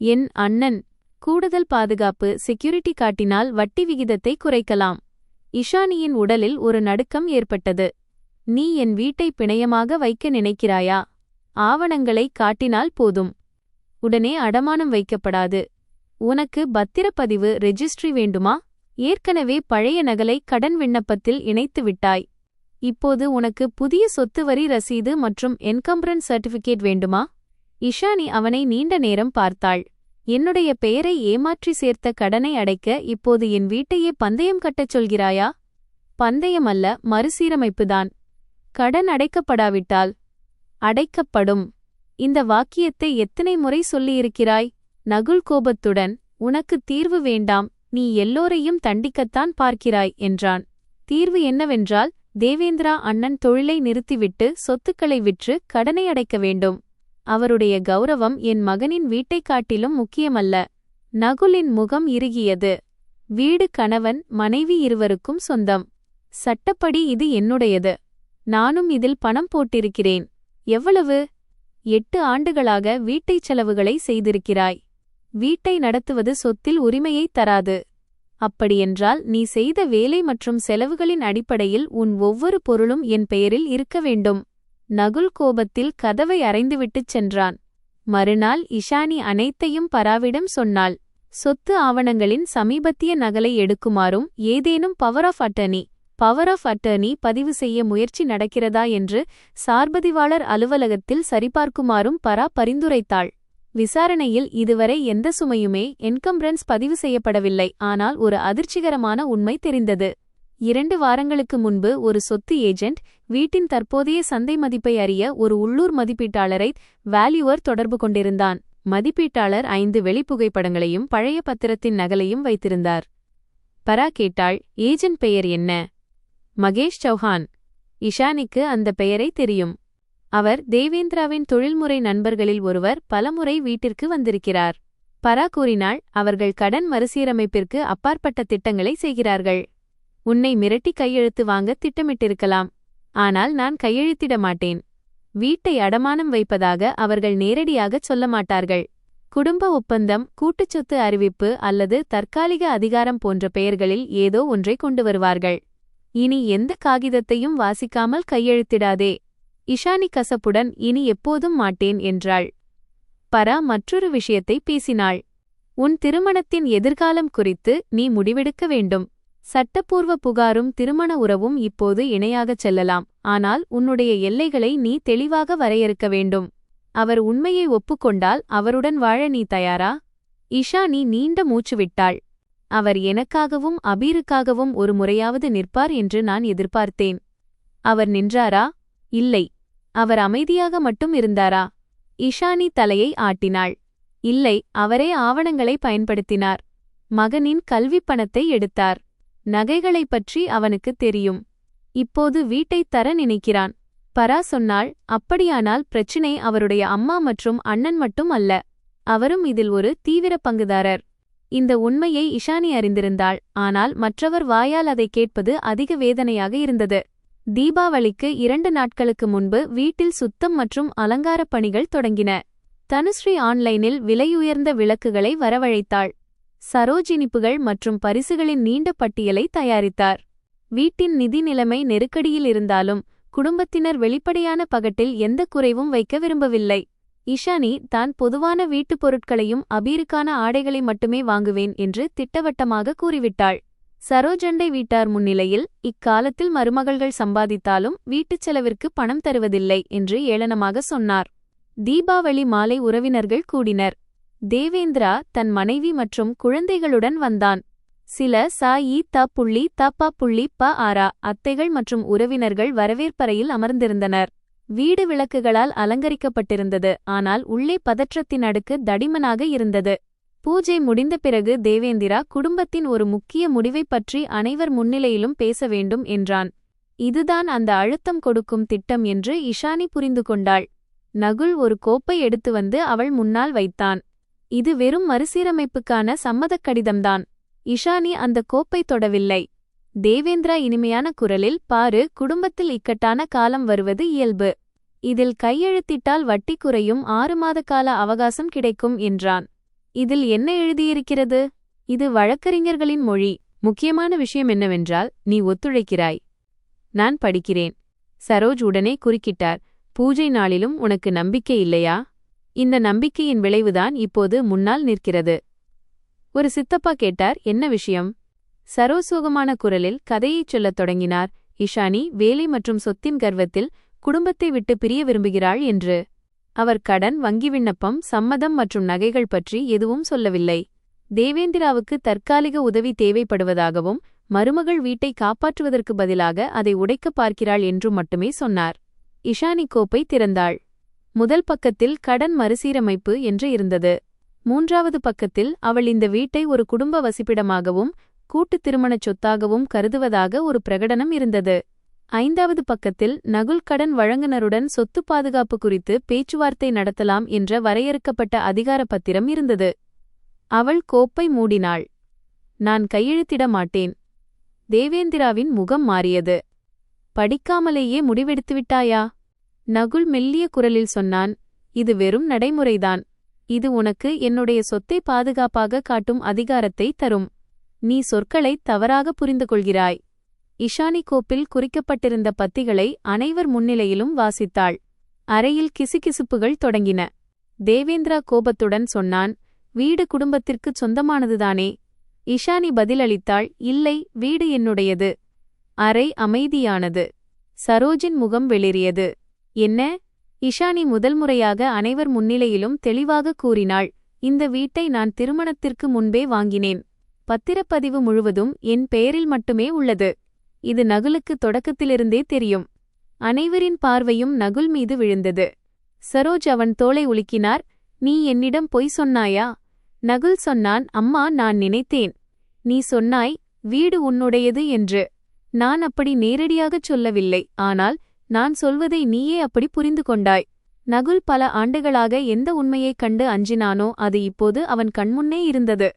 என் அண்ணன். கூடுதல் பாதுகாப்பு, செக்யூரிட்டி காட்டினால் வட்டி விகிதத்தை குறைக்கலாம். இஷானியின் உடலில் ஒரு நடுக்கம் ஏற்பட்டது. நீ என் வீட்டை பிணையமாக வைக்க நினைக்கிறாயா? ஆவணங்களை காட்டினால் போதும். உடனே அடமானம் வைக்கப்படாது. உனக்கு பத்திரப்பதிவு ரெஜிஸ்ட்ரி வேண்டுமா? ஏற்கனவே பழைய நகலை கடன் விண்ணப்பத்தில் இணைத்து விட்டாய். இப்போது உனக்கு புதிய சொத்து வரி ரசீது மற்றும் என்கம்பரன்ஸ் சர்டிபிகேட் வேண்டுமா? இஷானி அவனை நீண்ட நேரம் பார்த்தாள். என்னுடைய பெயரை ஏமாற்றி சேர்த்த கடனை அடைக்க இப்போது என் வீட்டையே பந்தயம் கட்டச் சொல்கிறாயா? பந்தயம் அல்ல, மறுசீரமைப்புதான். கடன் அடைக்கப்படாவிட்டால் அடைக்கப்படும். இந்த வாக்கியத்தை எத்தனை முறை சொல்லியிருக்கிறாய்? நகுல் கோபத்துடன், உனக்கு தீர்வு வேண்டாம், நீ எல்லோரையும் தண்டிக்கத்தான் பார்க்கிறாய் என்றான். தீர்வு என்னவென்றால், தேவேந்திரா அண்ணன் தொழிலை நிறுத்திவிட்டு சொத்துக்களை விற்று கடனை அடைக்க வேண்டும். அவருடைய கௌரவம் என் மகனின் வீட்டைக் காட்டிலும் முக்கியமல்ல. நகுலின் முகம் இறுகியது. வீடு கணவன் மனைவி இருவருக்கும் சொந்தம். சட்டப்படி இது என்னுடையது. நானும் இதில் பணம் போட்டிருக்கிறேன். எவ்வளவு? 8 ஆண்டுகளாக வீட்டைச் செலவுகளை செய்திருக்கிறாய். வீட்டை நடத்துவது சொத்தில் உரிமையைத் தராது. அப்படியென்றால் நீ செய்த வேலை மற்றும் செலவுகளின் அடிப்படையில் உன் ஒவ்வொரு பொருளும் என் பெயரில் இருக்க வேண்டும். நகுல் கோபத்தில் கதவை அறைந்துவிட்டுச் சென்றான். மறுநாள் இஷானி அனைத்தையும் பராவிடம் சொன்னாள். சொத்து ஆவணங்களின் சமீபத்திய நகலை எடுக்குமாறும் ஏதேனும் பவர் ஆஃப் அட்டர்னி பதிவு செய்ய முயற்சி நடக்கிறதா என்று சார்பதிவாளர் அலுவலகத்தில் சரிபார்க்குமாறும் பரா பரிந்துரைத்தாள். விசாரணையில் இதுவரை எந்த சுமையுமே என்கம்பரன்ஸ் பதிவு செய்யப்படவில்லை. ஆனால் ஒரு அதிர்ச்சிகரமான உண்மை தெரிந்தது. 2 வாரங்களுக்கு முன்பு ஒரு சொத்து ஏஜென்ட் வீட்டின் தற்போதைய சந்தை மதிப்பை அறிய ஒரு உள்ளூர் மதிப்பீட்டாளரை வேல்யூவர் தொடர்பு கொண்டிருந்தான். மதிப்பீட்டாளர் 5 வெளிப்புகைப்படங்களையும் பழைய பத்திரத்தின் நகலையும் வைத்திருந்தார். பரா கேட்டாள், ஏஜென்ட் பெயர் என்ன? மகேஷ் சௌஹான். இஷானிக்கு அந்த பெயரை தெரியும். அவர் தேவேந்திராவின் தொழில்முறை நண்பர்களில் ஒருவர். பலமுறை வீட்டிற்கு வந்திருக்கிறார். பரா கூறினாள், அவர்கள் கடன் மறுசீரமைப்பிற்கு அப்பாற்பட்ட திட்டங்களை செய்கிறார்கள். உன்னை மிரட்டி கையெழுத்து வாங்க திட்டமிட்டிருக்கலாம். ஆனால் நான் கையெழுத்திட மாட்டேன். வீட்டை அடமானம் வைப்பதாக அவர்கள் நேரடியாகச் சொல்ல மாட்டார்கள். குடும்ப ஒப்பந்தம், கூட்டுச்சொத்து அறிவிப்பு அல்லது தற்காலிக அதிகாரம் போன்ற பெயர்களில் ஏதோ ஒன்றை கொண்டு வருவார்கள். இனி எந்த காகிதத்தையும் வாசிக்காமல் கையெழுத்திடாதே. இஷானி கசப்புடன், இனி எப்போதும் மாட்டேன் என்றாள். பரா மற்றொரு விஷயத்தை பேசினாள். உன் திருமணத்தின் எதிர்காலம் குறித்து நீ முடிவெடுக்க வேண்டும். சட்டப்பூர்வ புகாரும் திருமண உறவும் இப்போது இணையாகச் செல்லலாம். ஆனால் உன்னுடைய எல்லைகளை நீ தெளிவாக வரையறுக்க வேண்டும். அவர் உண்மையை ஒப்புக்கொண்டால் அவருடன் வாழ நீ தயாரா? இஷானி நீண்ட மூச்சு விட்டாள். அவர் எனக்காகவும் அபீருக்காகவும் ஒரு முறையாவது நிற்பார் என்று நான் எதிர்பார்த்தேன். அவர் நின்றாரா? இல்லை. அவர் அமைதியாக மட்டும் இருந்தாரா? இஷானி தலையை ஆட்டினாள். இல்லை, அவரே ஆவணங்களை பயன்படுத்தினார். மகனின் கல்விப் பணத்தை எடுத்தார். நகைகளைப் பற்றி அவனுக்கு தெரியும். இப்போது வீட்டைத் தர நினைக்கிறான். பரா சொன்னாள், அப்படியானால் பிரச்சினை அவருடைய அம்மா மற்றும் அண்ணன் மட்டும் அல்ல. அவரும் இதில் ஒரு தீவிர பங்குதாரர். இந்த உண்மையை இஷானி அறிந்திருந்தாள். ஆனால் மற்றவர் வாயால் அதை கேட்பது அதிக வேதனையாக இருந்தது. தீபாவளிக்கு 2 நாட்களுக்கு முன்பு வீட்டில் சுத்தம் மற்றும் அலங்காரப் பணிகள் தொடங்கின. தனுஸ்ரீ ஆன்லைனில் விலையுயர்ந்த விளக்குகளை வரவழைத்தாள். சரோஜினிப்புகள் மற்றும் பரிசுகளின் நீண்ட பட்டியலை தயாரித்தார். வீட்டின் நிதி நிலைமை நெருக்கடியில் இருந்தாலும் குடும்பத்தினர் வெளிப்படையான பகட்டில் எந்த குறைவும் வைக்க விரும்பவில்லை. இஷானி தான் பொதுவான வீட்டுப் பொருட்களையும் அபீருக்கான ஆடைகளை மட்டுமே வாங்குவேன் என்று திட்டவட்டமாக கூறிவிட்டாள். சரோஜண்டை வீட்டார் முன்னிலையில் இக்காலத்தில் மருமகள்கள் சம்பாதித்தாலும் வீட்டுச் செலவிற்கு பணம் தருவதில்லை என்று ஏளனமாக சொன்னார். தீபாவளி மாலை உறவினர்கள் கூடினர். தேவேந்திரா தன் மனைவி மற்றும் குழந்தைகளுடன் வந்தான். சில ச.இ.த.ப.ப அத்தைகள் மற்றும் உறவினர்கள் வரவேற்பறையில் அமர்ந்திருந்தனர். வீடு விளக்குகளால் அலங்கரிக்கப்பட்டிருந்தது. ஆனால் உள்ளே பதற்றத்தின் அடுக்கு தடிமனாக இருந்தது. பூஜை முடிந்த பிறகு தேவேந்திரா குடும்பத்தின் ஒரு முக்கிய முடிவைப் பற்றி அனைவர் முன்னிலையிலும் பேச வேண்டும் என்றான். இதுதான் அந்த அழுத்தம் கொடுக்கும் திட்டம் என்று இஷானி புரிந்து கொண்டாள். நகுல் ஒரு கோப்பை எடுத்து வந்து அவள் முன்னால் வைத்தான். இது வெறும் மறுசீரமைப்புக்கான சம்மதக் கடிதம்தான். இஷானி அந்த கோப்பை தொடவில்லை. தேவேந்திரா இனிமையான குரலில், பாரு, குடும்பத்தில் இக்கட்டான காலம் வருவது இயல்பு. இதில் கையெழுத்திட்டால் வட்டி குறையும், 6 மாத கால அவகாசம் கிடைக்கும் என்றான். இதில் என்ன எழுதியிருக்கிறது? இது வழக்கறிஞர்களின் மொழி. முக்கியமான விஷயம் என்னவென்றால் நீ ஒத்துழைக்கிறாய். நான் படிக்கிறேன். சரோஜ் உடனே குறுக்கிட்டார். பூஜை நாளிலும் உனக்கு நம்பிக்கை இல்லையா? இந்த நம்பிக்கையின் விளைவுதான் இப்போது முன்னால் நிற்கிறது. ஒரு சித்தப்பா கேட்டார், என்ன விஷயம்? சரோஜ் சோகமான குரலில் கதையைச் சொல்லத் தொடங்கினார். இஷானி வேலை மற்றும் சொத்தின் கர்வத்தில் குடும்பத்தை விட்டு பிரிய விரும்புகிறாள் என்று. அவர் கடன், வங்கி விண்ணப்பம், சம்மதம் மற்றும் நகைகள் பற்றி எதுவும் சொல்லவில்லை. தேவேந்திராவுக்கு தற்காலிக உதவி தேவைப்படுவதாகவும் மருமகள் வீட்டை காப்பாற்றுவதற்கு பதிலாக அதை உடைக்கப் பார்க்கிறாள் என்றும் மட்டுமே சொன்னார். இஷானி கோப்பை திறந்தாள். முதல் பக்கத்தில் கடன் மறுசீரமைப்பு என்று இருந்தது. 3வது பக்கத்தில் அவள் இந்த வீட்டை ஒரு குடும்ப வசிப்பிடமாகவும் கூட்டுத் திருமணச் சொத்தாகவும் கருதுவதாக ஒரு பிரகடனம் இருந்தது. 5வது பக்கத்தில் நகுல் கடன் வழங்குனருடன் சொத்து பாதுகாப்பு குறித்து பேச்சுவார்த்தை நடத்தலாம் என்ற வரையறுக்கப்பட்ட அதிகார பத்திரம் இருந்தது. அவள் கோப்பை மூடினாள். நான் கையெழுத்திட மாட்டேன். தேவேந்திராவின் முகம் மாறியது. படிக்காமலேயே முடிவெடுத்துவிட்டாயா? நகுல் மெல்லிய குரலில் சொன்னான், இது வெறும் நடைமுறைதான். இது உனக்கு என்னுடைய சொத்தை பாதுகாப்பாக காட்டும் அதிகாரத்தை தரும். நீ சொற்களை தவறாக புரிந்து கொள்கிறாய். இஷானி கோப்பில் குறிக்கப்பட்டிருந்த பத்திகளை அனைவர் முன்னிலையிலும் வாசித்தாள். அறையில் கிசுகிசுப்புகள் தொடங்கின. தேவேந்திரா கோபத்துடன் சொன்னான், வீடு குடும்பத்திற்குச் சொந்தமானதுதானே? இஷானி பதிலளித்தாள், இல்லை, வீடு என்னுடையது. அறை அமைதியானது. சரோஜின் முகம் வெளிரியது. என்ன? இஷானி முதல் முறையாக அனைவர் முன்னிலையிலும் தெளிவாக கூறினாள், இந்த வீட்டை நான் திருமணத்திற்கு முன்பே வாங்கினேன். பத்திரப்பதிவு முழுவதும் என் பெயரில் மட்டுமே உள்ளது. இது நகுலுக்கு தொடக்கத்திலிருந்தே தெரியும். அனைவரின் பார்வையும் நகுல் மீது விழுந்தது. சரோஜ் அவன் தோளை உலுக்கினார். நீ என்னிடம் பொய் சொன்னாயா? நகுல் சொன்னான், அம்மா, நான் நினைத்தேன். நீ சொன்னாய், வீடு உன்னுடையது என்று. நான் அப்படி நேரடியாகச் சொல்லவில்லை. ஆனால் நான் சொல்வதை நீயே அப்படி புரிந்து கொண்டாய். நகுல் பல ஆண்டுகளாக எந்த உண்மையைக் கண்டு அஞ்சினானோ அது இப்போது அவன் கண்முன்னே இருந்தது.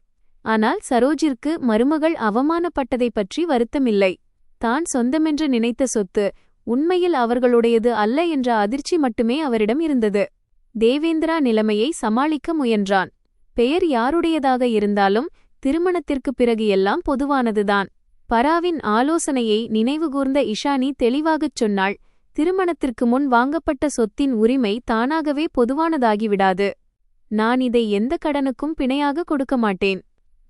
ஆனால் சரோஜிற்கு மருமகள் அவமானப்பட்டதைப் பற்றி வருத்தமில்லை. தான் சொந்தமென்று நினைத்த சொத்து உண்மையில் அவர்களுடையது அல்ல என்ற அதிர்ச்சி மட்டுமே அவரிடம் இருந்தது. தேவேந்திரா நிலைமையை சமாளிக்க முயன்றான். பெயர் யாருடையதாக இருந்தாலும் திருமணத்திற்குப் பிறகு எல்லாம் பொதுவானதுதான். பராவின் ஆலோசனையை நினைவுகூர்ந்த இஷானி தெளிவாகச் சொன்னாள், திருமணத்திற்கு முன் வாங்கப்பட்ட சொத்தின் உரிமை தானாகவே பொதுவானதாகிவிடாது. நான் இதை எந்த கடனுக்கும் பிணையாக கொடுக்க மாட்டேன்.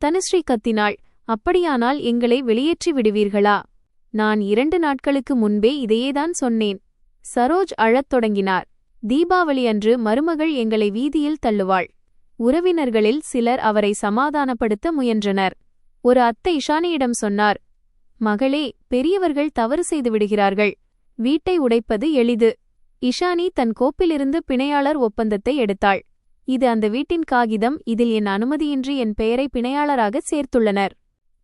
தனுஸ்ரீ கத்தினாள், அப்படியானால் எங்களை வெளியேற்றி விடுவீர்களா? நான் 2 நாட்களுக்கு முன்பே இதையேதான் சொன்னேன். சரோஜ் அழத் தொடங்கினார். தீபாவளி அன்று மருமகள் எங்களை வீதியில் தள்ளுவாள். உறவினர்களில் சிலர் அவரை சமாதானப்படுத்த முயன்றனர். ஒரு அத்தை இஷானியிடம் சொன்னார், மகளே, பெரியவர்கள் தவறு செய்து விடுகிறார்கள். வீட்டை உடைப்பது எளிது. இஷானி தன் கோப்பிலிருந்து பிணையாளர் ஒப்பந்தத்தை எடுத்தாள். இது அந்த வீட்டின் காகிதம். இதில் என் அனுமதியின்றி என் பெயரை பிணையாளராகச் சேர்த்துள்ளனர்.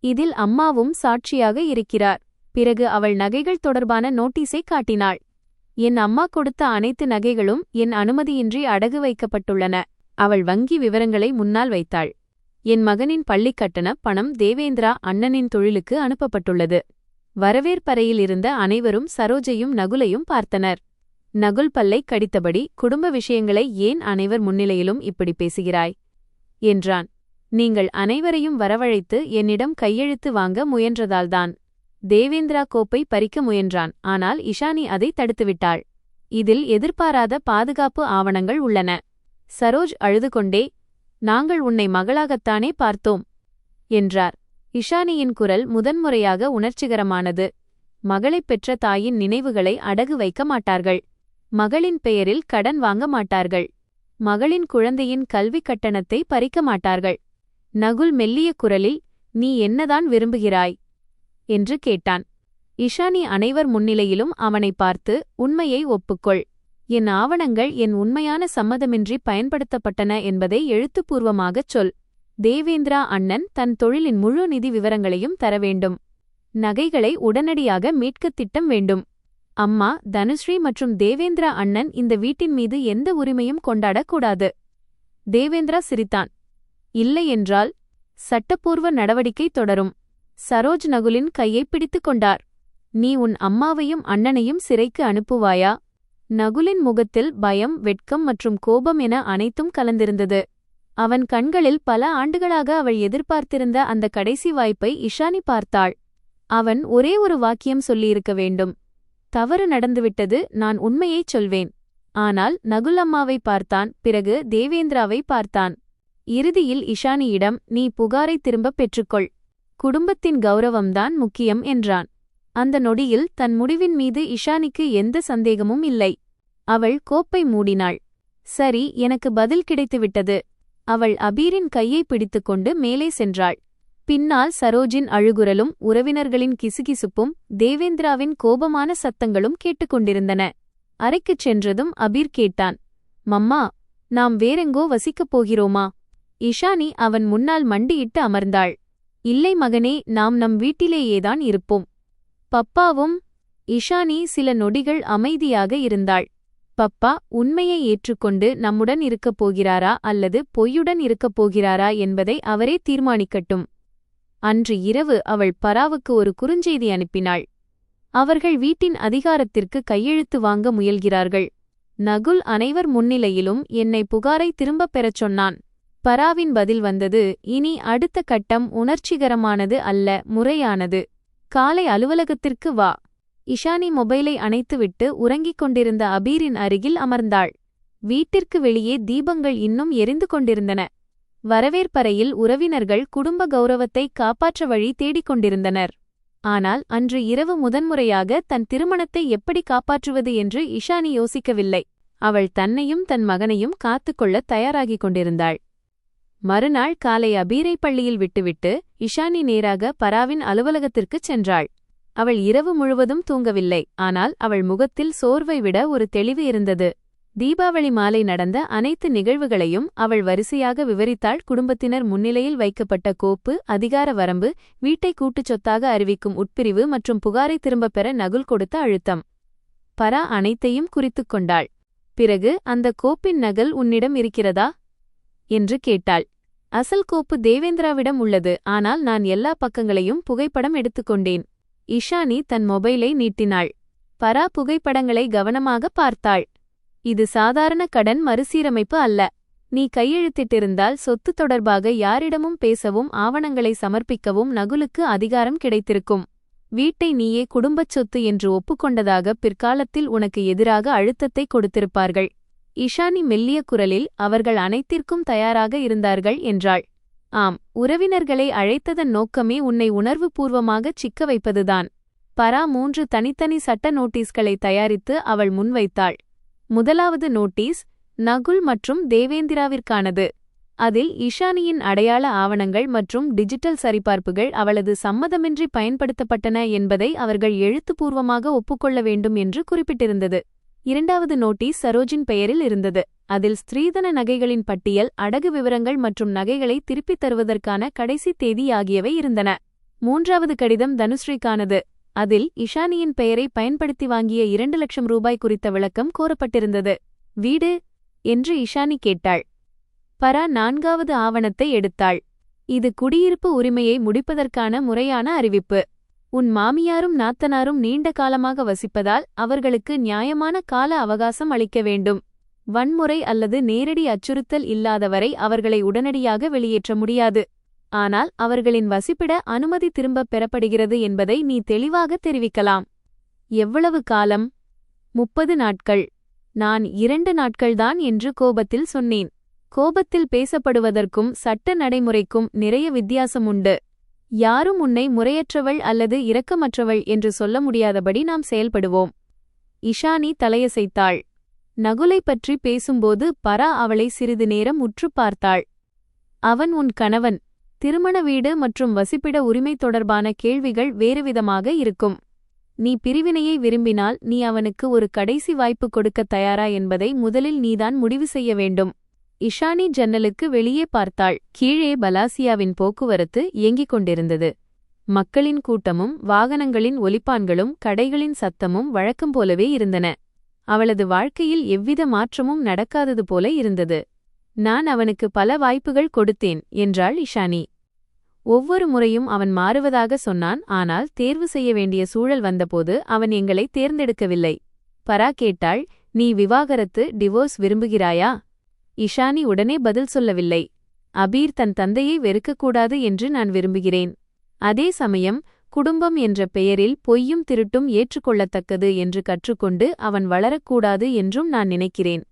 இதில் அம்மாவும் சாட்சியாக இருக்கிறார். பிறகு அவள் நகைகள் தொடர்பான நோட்டீஸை காட்டினாள். என் அம்மா கொடுத்த அனைத்து நகைகளும் என் அனுமதியின்றி அடகு வைக்கப்பட்டுள்ளன. அவள் வங்கி விவரங்களை முன்னால் வைத்தாள். என் மகனின் பள்ளிக் கட்டண பணம் தேவேந்திரா அண்ணனின் தொழிலுக்கு அனுப்பப்பட்டுள்ளது. வரவேற்பறையில் இருந்த அனைவரும் சரோஜையும் நகுலையும் பார்த்தனர். நகுல் பல்லை கடித்தபடி, குடும்ப விஷயங்களை ஏன் அனைவர் முன்னிலையிலும் இப்படி பேசுகிறாய் என்றான். நீங்கள் அனைவரையும் வரவழைத்து என்னிடம் கையெழுத்து வாங்க முயன்றதால்தான். தேவேந்திரா கோப்பை பறிக்க முயன்றான். ஆனால் இஷானி அதை தடுத்துவிட்டாள். இதில் எதிர்பாராத பாதுகாப்பு ஆவணங்கள் உள்ளன. சரோஜ் அழுது கொண்டே, நாங்கள் உன்னை மகளாகத்தானே பார்த்தோம் என்றார். இஷானியின் குரல் முதன்முறையாக உணர்ச்சிகரமானது. மகளைப் பெற்ற தாயின் நினைவுகளை அடகு வைக்க மாட்டார்கள். மகளின் பெயரில் கடன் வாங்க மாட்டார்கள். மகளின் குழந்தையின் கல்விக் கட்டணத்தை பறிக்க மாட்டார்கள். நகுல் மெல்லிய குரலில், நீ என்னதான் விரும்புகிறாய் என்று கேட்டான். இஷானி அனைவர் முன்னிலையிலும் அவனை பார்த்து, உண்மையை ஒப்புக்கொள். என் ஆவணங்கள் என் உண்மையான சம்மதமின்றி பயன்படுத்தப்பட்டன என்பதை எழுத்துப்பூர்வமாகச் சொல். தேவேந்திரா அண்ணன் தன் தொழிலின் முழு நிதி விவரங்களையும் தர வேண்டும். நகைகளை உடனடியாக மீட்கத் திட்டம் வேண்டும். அம்மா, தனுஸ்ரீ மற்றும் தேவேந்திரா அண்ணன் இந்த வீட்டின் மீது எந்த உரிமையும் கொண்டாடக்கூடாது. தேவேந்திரா சிரித்தான். இல்லையென்றால் சட்டப்பூர்வ நடவடிக்கை தொடரும். சரோஜ் நகுலின் கையை பிடித்துக் கொண்டார். நீ உன் அம்மாவையும் அண்ணனையும் சிறைக்கு அனுப்புவாயா? நகுலின் முகத்தில் பயம், வெட்கம் மற்றும் கோபம் என அனைத்தும் கலந்திருந்தது. அவன் கண்களில் பல ஆண்டுகளாக அவள் எதிர்பார்த்திருந்த அந்த கடைசி வாய்ப்பை இஷானி பார்த்தாள். அவன் ஒரே ஒரு வாக்கியம் சொல்லியிருக்க வேண்டும். தவறு நடந்துவிட்டது, நான் உண்மையைச் சொல்வேன். ஆனால் நகுல் அம்மாவை பார்த்தான், பிறகு தேவேந்திராவை பார்த்தான். இறுதியில் இஷானியிடம், நீ புகாரை திரும்பப் பெற்றுக்கொள். குடும்பத்தின் கௌரவம்தான் முக்கியம் என்றான். அந்த நொடியில் தன் முடிவின் மீது இஷானிக்கு எந்த சந்தேகமும் இல்லை. அவள் கோப்பை மூடினாள். சரி, எனக்கு பதில் கிடைத்துவிட்டது. அவள் அபீரின் கையை பிடித்துக்கொண்டு மேலே சென்றாள். பின்னால் சரோஜின் அழுகுரலும் உறவினர்களின் கிசுகிசுப்பும் தேவேந்திராவின் கோபமான சத்தங்களும் கேட்டுக்கொண்டிருந்தன. அறைக்குச் சென்றதும் அபீர் கேட்டான், மம்மா, நாம் வேறெங்கோ வசிக்கப் போகிறோமா? இஷானி அவன் முன்னால் மண்டியிட்டு அமர்ந்தாள். இல்லை மகனே, நாம் நம் வீட்டிலேயேதான் இருப்போம். பப்பாவும்? இஷானி சில நொடிகள் அமைதியாக இருந்தாள். பப்பா உண்மையை ஏற்றுக்கொண்டு நம்முடன் இருக்கப் போகிறாரா அல்லது பொய்யுடன் இருக்கப் போகிறாரா என்பதை அவரே தீர்மானிக்கட்டும். அன்று இரவு அவள் பராவுக்கு ஒரு குறுஞ்செய்தி அனுப்பினாள். அவர்கள் வீட்டின் அதிகாரத்திற்கு கையெழுத்து வாங்க முயல்கிறார்கள். நகுல் அனைவர் முன்னிலையிலும் என்னை புகாரை திரும்பப் பெறச் சொன்னான். பராவின் பதில் வந்தது, இனி அடுத்த கட்டம் உணர்ச்சிகரமானது அல்ல, முறையானது. காலை அலுவலகத்திற்கு வா. இஷானி மொபைலை அணைத்துவிட்டு உறங்கிக் கொண்டிருந்த அபீரின் அருகில் அமர்ந்தாள். வீட்டிற்கு வெளியே தீபங்கள் இன்னும் எரிந்து கொண்டிருந்தன. வரவேற்பறையில் உறவினர்கள் குடும்ப கௌரவத்தை காப்பாற்ற வழி தேடிக் கொண்டிருந்தனர். ஆனால் அன்று இரவு முதன்முறையாக தன் திருமணத்தை எப்படி காப்பாற்றுவது என்று இஷானி யோசிக்கவில்லை. அவள் தன்னையும் தன் மகனையும் காத்துக்கொள்ளத் தயாராகிக் கொண்டிருந்தாள். மறுநாள் காலை அபீரை பள்ளியில் விட்டுவிட்டு இஷானி நேராக பராவின் அலுவலகத்திற்குச் சென்றாள். அவள் இரவு முழுவதும் தூங்கவில்லை. ஆனால் அவள் முகத்தில் சோர்வை விட ஒரு தெளிவு இருந்தது. தீபாவளி மாலை நடந்த அனைத்து நிகழ்வுகளையும் அவள் வரிசையாக விவரித்தாள். குடும்பத்தினர் முன்னிலையில் வைக்கப்பட்ட கோப்பு, அதிகார வரம்பு, வீட்டை கூட்டுச் சொத்தாக அறிவிக்கும் உட்பிரிவு மற்றும் புகாரை திரும்பப் பெற நகுல் கொடுத்த அழுத்தம். பரா அனைத்தையும் குறித்துக் கொண்டாள். பிறகு, அந்த கோப்பின் நகல் உன்னிடம் இருக்கிறதா என்று கேட்டாள். அசல் கோப்பு தேவேந்திராவிடம் உள்ளது, ஆனால் நான் எல்லா பக்கங்களையும் புகைப்படம் எடுத்துக்கொண்டேன். இஷானி தன் மொபைலை நீட்டினாள். பரா புகைப்படங்களை கவனமாக பார்த்தாள். இது சாதாரண கடன் மறுசீரமைப்பு அல்ல. நீ கையெழுத்திட்டிருந்தால் சொத்து தொடர்பாக யாரிடமும் பேசவும் ஆவணங்களை சமர்ப்பிக்கவும் நகுலுக்கு அதிகாரம் கிடைத்திருக்கும். வீட்டை நீயே குடும்பச் சொத்து என்று ஒப்புக்கொண்டதாக பிற்காலத்தில் உனக்கு எதிராக அழுத்தத்தை கொடுத்திருப்பார்கள். இஷானி மெல்லிய குரலில், அவர்கள் அனைத்திற்கும் தயாராக இருந்தார்கள் என்றாள். ஆம், உறவினர்களை அழைத்ததன் நோக்கமே உன்னை உணர்வுபூர்வமாகச் சிக்க வைப்பதுதான். பரா 3 தனித்தனி சட்ட நோட்டீஸ்களை தயாரித்து அவள் முன்வைத்தாள். முதலாவது நோட்டீஸ் நகுல் மற்றும் தேவேந்திராவிற்கானது. அதில் இஷானியின் அடையாள ஆவணங்கள் மற்றும் டிஜிட்டல் சரிபார்ப்புகள் அவளது சம்மதமின்றி பயன்படுத்தப்பட்டன என்பதை அவர்கள் எழுத்துப்பூர்வமாக ஒப்புக்கொள்ள வேண்டும் என்று குறிப்பிட்டிருந்தது. இரண்டாவது நோட்டீஸ் சரோஜின் பெயரில் இருந்தது. அதில் ஸ்திரீதன நகைகளின் பட்டியல், அடகு விவரங்கள் மற்றும் நகைகளை திருப்பித் தருவதற்கான கடைசி தேதி ஆகியவை இருந்தன. மூன்றாவது கடிதம் தனுஸ்ரீக்கானது. அதில் இஷானியின் பெயரை பயன்படுத்தி வாங்கிய 2 லட்சம் ரூபாய் குறித்த விளக்கம் கோரப்பட்டிருந்தது. வீடு என்று இஷானி கேட்டாள். பரா 4வது ஆவணத்தை எடுத்தாள். இது குடியிருப்பு உரிமையை முடிப்பதற்கான முறையான அறிவிப்பு. உன் மாமியாரும் நாத்தனாரும் நீண்ட காலமாக வசிப்பதால் அவர்களுக்கு நியாயமான கால அவகாசம் அளிக்க வேண்டும். வன்முறை அல்லது நேரடி அச்சுறுத்தல் இல்லாதவரை அவர்களை உடனடியாக வெளியேற்ற முடியாது. ஆனால் அவர்களின் வசிப்பிட அனுமதி திரும்பப் பெறப்படுகிறது என்பதை நீ தெளிவாக தெரிவிக்கலாம். எவ்வளவு காலம்? 30 நாட்கள். நான் 2 நாட்கள்தான் என்று கோபத்தில் சொன்னேன். கோபத்தில் பேசப்படுவதற்கும் சட்ட நடைமுறைக்கும் நிறைய வித்தியாசம் உண்டு. யாரும் உன்னை முறையற்றவள் அல்லது இரக்கமற்றவள் என்று சொல்ல முடியாதபடி நாம் செயல்படுவோம். இஷானி தலையசைத்தாள். நகுலை பற்றி பேசும்போது பரா அவளை சிறிது நேரம் உற்று பார்த்தாள். அவன் உன் கணவன். திருமண வீடு மற்றும் வசிப்பிட உரிமை தொடர்பான கேள்விகள் வேறுவிதமாக இருக்கும். நீ பிரிவினையை விரும்பினால் நீ அவனுக்கு ஒரு கடைசி வாய்ப்பு கொடுக்க தயாரா என்பதை முதலில் நீதான் முடிவு செய்ய வேண்டும். இஷானி ஜன்னலுக்கு வெளியே பார்த்தாள். கீழே பலாசியாவின் போக்குவரத்து இயங்கிக் கொண்டிருந்தது. மக்களின் கூட்டமும் வாகனங்களின் ஒலிப்பான்களும் கடைகளின் சத்தமும் வழக்கம் போலவே இருந்தன. அவளது வாழ்க்கையில் எவ்வித மாற்றமும் நடக்காதது போல இருந்தது. நான் அவனுக்கு பல வாய்ப்புகள் கொடுத்தேன் என்றாள் இஷானி. ஒவ்வொரு முறையும் அவன் மாறுவதாக சொன்னான். ஆனால் தேர்வு செய்ய வேண்டிய சூழல் வந்தபோது அவன் எங்களை தேர்ந்தெடுக்கவில்லை. பரா கேட்டாள். நீ விவாகரத்து டிவோர்ஸ் விரும்புகிறாயா? இஷானி உடனே பதில் சொல்லவில்லை. அபீர் தன் தந்தையை வெறுக்கக்கூடாது என்று நான் விரும்புகிறேன். அதே சமயம் குடும்பம் என்ற பெயரில் பொய்யும் திருட்டும் ஏற்றுக்கொள்ளத்தக்கது என்று கற்றுக்கொண்டு அவன் வளரக்கூடாது என்றும் நான் நினைக்கிறேன்.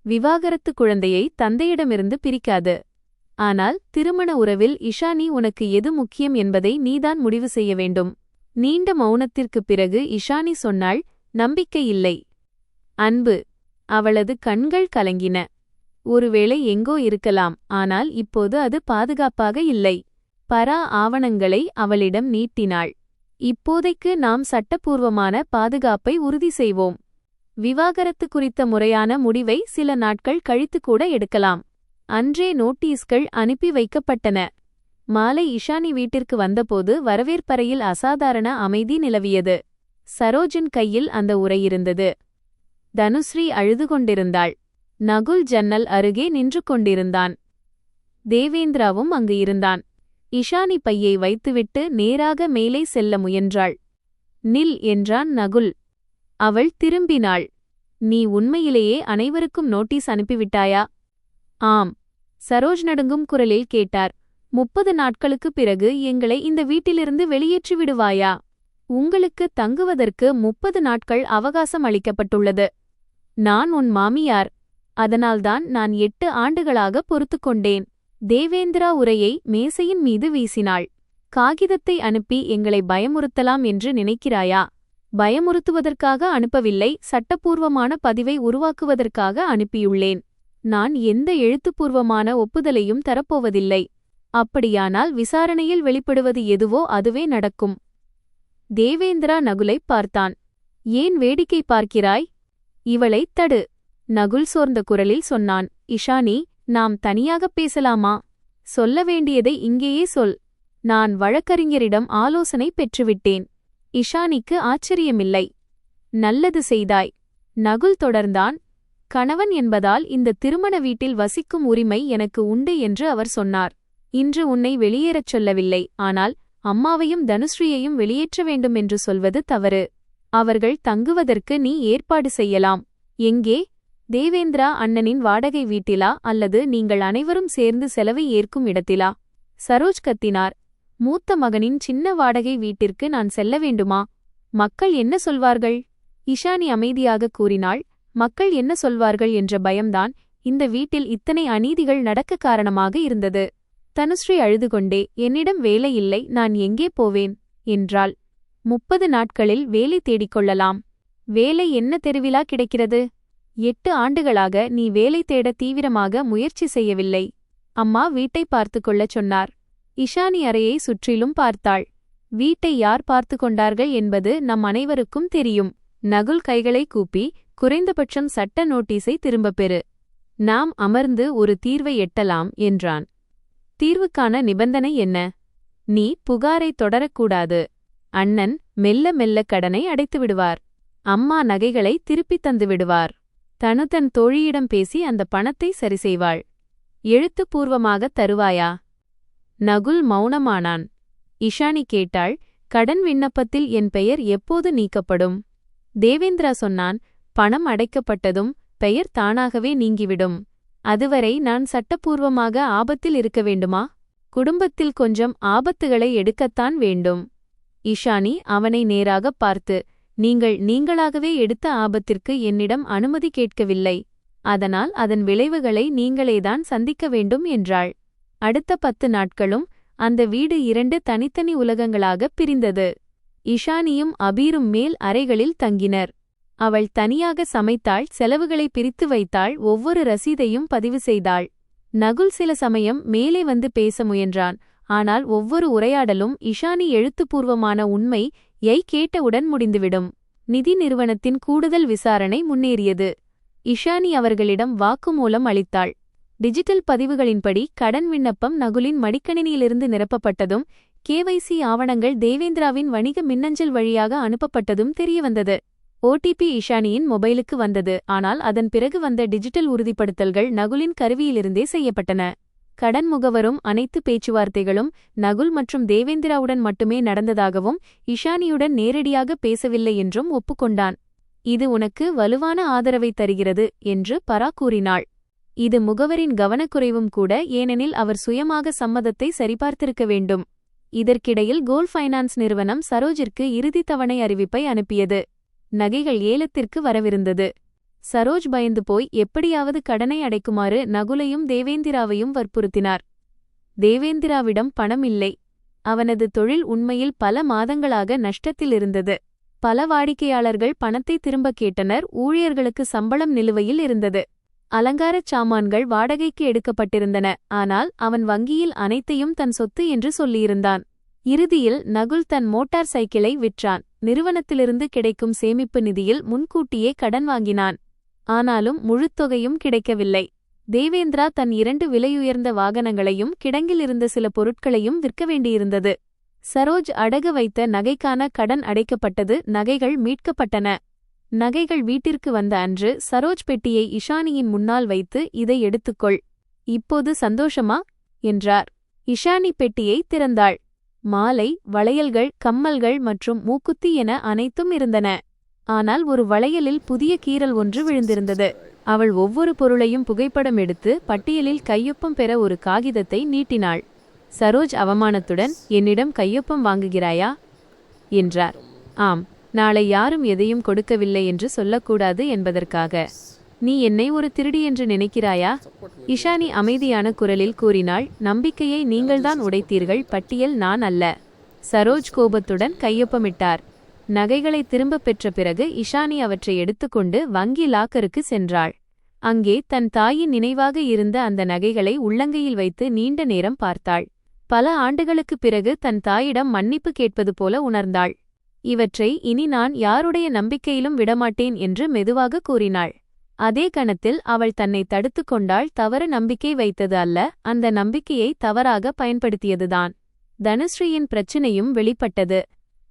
விவாகரத்து குழந்தையை தந்தையிடமிருந்து பிரிக்காது. ஆனால் திருமண உறவில் இஷானி உனக்கு எது முக்கியம் என்பதை நீதான் முடிவு செய்ய வேண்டும். நீண்ட மௌனத்திற்குப் பிறகு இஷானி சொன்னாள். நம்பிக்கை இல்லை. அன்பு. அவளது கண்கள் கலங்கின. ஒருவேளை எங்கோ இருக்கலாம், ஆனால் இப்போது அது பாதுகாப்பாக இல்லை. பரா ஆவணங்களை அவளிடம் நீட்டினாள். இப்போதைக்கு நாம் சட்டப்பூர்வமான பாதுகாப்பை உறுதி செய்வோம். விவாகரத்து குறித்த முறையான முடிவை சில நாட்கள் கழித்து கூட எடுக்கலாம். அன்றே நோட்டீஸ்கள் அனுப்பி வைக்கப்பட்டன. மாலை இஷானி வீட்டிற்கு வந்தபோது வரவேற்பறையில் அசாதாரண அமைதி நிலவியது. சரோஜின் கையில் அந்த உரை இருந்தது. தனுஸ்ரீ அழுது கொண்டிருந்தாள். நகுல் ஜன்னல் அருகே நின்று கொண்டிருந்தான். தேவேந்திராவும் அங்கு இருந்தான். இஷானி பையை வைத்துவிட்டு நேராக மேலே செல்ல முயன்றாள். நில் என்றான் நகுல். அவள் திரும்பினாள். நீ உண்மையிலேயே அனைவருக்கும் நோட்டீஸ் அனுப்பிவிட்டாயா? ஆம். சரோஜ் நடுங்கும் குரலில் கேட்டார். 30 நாட்களுக்குப் பிறகு எங்களை இந்த வீட்டிலிருந்து வெளியேற்றி விடுவாயா? உங்களுக்கு தங்குவதற்கு 30 நாட்கள் அவகாசம் அளிக்கப்பட்டுள்ளது. நான் உன் மாமியார். அதனால்தான் நான் 8 ஆண்டுகளாக பொறுத்துக்கொண்டேன். தேவேந்திரா உரையை மேசையின் மீது வீசினாள். காகிதத்தை அனுப்பி எங்களை பயமுறுத்தலாம் என்று நினைக்கிறாயா? பயமுறுத்துவதற்காக அனுப்பவில்லை, சட்டப்பூர்வமான பதிவை உருவாக்குவதற்காக அனுப்பியுள்ளேன். நான் எந்த எழுத்துப்பூர்வமான ஒப்புதலையும் தரப்போவதில்லை. அப்படியானால் விசாரணையில் வெளிப்படுவது எதுவோ அதுவே நடக்கும். தேவேந்திரா நகுலைப் பார்த்தான். ஏன் வேடிக்கை பார்க்கிறாய்? இவளைத் தடு. நகுல் சோர்ந்த குரலில் சொன்னான். இஷானி, நாம் தனியாகப் பேசலாமா? சொல்ல வேண்டியதை இங்கேயே சொல். நான் வழக்கறிஞரிடம் ஆலோசனை பெற்றுவிட்டேன். இஷானிக்கு ஆச்சரியமில்லை. நல்லது செய்தாய். நகுல் தொடர்ந்தான். கணவன் என்பதால் இந்த திருமண வீட்டில் வசிக்கும் உரிமை எனக்கு உண்டு என்று அவர் சொன்னார். இன்று உன்னை வெளியேறச் சொல்லவில்லை, ஆனால் அம்மாவையும் தனுஸ்ரீயையும் வெளியேற்ற வேண்டும் என்று சொல்வது தவறு. அவர்கள் தங்குவதற்கு நீ ஏற்பாடு செய்யலாம். எங்கே? தேவேந்திரா அண்ணனின் வாடகை வீட்டிலா அல்லது நீங்கள் அனைவரும் சேர்ந்து செலவை ஏற்கும் இடத்திலா? சரோஜ் கத்தினார். மூத்த மகனின் சின்ன வாடகை வீட்டிற்கு நான் செல்ல வேண்டுமா? மக்கள் என்ன சொல்வார்கள்? இஷானி அமைதியாக கூறினாள். மக்கள் என்ன சொல்வார்கள் என்ற பயம்தான் இந்த வீட்டில் இத்தனை அநீதிகள் நடக்க காரணமாக இருந்தது. தனுஸ்ரீ அழுது கொண்டே, என்னிடம் வேலை இல்லை, நான் எங்கே போவேன் என்றாள். 30 நாட்களில் வேலை தேடிக்கொள்ளலாம். வேலை என்ன தெருவிலா கிடைக்கிறது? 8 ஆண்டுகளாக நீ வேலை தேட தீவிரமாக முயற்சி செய்யவில்லை. அம்மா வீட்டை பார்த்துக்கொள்ளச் சொன்னார். இஷானி அறையை சுற்றிலும் பார்த்தாள். வீட்டை யார் பார்த்து கொண்டார்கள் என்பது நம் அனைவருக்கும் தெரியும். நகுல் கைகளை கூப்பி, குறைந்தபட்சம் சட்ட நோட்டீஸை திரும்பப் பெறு. நாம் அமர்ந்து ஒரு தீர்வை எட்டலாம் என்றான். தீர்வுக்கான நிபந்தனை என்ன? நீ புகாரை தொடரக்கூடாது. அண்ணன் மெல்ல மெல்ல கடனை அடைத்துவிடுவார். அம்மா நகைகளை திருப்பித் தந்துவிடுவார். தனு தன் தோழியிடம் பேசி அந்த பணத்தை சரிசெய்வாள். எழுத்துப்பூர்வமாகத் தருவாயா? நகுல் மௌனமானான். இஷானி கேட்டாள். கடன் விண்ணப்பத்தில் என் பெயர் எப்போது நீக்கப்படும்? தேவேந்திரா சொன்னான். பணம் அடைக்கப்பட்டதும் பெயர் தானாகவே நீங்கிவிடும். அதுவரை நான் சட்டப்பூர்வமாக ஆபத்தில் இருக்க வேண்டுமா? குடும்பத்தில் கொஞ்சம் ஆபத்துகளை எடுக்கத்தான் வேண்டும். இஷானி அவனை நேராகப் பார்த்து, நீங்களாகவே எடுத்த ஆபத்திற்கு என்னிடம் அனுமதி கேட்கவில்லை. அதனால் அதன் விளைவுகளை நீங்களேதான் சந்திக்க வேண்டும் என்றாள். அடுத்த 10 நாட்களும் அந்த வீடு 2 தனித்தனி உலகங்களாகப் பிரிந்தது. இஷானியும் அபீரும் மேல் அறைகளில் தங்கினர். அவள் தனியாக சமைத்தாள், செலவுகளை பிரித்து வைத்தாள், ஒவ்வொரு ரசீதையும் பதிவு செய்தாள். நகுல் சில சமயம் மேலே வந்து பேச முயன்றான். ஆனால் ஒவ்வொரு உரையாடலும் இஷானி எழுத்துப்பூர்வமான உண்மையை கேட்டவுடன் முடிந்துவிடும். நிதி நிறுவனத்தின் கூடுதல் விசாரணை முன்னேறியது. இஷானி அவர்களிடம் வாக்குமூலம் அளித்தாள். டிஜிட்டல் பதிவுகளின்படி கடன் விண்ணப்பம் நகுலின் மடிக்கணினியிலிருந்து நிரப்பப்பட்டதும் கேவைசி ஆவணங்கள் தேவேந்திராவின் வணிக மின்னஞ்சல் வழியாக அனுப்பப்பட்டதும் தெரியவந்தது. ஓடிபி இஷானியின் மொபைலுக்கு வந்தது. ஆனால் அதன் பிறகு வந்த டிஜிட்டல் உறுதிப்படுத்தல்கள் நகுலின் கருவியிலிருந்தே செய்யப்பட்டன. கடன் முகவரும் அனைத்து பேச்சுவார்த்தைகளும் நகுல் மற்றும் தேவேந்திராவுடன் மட்டுமே நடந்ததாகவும் இஷானியுடன் நேரடியாக பேசவில்லை என்றும் ஒப்புக்கொண்டான். இது உனக்கு வலுவான ஆதரவை தருகிறது என்று பரா கூறினாள். இது முகவரின் கவனக்குறைவும் கூட, ஏனெனில் அவர் சுயமாக சம்மதத்தை சரிபார்த்திருக்க வேண்டும். இதற்கிடையில் கோல்ட் ஃபைனான்ஸ் நிறுவனம் சரோஜிற்கு இறுதி தவணை அறிவிப்பை அனுப்பியது. நகைகள் ஏலத்திற்கு வரவிருந்தது. சரோஜ் பயந்து போய் எப்படியாவது கடனை அடைக்குமாறு நகுலையும் தேவேந்திராவையும் வற்புறுத்தினார். தேவேந்திராவிடம் பணம் இல்லை. அவனது தொழில் உண்மையில் பல மாதங்களாக நஷ்டத்தில் இருந்தது. பல வாடிக்கையாளர்கள் பணத்தை திரும்ப கேட்டனர். ஊழியர்களுக்கு சம்பளம் நிலுவையில் இருந்தது. அலங்காரச் சாமான்கள் வாடகைக்கு எடுக்கப்பட்டிருந்தன. ஆனால் அவன் வங்கியில் அனைத்தையும் தன் சொத்து என்று சொல்லியிருந்தான். இறுதியில் நகுல் தன் மோட்டார் சைக்கிளை விற்றான். நிறுவனத்திலிருந்து கிடைக்கும் சேமிப்பு நிதியில் முன்கூட்டியே கடன் வாங்கினான். ஆனாலும் முழுத்தொகையும் கிடைக்கவில்லை. தேவேந்திரா தன் 2 விலையுயர்ந்த வாகனங்களையும் கிடங்கிலிருந்த சில பொருட்களையும் விற்க வேண்டியிருந்தது. சரோஜ் அடகு வைத்த நகைக்கான கடன் அடைக்கப்பட்டது. நகைகள் மீட்கப்பட்டன. நகைகள் வீட்டிற்கு வந்த அன்று சரோஜ் பெட்டியை இஷானியின் முன்னால் வைத்து, இதை எடுத்துக்கொள். இப்போது சந்தோஷமா என்றார். இஷானி பெட்டியை திறந்தாள். மாலை, வளையல்கள், கம்மல்கள் மற்றும் மூக்குத்தி என அனைத்தும் இருந்தன. ஆனால் ஒரு வளையலில் புதிய கீறல் ஒன்று விழுந்திருந்தது. அவள் ஒவ்வொரு பொருளையும் புகைப்படம் எடுத்து பட்டியலில் கையொப்பம் பெற ஒரு காகிதத்தை நீட்டினாள். சரோஜ் அவமானத்துடன், என்னிடம் கையொப்பம் வாங்குகிறாயா என்றார். ஆம், நாளை யாரும் எதையும் கொடுக்கவில்லை என்று சொல்லக்கூடாது என்பதற்காக. நீ என்னை ஒரு திருடி என்று நினைக்கிறாயா? இஷானி அமைதியான குரலில் கூறினாள். நம்பிக்கையை நீங்கள்தான் உடைத்தீர்கள், பட்டியல் நான் அல்ல. சரோஜ் கோபத்துடன் கையொப்பமிட்டார். நகைகளை திரும்பப் பெற்ற பிறகு இஷானி அவற்றை எடுத்துக்கொண்டு வங்கி லாக்கருக்கு சென்றாள். அங்கே தன் தாயின் நினைவாக இருந்த அந்த நகைகளை உள்ளங்கையில் வைத்து நீண்ட நேரம் பார்த்தாள். பல ஆண்டுகளுக்குப் பிறகு தன் தாயிடம் மன்னிப்பு கேட்பது போல உணர்ந்தாள். இவற்றை இனி நான் யாருடைய நம்பிக்கையிலும் விடமாட்டேன் என்று மெதுவாக கூறினாள். அதே கணத்தில் அவள் தன்னை தடுத்து கொண்டாள். தவறு நம்பிக்கை வைத்தது அல்ல, அந்த நம்பிக்கையை தவறாக பயன்படுத்தியதுதான். தனுஸ்ரீயின் பிரச்சினையும் வெளிப்பட்டது.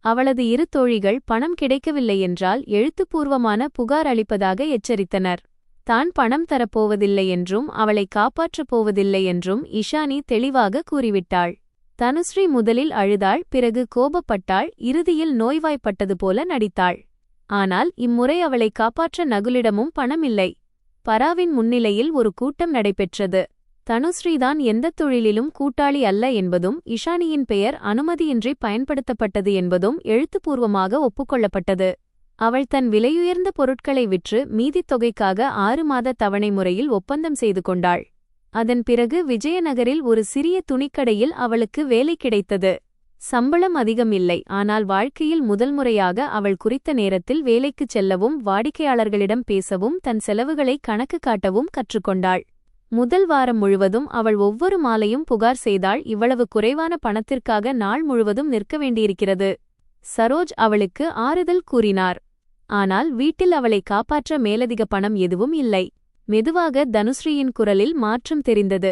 அவளது 2 தோழிகள் பணம் கிடைக்கவில்லை என்றால் எழுத்துப்பூர்வமான புகார் அளிப்பதாக எச்சரித்தனர். தான் பணம் தரப்போவதில்லை என்றும் அவளை காப்பாற்றப் போவதில்லை என்றும் இஷானி தெளிவாக கூறிவிட்டாள். தனுஸ்ரீ முதலில் அழுதாள், பிறகு கோபப்பட்டாள், இறுதியில் நோய்வாய்ப்பட்டது போல நடித்தாள். ஆனால் இம்முறை அவளை காப்பாற்ற நகுலிடமும் பணம் இல்லை. பராவின் முன்னிலையில் ஒரு கூட்டம் நடைபெற்றது. தனுஸ்ரீதான் எந்தத் தொழிலிலும் கூட்டாளி அல்ல என்பதும் இஷானியின் பெயர் அனுமதியின்றி பயன்படுத்தப்பட்டது என்பதும் எழுத்துப்பூர்வமாக ஒப்புக்கொள்ளப்பட்டது. அவள் தன் விலையுயர்ந்த பொருட்களை விற்று மீதித் தொகைக்காக 6 மாத தவணை முறையில் ஒப்பந்தம் செய்து கொண்டாள். அதன் பிறகு விஜயநகரில் ஒரு சிறிய துணிக்கடையில் அவளுக்கு வேலை கிடைத்தது. சம்பளம் அதிகம் இல்லை, ஆனால் வாழ்க்கையில் முதல் முறையாக அவள் குறித்த நேரத்தில் வேலைக்குச் செல்லவும் வாடிக்கையாளர்களிடம் பேசவும் தன் செலவுகளை கணக்கு காட்டவும் கற்றுக்கொண்டாள். முதல் வாரம் முழுவதும் அவள் ஒவ்வொரு மாலையும் புகார் செய்தாள். இவ்வளவு குறைவான பணத்திற்காக நாள் முழுவதும் நிற்க வேண்டியிருக்கிறது. சரோஜ் அவளுக்கு ஆறுதல் கூறினார். ஆனால் வீட்டில் அவளை காப்பாற்ற மேலதிக பணம் எதுவும் இல்லை. மெதுவாக தனுஸ்ரீயின் குரலில் மாற்றம் தெரிந்தது.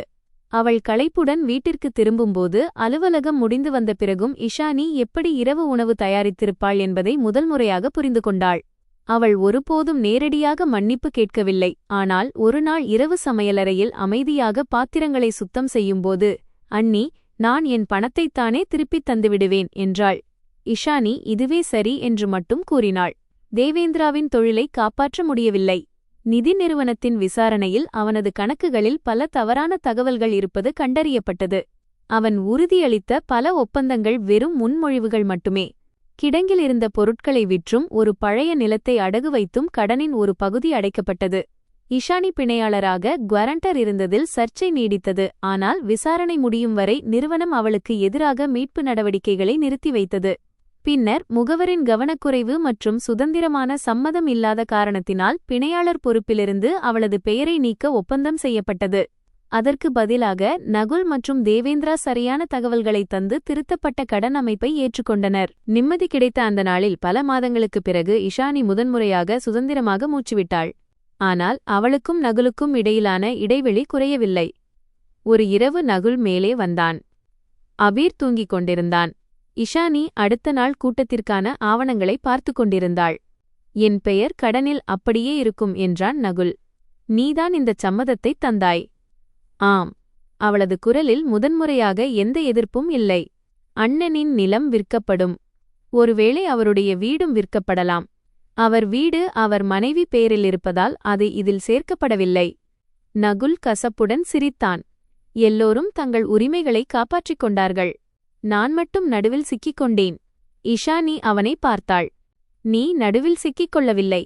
அவள் களைப்புடன் வீட்டிற்கு திரும்பும்போது அலுவலகம் முடிந்து வந்த பிறகும் இஷானி எப்படி இரவு உணவு தயாரித்திருப்பாள் என்பதை முதல் முறையாக புரிந்து கொண்டாள். அவள் ஒருபோதும் நேரடியாக மன்னிப்பு கேட்கவில்லை. ஆனால் ஒரு நாள் இரவு சமையலறையில் அமைதியாக பாத்திரங்களை சுத்தம் செய்யும்போது, அண்ணி, நான் என் பணத்தைத்தானே திருப்பித் தந்துவிடுவேன் என்றாள். இஷானி இதுவே சரி என்று மட்டும் கூறினாள். தேவேந்திராவின் தொழிலை காப்பாற்ற முடியவில்லை. நிதி நிறுவனத்தின் விசாரணையில் அவனது கணக்குகளில் பல தவறான தகவல்கள் இருப்பது கண்டறியப்பட்டது. அவன் உறுதியளித்த பல ஒப்பந்தங்கள் வெறும் முன்மொழிவுகள் மட்டுமே. கிடங்கில் இருந்த பொருட்களை விற்றும் ஒரு பழைய நிலத்தை அடகு வைத்தும் கடனின் ஒரு பகுதி அடைக்கப்பட்டது. இஷானி பிணையாளராக குவாரண்டர் இருந்ததில் சர்ச்சை நீடித்தது. ஆனால் விசாரணை முடியும் வரை நிறுவனம் அவளுக்கு எதிராக மீட்பு நடவடிக்கைகளை நிறுத்தி வைத்தது. பின்னர் முகவரின் கவனக்குறைவு மற்றும் சுதந்திரமான சம்மதம் இல்லாத காரணத்தினால் பிணையாளர் பொறுப்பிலிருந்து அவளது பெயரை நீக்க ஒப்பந்தம் செய்யப்பட்டது. அதற்கு பதிலாக நகுல் மற்றும் தேவேந்திரா சரியான தகவல்களை தந்து திருத்தப்பட்ட கடன் அமைப்பை ஏற்றுக்கொண்டனர். நிம்மதி கிடைத்த அந்த நாளில் பல மாதங்களுக்குப் பிறகு இஷானி முதன்முறையாக சுதந்திரமாக மூச்சுவிட்டாள். ஆனால் அவளுக்கும் நகுலுக்கும் இடையிலான இடைவெளி குறையவில்லை. ஒரு இரவு நகுல் மேலே வந்தான். அபீர் தூங்கிக் கொண்டிருந்தான். இஷானி அடுத்த நாள் கூட்டத்திற்கான ஆவணங்களை பார்த்து கொண்டிருந்தாள். என் பெயர் கடனில் அப்படியே இருக்கும் என்றான் நகுல். நீதான் இந்தச் சம்மதத்தை தந்தாய். ஆம். அவளது குரலில் முதன்முறையாக எந்த எதிர்ப்பும் இல்லை. அண்ணனின் நிலம் விற்கப்படும். ஒருவேளை அவருடைய வீடும் விற்கப்படலாம். அவர் வீடு அவர் மனைவி பெயரில் இருப்பதால் அது இதில் சேர்க்கப்படவில்லை. நகுல் கசப்புடன் சிரித்தான். எல்லோரும் தங்கள் உரிமைகளை காப்பாற்றிக் கொண்டார்கள். நான் மட்டும் நடுவில் சிக்கிக் கொண்டேன். இஷானி அவனை பார்த்தாள். நீ நடுவில் சிக்கிக் கொள்ளவில்லை.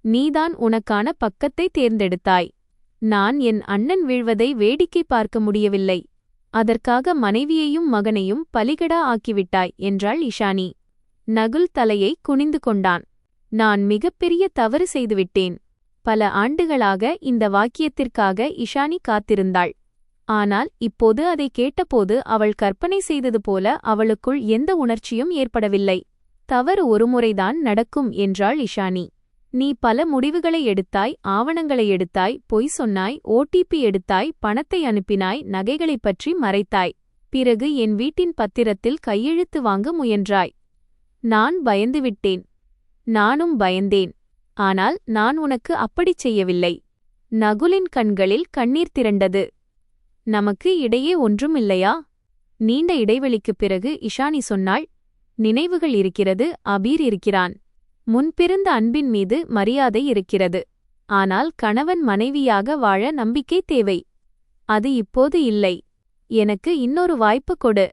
நீதான் உனக்கான பக்கத்தை தேர்ந்தெடுத்தாய். நான் என் அண்ணன் வீழ்வதை வேடிக்கை பார்க்க முடியவில்லை. அதற்காக மனைவியையும் மகனையும் பலிகடா ஆக்கிவிட்டாய் என்றாள் இஷானி. நகுல் தலையை குனிந்து கொண்டான். நான் மிகப்பெரிய தவறு செய்துவிட்டேன். பல ஆண்டுகளாக இந்த வாக்கியத்திற்காக இஷானி காத்திருந்தாள். ஆனால் இப்போது அதை கேட்டபோது அவள் கற்பனை செய்தது போல அவளுக்குள் எந்த உணர்ச்சியும் ஏற்படவில்லை. தவறு ஒருமுறைதான் நடக்கும் என்றாள் இஷானி. நீ பல முடிவுகளை எடுத்தாய், ஆவணங்களை எடுத்தாய், பொய் சொன்னாய், ஓடிபி எடுத்தாய், பணத்தை அனுப்பினாய், நகைகளைப் பற்றி மறைத்தாய். பிறகு என் வீட்டின் பத்திரத்தில் கையெழுத்து வாங்க முயன்றாய். நான் பயந்துவிட்டேன். நானும் பயந்தேன். ஆனால் நான் உனக்கு அப்படிச் செய்யவில்லை. நகுலின் கண்களில் கண்ணீர் திரண்டது. நமக்கு இடையே ஒன்றும் இல்லையா? நீண்ட இடைவெளிக்குப் பிறகு இஷானி சொன்னாள். நினைவுகள் இருக்கிறது, அபீர் இருக்கிறான். முன்பிருந்த அன்பின் மீது மரியாதை இருக்கிறது. ஆனால் கணவன் மனைவியாக வாழ நம்பிக்கை தேவை. அது இப்போது இல்லை. எனக்கு இன்னொரு வாய்ப்பு கொடு.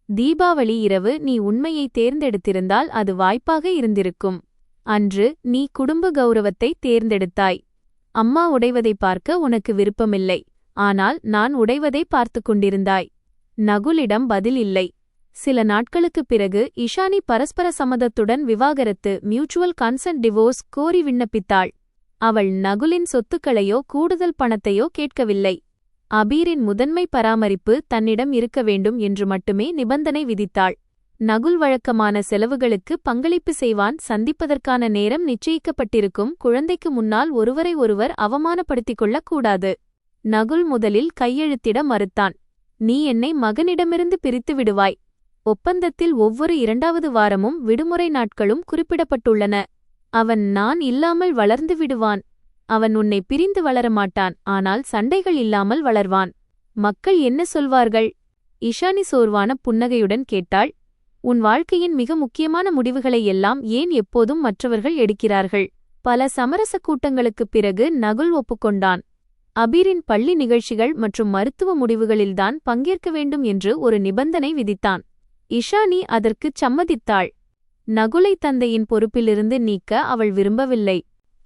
தீபாவளி இரவு நீ உண்மையை தேர்ந்தெடுத்திருந்தால் அது வாய்ப்பாக இருந்திருக்கும். அன்று நீ குடும்ப கௌரவத்தை தேர்ந்தெடுத்தாய். அம்மா உடைவதை பார்க்க உனக்கு விருப்பமில்லை. ஆனால் நான் உடைவதை பார்த்து கொண்டிருந்தாய். நகுலிடம் பதில் இல்லை. சில நாட்களுக்குப் பிறகு இஷானி பரஸ்பர சம்மதத்துடன் விவாகரத்து மியூச்சுவல் கன்சென்ட் டிவோர்ஸ் கோரி விண்ணப்பித்தாள். அவள் நகுலின் சொத்துக்களையோ கூடுதல் பணத்தையோ கேட்கவில்லை. அபீரின் முதன்மை பராமரிப்பு தன்னிடம் இருக்க வேண்டும் என்று மட்டுமே நிபந்தனை விதித்தாள். நகுல் வழக்கமான செலவுகளுக்கு பங்களிப்பு செய்வான். சந்திப்பதற்கான நேரம் நிச்சயிக்கப்பட்டிருக்கும். குழந்தைக்கு முன்னால் ஒருவரை ஒருவர் அவமானப்படுத்திக் கொள்ளக்கூடாது. நகுல் முதலில் கையெழுத்திட மறுத்தான். நீ என்னை மகனிடமிருந்து பிரித்து விடுவாய். ஒப்பந்தத்தில் ஒவ்வொரு 2வது வாரமும் விடுமுறை நாட்களும் குறிப்பிடப்பட்டுள்ளன. அவன் நான் இல்லாமல் வளர்ந்து விடுவான். அவன் உன்னை பிரிந்து வளரமாட்டான். ஆனால் சண்டைகள் இல்லாமல் வளர்வான். மக்கள் என்ன சொல்வார்கள்? இஷானி சோர்வான புன்னகையுடன் கேட்டாள். உன் வாழ்க்கையின் மிக முக்கியமான முடிவுகளை எல்லாம் ஏன் எப்போதும் மற்றவர்கள் எடுக்கிறார்கள்? பல சமரச கூட்டங்களுக்குப் பிறகு நகுல் ஒப்புக்கொண்டான். அபீரின் பள்ளி நிகழ்ச்சிகள் மற்றும் மருத்துவ முடிவுகளில்தான் பங்கேற்க வேண்டும் என்று ஒரு நிபந்தனை விதித்தான். இஷானி அதற்குச் சம்மதித்தாள். நகுலை தந்தையின் பொறுப்பிலிருந்து நீக்க அவள் விரும்பவில்லை.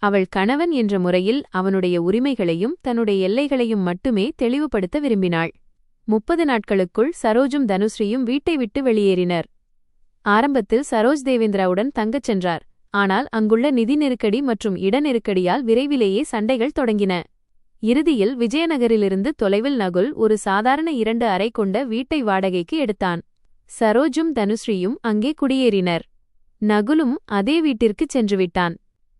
அவள் கணவன் என்ற முறையில் அவனுடைய உரிமைகளையும் தன்னுடைய எல்லைகளையும் மட்டுமே தெளிவுபடுத்த விரும்பினாள். 30 நாட்களுக்குள் சரோஜும் தனுஸ்ரீயும் வீட்டை விட்டு வெளியேறினர். ஆரம்பத்தில் சரோஜ் தேவேந்திராவுடன் தங்கச் சென்றார். ஆனால் அங்குள்ள நிதி நெருக்கடி மற்றும் இட நெருக்கடியால் விரைவிலேயே சண்டைகள் தொடங்கின. இறுதியில் விஜயநகரிலிருந்து தொலைவில் நகுல் ஒரு சாதாரண 2 அறை கொண்ட வீட்டை வாடகைக்கு எடுத்தான். சரோஜும் தனுஸ்ரீயும் அங்கே குடியேறினர். நகுலும் அதே வீட்டிற்குச் சென்றுவிட்டான்.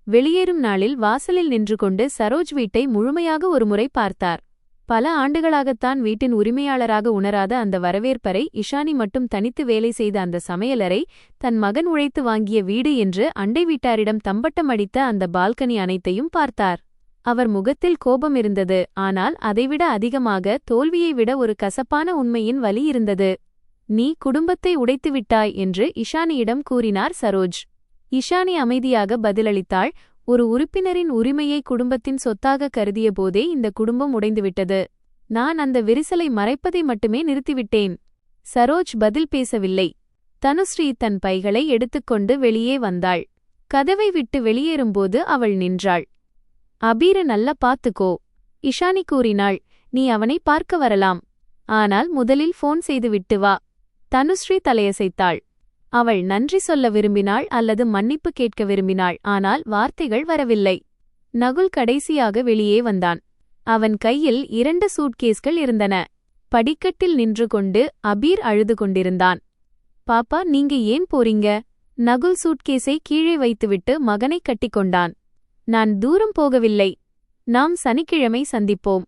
வெளியேறும் நாளில் வாசலில் நின்று கொண்டு சரோஜ் வீட்டை முழுமையாக ஒருமுறை பார்த்தார். பல ஆண்டுகளாகத்தான் வீட்டின் உரிமையாளராக உணராத அந்த வரவேற்பறை, இஷானி மட்டும் தனித்து வேலை செய்த அந்த சமையலறை, தன் மகன் உழைத்து வாங்கிய வீடு என்று அண்டை வீட்டாரிடம் தம்பட்டம் அடித்த அந்த பால்கனி அனைத்தையும் பார்த்தார். அவர் முகத்தில் கோபம் இருந்தது. ஆனால் அதைவிட அதிகமாக தோல்வியை விட ஒரு கசப்பான உண்மையின் வலி இருந்தது. நீ குடும்பத்தை உடைத்துவிட்டாய் என்று இஷானியிடம் கூறினார் சரோஜ். இஷானி அமைதியாக பதிலளித்தாள். ஒரு உறுப்பினரின் உரிமையை குடும்பத்தின் சொத்தாக கருதிய போதே இந்த குடும்பம் உடைந்துவிட்டது. நான் அந்த விரிசலை மறைப்பதை மட்டுமே நிறுத்திவிட்டேன். சரோஜ் பதில் பேசவில்லை. தனுஸ்ரீ தன் பைகளை எடுத்துக்கொண்டு வெளியே வந்தாள். கதவை விட்டு வெளியேறும்போது அவள் நின்றாள். அபீர நல்லா பாத்துக்கோ, இஷானி கூறினாள். நீ அவனை பார்க்க வரலாம். ஆனால் முதலில் ஃபோன் செய்துவிட்டு வா. தனுஸ்ரீ தலையசைத்தாள். அவள் நன்றி சொல்ல விரும்பினாள் அல்லது மன்னிப்பு கேட்க விரும்பினாள், ஆனால் வார்த்தைகள் வரவில்லை. நகுல் கடைசியாக வெளியே வந்தான். அவன் கையில் 2 சூட்கேஸ்கள் இருந்தன. படிக்கட்டில் நின்று கொண்டு அபீர் அழுது கொண்டிருந்தான். பாப்பா, நீங்க ஏன் போறீங்க? நகுல் சூட்கேஸை கீழே வைத்துவிட்டு மகனை கட்டிக்கொண்டான். நான் தூரம் போகவில்லை. நாம் சனிக்கிழமை சந்திப்போம்.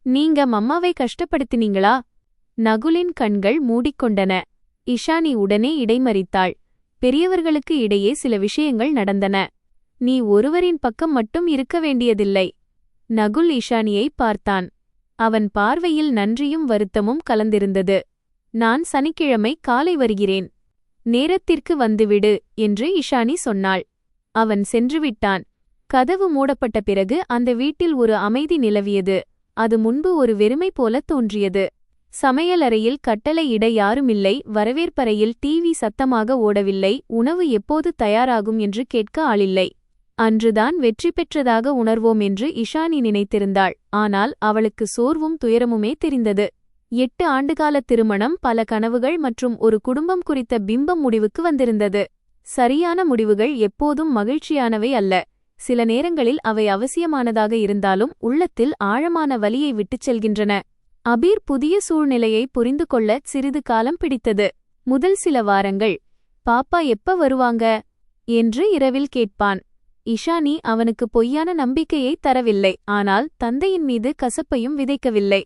நீங்க மம்மாவை கஷ்டப்படுத்தினீங்களா? நகுலின் கண்கள் மூடிக்கொண்டன. இஷானி உடனே இடைமறித்தாள். பெரியவர்களுக்கு இடையே சில விஷயங்கள் நடந்தன. நீ ஒருவரின் பக்கம் மட்டும் இருக்க வேண்டியதில்லை. நகுல் இஷானியை பார்த்தான். அவன் பார்வையில் நன்றியும் வருத்தமும் கலந்திருந்தது. நான் சனிக்கிழமை காலை வருகிறேன். நேரத்திற்கு வந்துவிடு என்று இஷானி சொன்னாள். அவன் சென்றுவிட்டான். கதவு மூடப்பட்ட பிறகு அந்த வீட்டில் ஒரு அமைதி நிலவியது. அது முன்பு ஒரு வெறுமை போல தோன்றியது. சமையலறையில் கட்டளை இட யாருமில்லை. வரவேற்பறையில் டிவி சத்தமாக ஓடவில்லை. உணவு எப்போது தயாராகும் என்று கேட்க ஆளில்லை. அன்றுதான் வெற்றி பெற்றதாக உணர்வோம் என்று இஷானி நினைத்திருந்தாள். ஆனால் அவளுக்கு சோர்வும் துயரமுமே தெரிந்தது. 8 ஆண்டுகால திருமணம், பல கனவுகள் மற்றும் ஒரு குடும்பம் குறித்த பிம்பம் முடிவுக்கு வந்திருந்தது. சரியான முடிவுகள் எப்போதும் மகிழ்ச்சியானவை அல்ல. சில நேரங்களில் அவை அவசியமானதாக இருந்தாலும் உள்ளத்தில் ஆழமான வலியை விட்டுச் செல்கின்றன. அபீர் புதிய சூழ்நிலையை புரிந்து கொள்ள சிறிது காலம் பிடித்தது. முதல் சில வாரங்கள், பாப்பா எப்ப வருவாங்க என்று இரவில் கேட்பான். இஷானி அவனுக்கு பொய்யான நம்பிக்கையை தரவில்லை, ஆனால் தந்தையின் மீது கசப்பையும் விதைக்கவில்லை.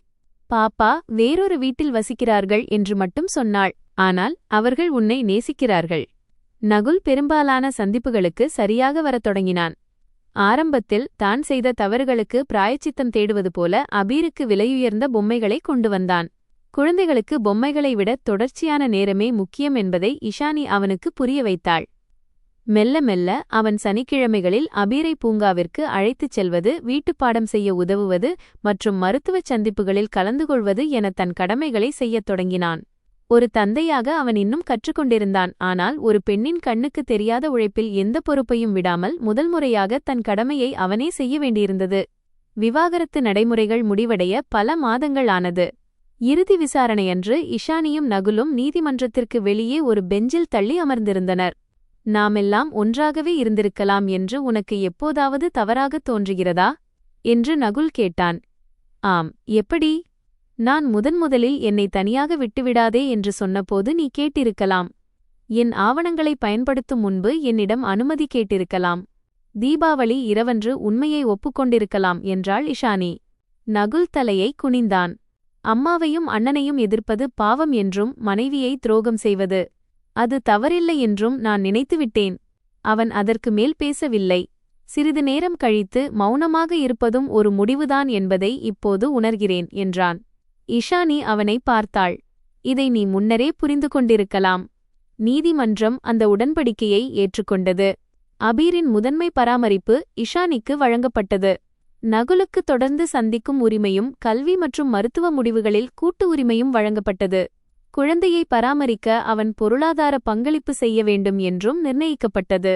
பாப்பா வேறொரு வீட்டில் வசிக்கிறார்கள் என்று மட்டும் சொன்னாள். ஆனால் அவர்கள் உன்னை நேசிக்கிறார்கள். நகுல் பெரும்பாலான சந்திப்புகளுக்கு சரியாக வரத் தொடங்கினான். ஆரம்பத்தில் தான் செய்த தவறுகளுக்கு பிராயச்சித்தம் தேடுவது போல அபீருக்கு விலையுயர்ந்த பொம்மைகளை கொண்டு வந்தான். குழந்தைகளுக்கு பொம்மைகளை விட தொடர்ச்சியான நேரமே முக்கியம் என்பதை இஷானி அவனுக்கு புரிய வைத்தாள். மெல்ல மெல்ல அவன் சனிக்கிழமைகளில் அபீரை பூங்காவிற்கு அழைத்துச் செல்வது, வீட்டுப்பாடம் செய்ய உதவுவது மற்றும் மருத்துவச் சந்திப்புகளில் கலந்து கொள்வது என தன் கடமைகளை செய்யத் தொடங்கினான். ஒரு தந்தையாக அவன் இன்னும் கற்றுக்கொண்டிருந்தான். ஆனால் ஒரு பெண்ணின் கண்ணுக்கு தெரியாத உழைப்பில் எந்த பொறுப்பையும் விடாமல் முதல் முறையாக தன் கடமையை அவனே செய்ய வேண்டியிருந்தது. விவாகரத்து நடைமுறைகள் முடிவடைய பல மாதங்கள் ஆனது. இறுதி விசாரணையன்று இஷானியும் நகுலும் நீதிமன்றத்திற்கு வெளியே ஒரு பெஞ்சில் தள்ளி அமர்ந்திருந்தனர். நாமெல்லாம் ஒன்றாகவே இருந்திருக்கலாம் என்று உனக்கு எப்போதாவது தவறாகத் தோன்றுகிறதா என்று நகுல் கேட்டான். ஆம். எப்படி? நான் முதன்முதலில் என்னை தனியாக விட்டுவிடாதே என்று சொன்னபோது நீ கேட்டிருக்கலாம். என் ஆவணங்களை பயன்படுத்தும் முன்பு என்னிடம் அனுமதி கேட்டிருக்கலாம். தீபாவளி இரவன்று உண்மையை ஒப்புக்கொண்டிருக்கலாம் என்றாள் இஷானி. நகுல் தலையை குனிந்தான். அம்மாவையும் அண்ணனையும் எதிர்ப்பது பாவம் என்றும் மனைவியை துரோகம் செய்வது அது தவறில்லை என்றும் நான் நினைத்துவிட்டேன். அவன் அதற்கு மேல் பேசவில்லை. சிறிது நேரம் கழித்து மௌனமாக இருப்பதும் ஒரு முடிவுதான் என்பதை இப்போது உணர்கிறேன் என்றான். இஷானி அவனை பார்த்தாள். இதை நீ முன்னரே புரிந்து கொண்டிருக்கலாம். நீதிமன்றம் அந்த உடன்படிக்கையை ஏற்றுக்கொண்டது. அபீரின் முதன்மை பராமரிப்பு இஷானிக்கு வழங்கப்பட்டது. நகுலுக்கு தொடர்ந்து சந்திக்கும் உரிமையும் கல்வி மற்றும் மருத்துவ முடிவுகளில் கூட்டு உரிமையும் வழங்கப்பட்டது. குழந்தையை பராமரிக்க அவன் பொருளாதார பங்களிப்பு செய்ய வேண்டும் என்றும் நிர்ணயிக்கப்பட்டது.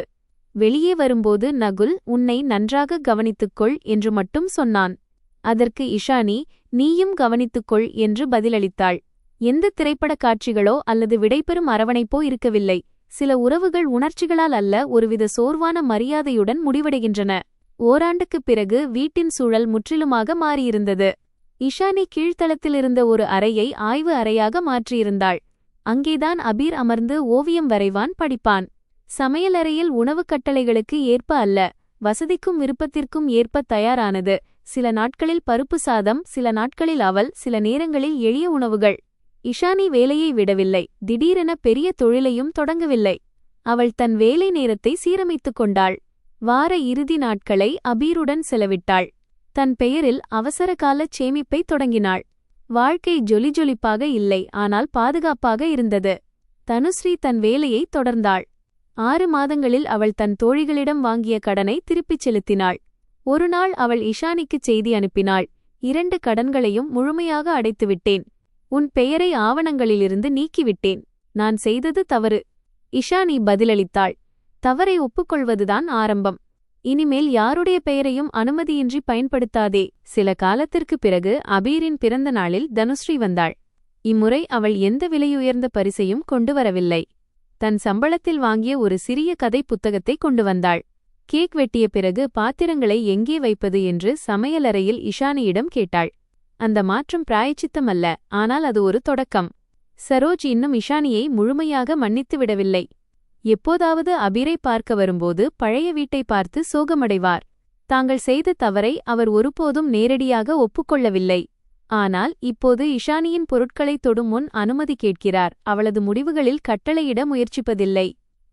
வெளியே வரும்போது நகுல் உன்னை நன்றாக கவனித்துக்கொள் என்று மட்டும் சொன்னான். அதற்கு இஷானி நீயும் கவனித்துக்கொள் என்று பதிலளித்தாள். எந்த திரைப்படக் காட்சிகளோ அல்லது விடைபெறும் அரவணைப்போ இருக்கவில்லை. சில உறவுகள் உணர்ச்சிகளால் அல்ல, ஒருவித சோர்வான மரியாதையுடன் முடிவடைகின்றன. ஓராண்டுக்குப் பிறகு வீட்டின் சூழல் முற்றிலுமாக மாறியிருந்தது. இஷானி கீழ்த்தளத்திலிருந்த ஒரு அறையை ஆய்வு அறையாக மாற்றியிருந்தாள். அங்கேதான் அபீர் அமர்ந்து ஓவியம் வரைவான், படிப்பான். சமையலறையில் உணவு கட்டளைகளுக்கு ஏற்ப அல்ல, வசதிக்கும் விருப்பத்திற்கும் ஏற்ப தயாரானது. சில நாட்களில் பருப்பு சாதம், சில நாட்களில் அவல், சில நேரங்களில் எளிய உணவுகள். இஷானி வேலையை விடவில்லை, திடீரென பெரிய தொழிலையும் தொடங்கவில்லை. அவள் தன் வேலை நேரத்தை சீரமைத்துக் கொண்டாள். வார இறுதி நாட்களை அபீருடன் செலவிட்டாள். தன் பெயரில் அவசரகால சேமிப்பை தொடங்கினாள். வாழ்க்கை ஜொலிஜொலிப்பாக இல்லை, ஆனால் பாதுகாப்பாக இருந்தது. தனுஸ்ரீ தன் வேலையை தொடர்ந்தாள். 6 மாதங்களில் அவள் தன் தோழிகளிடம் வாங்கிய கடனை திருப்பிச் செலுத்தினாள். ஒரு நாள் அவள் இஷானிக்குச் செய்தி அனுப்பினாள். 2 கடன்களையும் முழுமையாக அடைத்துவிட்டேன். உன் பெயரை ஆவணங்களிலிருந்து நீக்கிவிட்டேன். நான் செய்தது தவறு. இஷானி பதிலளித்தாள். தவறை ஒப்புக்கொள்வதுதான் ஆரம்பம். இனிமேல் யாருடைய பெயரையும் அனுமதியின்றி பயன்படுத்தாதே. சில காலத்திற்குப் பிறகு அபீரின் பிறந்த நாளில் தனுஸ்ரீ வந்தாள். இம்முறை அவள் எந்த விலையுயர்ந்த பரிசையும் கொண்டு வரவில்லை. தன் சம்பளத்தில் வாங்கிய ஒரு சிறிய கதை புத்தகத்தை கொண்டு வந்தாள். கேக் வெட்டிய பிறகு பாத்திரங்களை எங்கே வைப்பது என்று சமையலறையில் இஷானியிடம் கேட்டாள். அந்த மாற்றம் பிராயச்சித்தமல்ல, ஆனால் அது ஒரு தொடக்கம். சரோஜ் இன்னும் இஷானியை முழுமையாக மன்னித்து விடவில்லை. எப்போதாவது அபீரை பார்க்க வரும்போது பழைய வீட்டை பார்த்து சோகமடைவார். தாங்கள் செய்த தவறை அவர் ஒருபோதும் நேரடியாக ஒப்புக்கொள்ளவில்லை. ஆனால் இப்போது இஷானியின் பொருட்களை தொடும் முன் அனுமதி கேட்கிறார். அவளது முடிவுகளில் கட்டளையிட முயற்சிப்பதில்லை.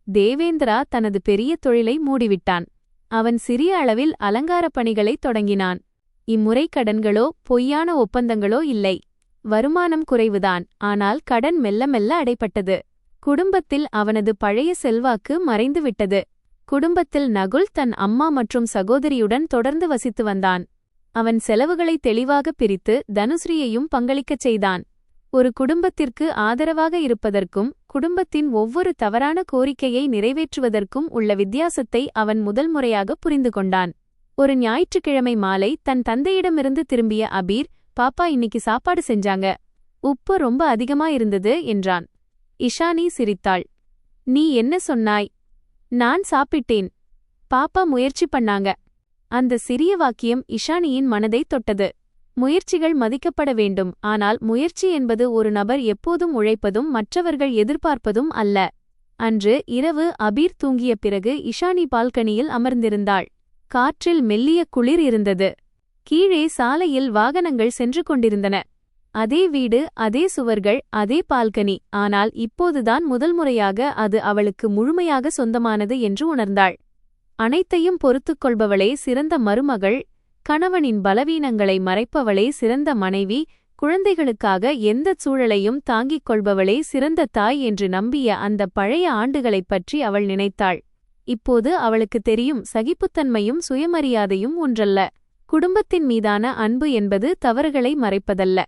தேவேந்திரா தனது பெரிய தொழிலை மூடிவிட்டான். அவன் சிறிய அளவில் அலங்காரப் பணிகளை தொடங்கினான். இம்முறை கடன்களோ பொய்யான ஒப்பந்தங்களோ இல்லை. வருமானம் குறைவுதான், ஆனால் கடன் மெல்ல மெல்ல அடைபட்டது. குடும்பத்தில் அவனது பழைய செல்வாக்கு மறைந்துவிட்டது. குடும்பத்தில் நகுல் தன் அம்மா மற்றும் சகோதரியுடன் தொடர்ந்து வசித்து வந்தான். அவன் செலவுகளை தெளிவாக பிரித்து தனுஸ்ரீயையும் பங்களிக்கச் செய்தான். ஒரு குடும்பத்திற்கு ஆதரவாக இருப்பதற்கும் குடும்பத்தின் ஒவ்வொரு தவறான கோரிக்கையை நிறைவேற்றுவதற்கும் உள்ள வித்தியாசத்தை அவன் முதல் முறையாக புரிந்து கொண்டான். ஒரு ஞாயிற்றுக்கிழமை மாலை தன் தந்தையிடமிருந்து திரும்பிய அபீர், பாப்பா இன்னைக்கு சாப்பாடு செஞ்சாங்க, உப்பு ரொம்ப அதிகமா இருந்தது என்றான். இஷானி சிரித்தாள். நீ என்ன சொன்னாய்? நான் சாப்பிட்டேன். பாப்பா முயற்சி பண்ணாங்க. அந்த சிறிய வாக்கியம் இஷானியின் மனதை தொட்டது. முயற்சிகள் மதிக்கப்பட வேண்டும், ஆனால் முயற்சி என்பது ஒரு நபர் எப்போதும் உழைப்பதும் மற்றவர்கள் எதிர்பார்ப்பதும் அல்ல. அன்று இரவு அபீர் தூங்கிய பிறகு இஷானி பால்கனியில் அமர்ந்திருந்தாள். காற்றில் மெல்லிய குளிர் இருந்தது. கீழே சாலையில் வாகனங்கள் சென்று கொண்டிருந்தன. அதே வீடு, அதே சுவர்கள், அதே பால்கனி. ஆனால் இப்போதுதான் முதல் முறையாக அது அவளுக்கு முழுமையாக சொந்தமானது என்று உணர்ந்தாள். அனைத்தையும் பொறுத்துக் கொள்பவளே சிறந்த மருமகள், கணவனின் பலவீனங்களை மறைப்பவளே சிறந்த மனைவி, குழந்தைகளுக்காக எந்தச் சூழலையும் தாங்கிக் கொள்பவளே சிறந்த தாய் என்று நம்பிய அந்த பழைய ஆண்டுகளைப் பற்றி அவள் நினைத்தாள். இப்போது அவளுக்கு தெரியும், சகிப்புத்தன்மையும் சுயமரியாதையும் ஒன்றல்ல. குடும்பத்தின் மீதான அன்பு என்பது தவறுகளை மறைப்பதல்ல.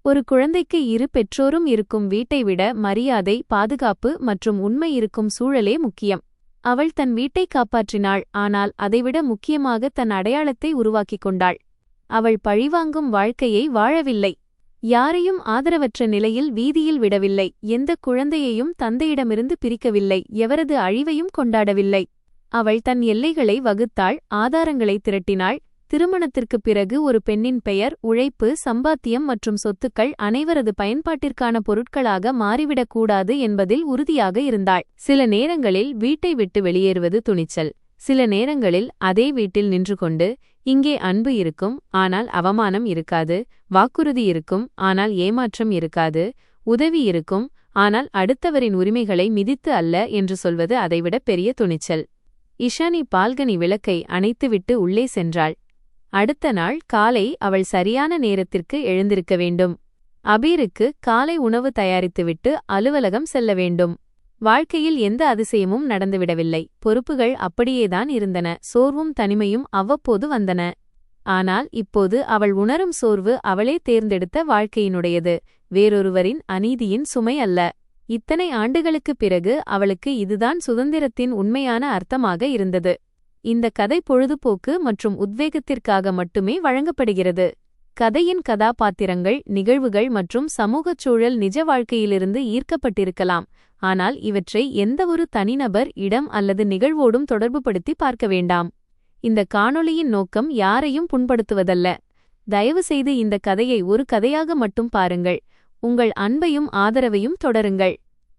ஒரு குழந்தைக்கு இரு பெற்றோரும் இருக்கும் வீட்டை விட மரியாதை, பாதுகாப்பு மற்றும் உண்மை இருக்கும் சூழலே முக்கியம். அவள் தன் வீட்டை காப்பாற்றினாள், ஆனால் அதைவிட முக்கியமாக தன் அடையாளத்தை உருவாக்கிக் கொண்டாள். அவள் பழிவாங்கும் வாழ்க்கையை வாழவில்லை. யாரையும் ஆதரவற்ற நிலையில் வீதியில் விடவில்லை. எந்த குழந்தையையும் தந்தையிடமிருந்து பிரிக்கவில்லை. எவரது அழிவையும் கொண்டாடவில்லை. அவள் தன் எல்லைகளை வகுத்தாள், ஆதாரங்களை திரட்டினாள். திருமணத்திற்குப் பிறகு ஒரு பெண்ணின் பெயர், உழைப்பு, சம்பாத்தியம் மற்றும் சொத்துக்கள் அனைவரது பயன்பாட்டிற்கான பொருட்களாக மாறிவிடக்கூடாது என்பதில் உறுதியாக இருந்தாள். சில நேரங்களில் வீட்டை விட்டு வெளியேறுவது துணிச்சல். சில நேரங்களில் அதே வீட்டில் நின்று கொண்டு, இங்கே அன்பு இருக்கும், ஆனால் அவமானம் இருக்காது. வாக்குறுதி இருக்கும், ஆனால் ஏமாற்றம் இருக்காது. உதவி இருக்கும், ஆனால் அடுத்தவரின் உரிமைகளை மிதித்து அல்ல என்று சொல்வது அதைவிட பெரிய துணிச்சல். இஷானி பால்கனி விளக்கை அணைத்துவிட்டு உள்ளே சென்றாள். அடுத்த நாள் காலை அவள் சரியான நேரத்திற்கு எழுந்திருக்க வேண்டும். அபீருக்கு காலை உணவு தயாரித்துவிட்டு அலுவலகம் செல்ல வேண்டும். வாழ்க்கையில் எந்த அதிசயமும் நடந்துவிடவில்லை. பொறுப்புகள் அப்படியேதான் இருந்தன. சோர்வும் தனிமையும் அவ்வப்போது வந்தன. ஆனால் இப்போது அவள் உணரும் சோர்வு அவளே தேர்ந்தெடுத்த வாழ்க்கையினுடையது, வேறொருவரின் அநீதியின் சுமை அல்ல. இத்தனை ஆண்டுகளுக்குப் பிறகு அவளுக்கு இதுதான் சுதந்திரத்தின் உண்மையான அர்த்தமாக இருந்தது. இந்த கதை பொழுதுபோக்கு மற்றும் உத்வேகத்திற்காக மட்டுமே வழங்கப்படுகிறது. கதையின் கதாபாத்திரங்கள், நிகழ்வுகள் மற்றும் சமூகச் சூழல் நிஜ வாழ்க்கையிலிருந்து ஈர்க்கப்பட்டிருக்கலாம், ஆனால் இவற்றை எந்தவொரு தனிநபர், இடம் அல்லது நிகழ்வோடும் தொடர்புபடுத்தி பார்க்க வேண்டாம். இந்த காணொளியின் நோக்கம் யாரையும் புண்படுத்துவதல்ல. தயவுசெய்து இந்த கதையை ஒரு கதையாக மட்டும் பாருங்கள். உங்கள் அன்பையும் ஆதரவையும் தொடருங்கள்.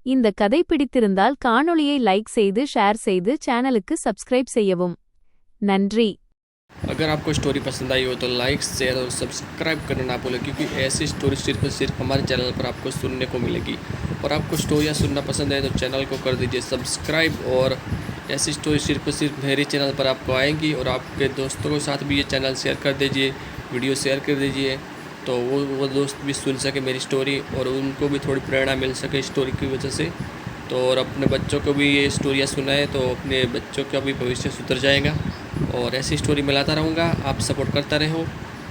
இந்த கதை பிடித்திருந்தால் காணொளியை லைக் செய்து, ஷேர் செய்து, சேனலுக்கு சப்ஸ்கிரைब செய்யவும். நன்றி. अगर आपको स्टोरी पसंद आई हो तो लाइक, शेयर और सब्सक्राइब करना ना भूलें, क्योंकि ऐसी स्टोरी सिर्फ और सिर्फ हमारे चैनल पर आपको सुनने को मिलेगी। और आपको स्टोरियाँ सुनना पसंद है तो चैनल को कर दीजिए सब्सक्राइब, और ऐसी स्टोरी सिर्फ और सिर्फ मेरे चैनल पर आपको आएंगी। और आपके दोस्तों के साथ भी ये चैनल शेयर कर दीजिए, वीडियो शेयर कर दीजिए, तो वो दोस्त भी सुन सके मेरी स्टोरी और उनको भी थोड़ी प्रेरणा मिल सके स्टोरी की वजह से। तो और अपने बच्चों को भी ये स्टोरियाँ सुनाए तो अपने बच्चों का भी भविष्य सुधर जाएगा। और ऐसी स्टोरी मैं लाता रहूँगा, आप सपोर्ट करता रहो।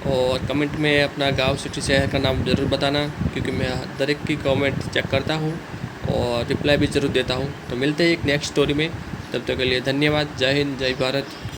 और कमेंट में अपना गांव, सिटी, शहर का नाम ज़रूर बताना, क्योंकि मैं हर एक की कमेंट चेक करता हूँ और रिप्लाई भी ज़रूर देता हूँ। तो मिलते हैं एक नेक्स्ट स्टोरी में, तब तक के लिए धन्यवाद। जय हिंद, जय भारत।